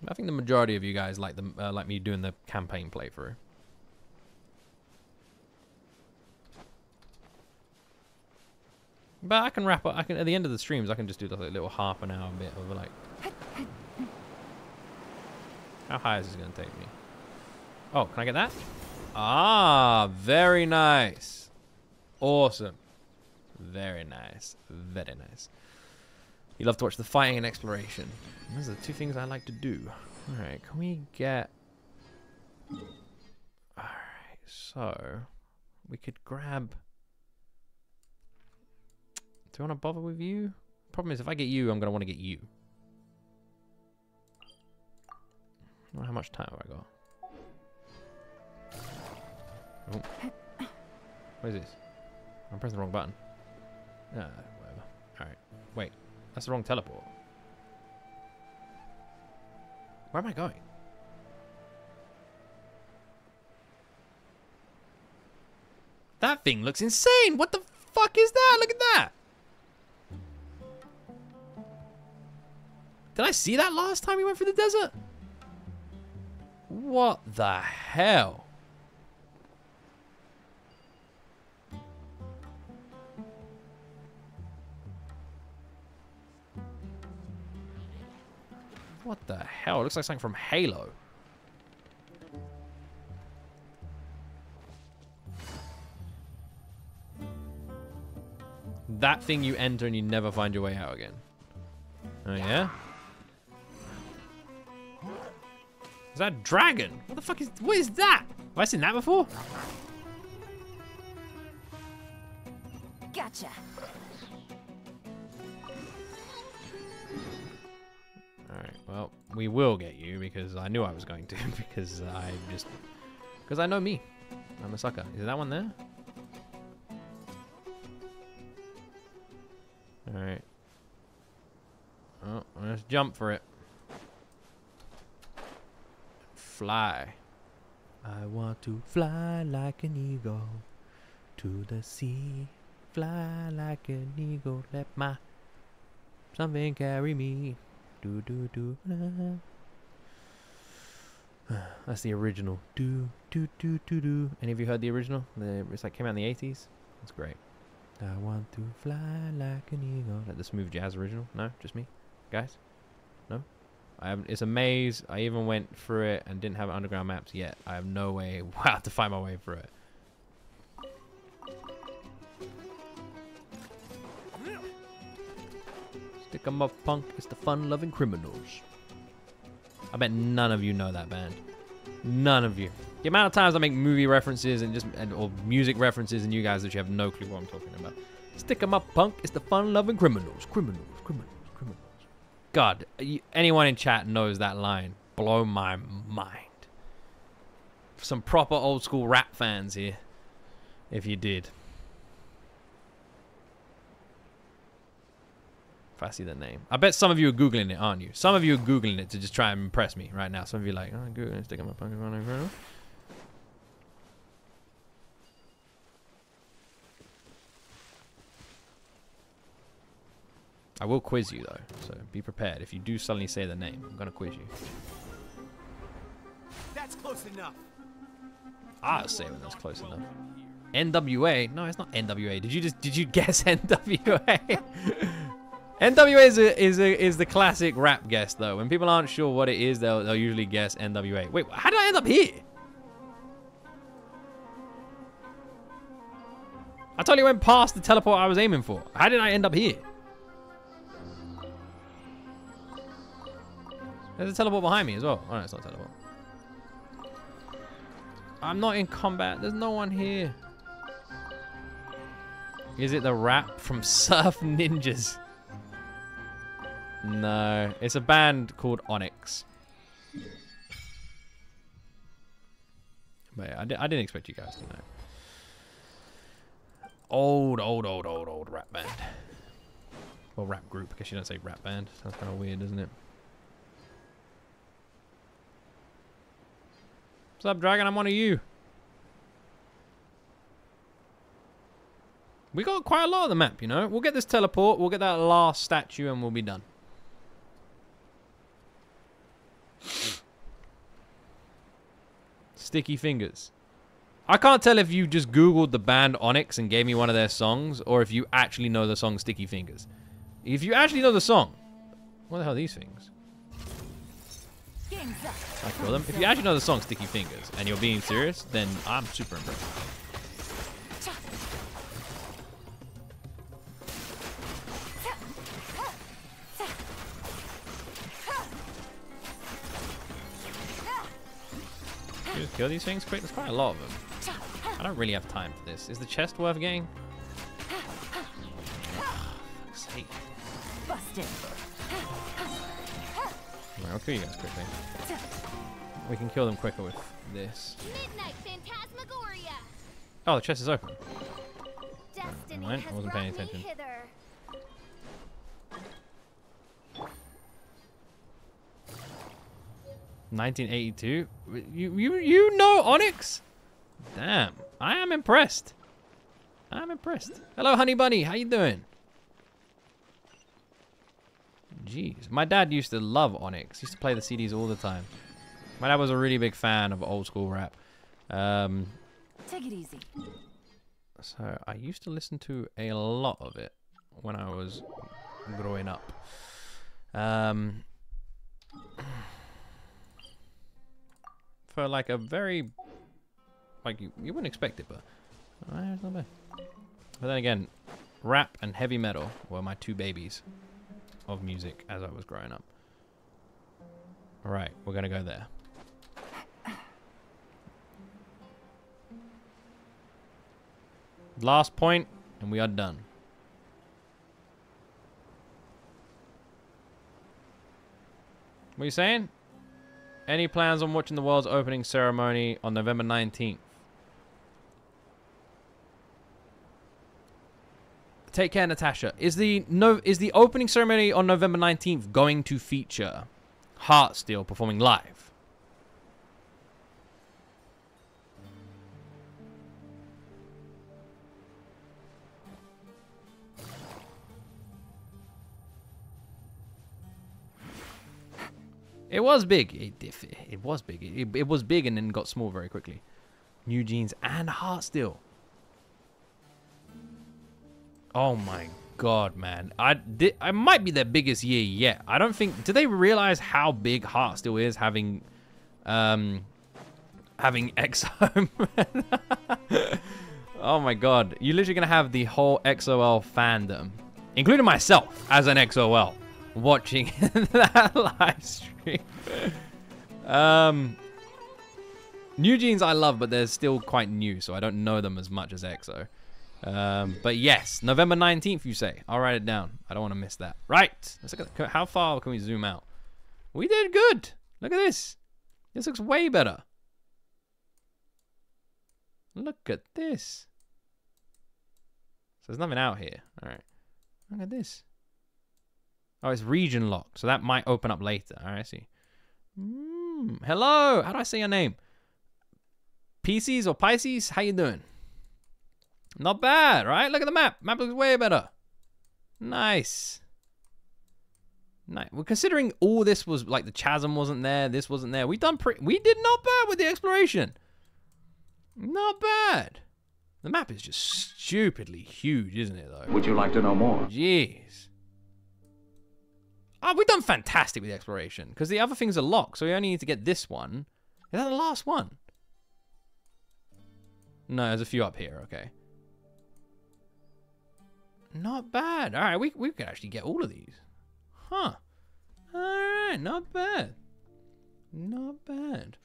I think the majority of you guys like like me doing the campaign playthrough. But I can wrap up. I can at the end of the streams. I can just do like a little half an hour bit of like. How high is this gonna take me? Oh, can I get that? Ah, very nice. Awesome. Very nice. Very nice. You love to watch the fighting and exploration. Those are the two things I like to do. All right, can we get? All right, so we could grab. Do you want to bother with you? Problem is, if I get you, I'm going to want to get you. Well, how much time have I got? Oh. What is this? I'm pressing the wrong button. Whatever. Alright. Wait. That's the wrong teleport. Where am I going? That thing looks insane. What the fuck is that? Look at that. Did I see that last time we went through the desert? What the hell? What the hell? It looks like something from Halo. That thing you enter and you never find your way out again. Oh yeah? Is that a dragon? What the fuck is, what is that? Have I seen that before? Gotcha. Alright, well, we will get you because I knew I was going to because I know me. I'm a sucker. Is that one there? Alright. Oh, let's jump for it. Fly. I want to fly like an eagle to the sea. Fly like an eagle. Let my something carry me. Do do do. That's the original. Do do do do do. Any of you heard the original? It's like came out in the 80s. It's great. I want to fly like an eagle. Like the smooth jazz original? No, just me, guys. No, I haven't. It's a maze. I even went through it and didn't have underground maps yet. I have no way how to find my way through it. Stick 'em up, punk. It's the fun-loving criminals. I bet none of you know that band. None of you. The amount of times I make movie references or music references and you guys that you have no clue what I'm talking about. Stick 'em up, punk. It's the fun-loving criminals. Criminals, criminals, criminals. God, anyone in chat knows that line. Blow my mind. Some proper old school rap fans here. If you did. If I see the name. I bet some of you are Googling it, aren't you? Some of you are Googling it to just try and impress me right now. Some of you are like, oh, Google, stick 'em up, punk. I will quiz you though, so be prepared. If you do suddenly say the name, I'm gonna quiz you. That's close enough. I'll say when that's close enough. NWA? No, it's not NWA. Did you guess NWA? NWA is the classic rap guess though. When people aren't sure what it is, they'll usually guess NWA. Wait, how did I end up here? I totally went past the teleport I was aiming for. How did I end up here? There's a teleport behind me as well. Oh no, it's not a teleport. I'm not in combat. There's no one here. Is it the rap from Surf Ninjas? No, it's a band called Onyx. But yeah, I didn't expect you guys to know. Old rap band. Well, rap group. I guess you don't say rap band. Sounds kind of weird, doesn't it? What's up, Dragon? I'm one of you. We got quite a lot of the map, you know? We'll get this teleport, we'll get that last statue, and we'll be done. Sticky Fingers. I can't tell if you just Googled the band Onyx and gave me one of their songs, or if you actually know the song Sticky Fingers. If you actually know the song, what the hell are these things? I kill them. If you actually know the song Sticky Fingers, and you're being serious, then I'm super impressed. Can you just kill these things quick? There's quite a lot of them. I don't really have time for this. Is the chest worth getting? Fuck's sake. Busted. Right, I'll kill you guys quickly. We can kill them quicker with this. Midnight Phantasmagoria. Oh, the chest is open. Destiny I has wasn't brought paying me attention. hither. 1982. You know Onyx? Damn, I am impressed. I'm impressed. Hello, Honey Bunny. How you doing? Jeez, my dad used to love Onyx. He used to play the CDs all the time. My dad was a really big fan of old school rap. Take it easy. So I used to listen to a lot of it when I was growing up. For like a very, like you wouldn't expect it, but it's not bad. But then again, rap and heavy metal were my two babies of music as I was growing up. All right, we're gonna go there. Last point, and we are done. What are you saying? Any plans on watching the world's opening ceremony on November 19th? Take care, Natasha. Is the opening ceremony on November 19th going to feature Heartsteel performing live? It was big. It was big. It was big and then got small very quickly. New Jeans and Heartsteel. Oh my god, man. I might be their biggest year yet. I don't think... Do they realize how big Heartsteel is having EXO? Oh my god. You're literally going to have the whole XOL fandom, including myself as an XOL, watching that live stream. New Jeans I love, but they're still quite new, so I don't know them as much as EXO. But yes, November 19th, you say. I'll write it down. I don't want to miss that. Right. Let's look at how far can we zoom out? We did good. Look at this. This looks way better. Look at this. So there's nothing out here. All right. Look at this. Oh, it's region locked, so that might open up later. All right, I see. Hello. How do I say your name? Pisces or Pisces? How you doing? Not bad, right? Look at the map. Map looks way better. Nice. Nice. Well, considering all this was like the chasm wasn't there, this wasn't there. We did not bad with the exploration. Not bad. The map is just stupidly huge, isn't it, though? Would you like to know more? Jeez. Oh, we've done fantastic with the exploration because the other things are locked, so we only need to get this one. Is that the last one? No, there's a few up here. Okay. Not bad. All right, we could actually get all of these. Huh. All right, not bad. Not bad.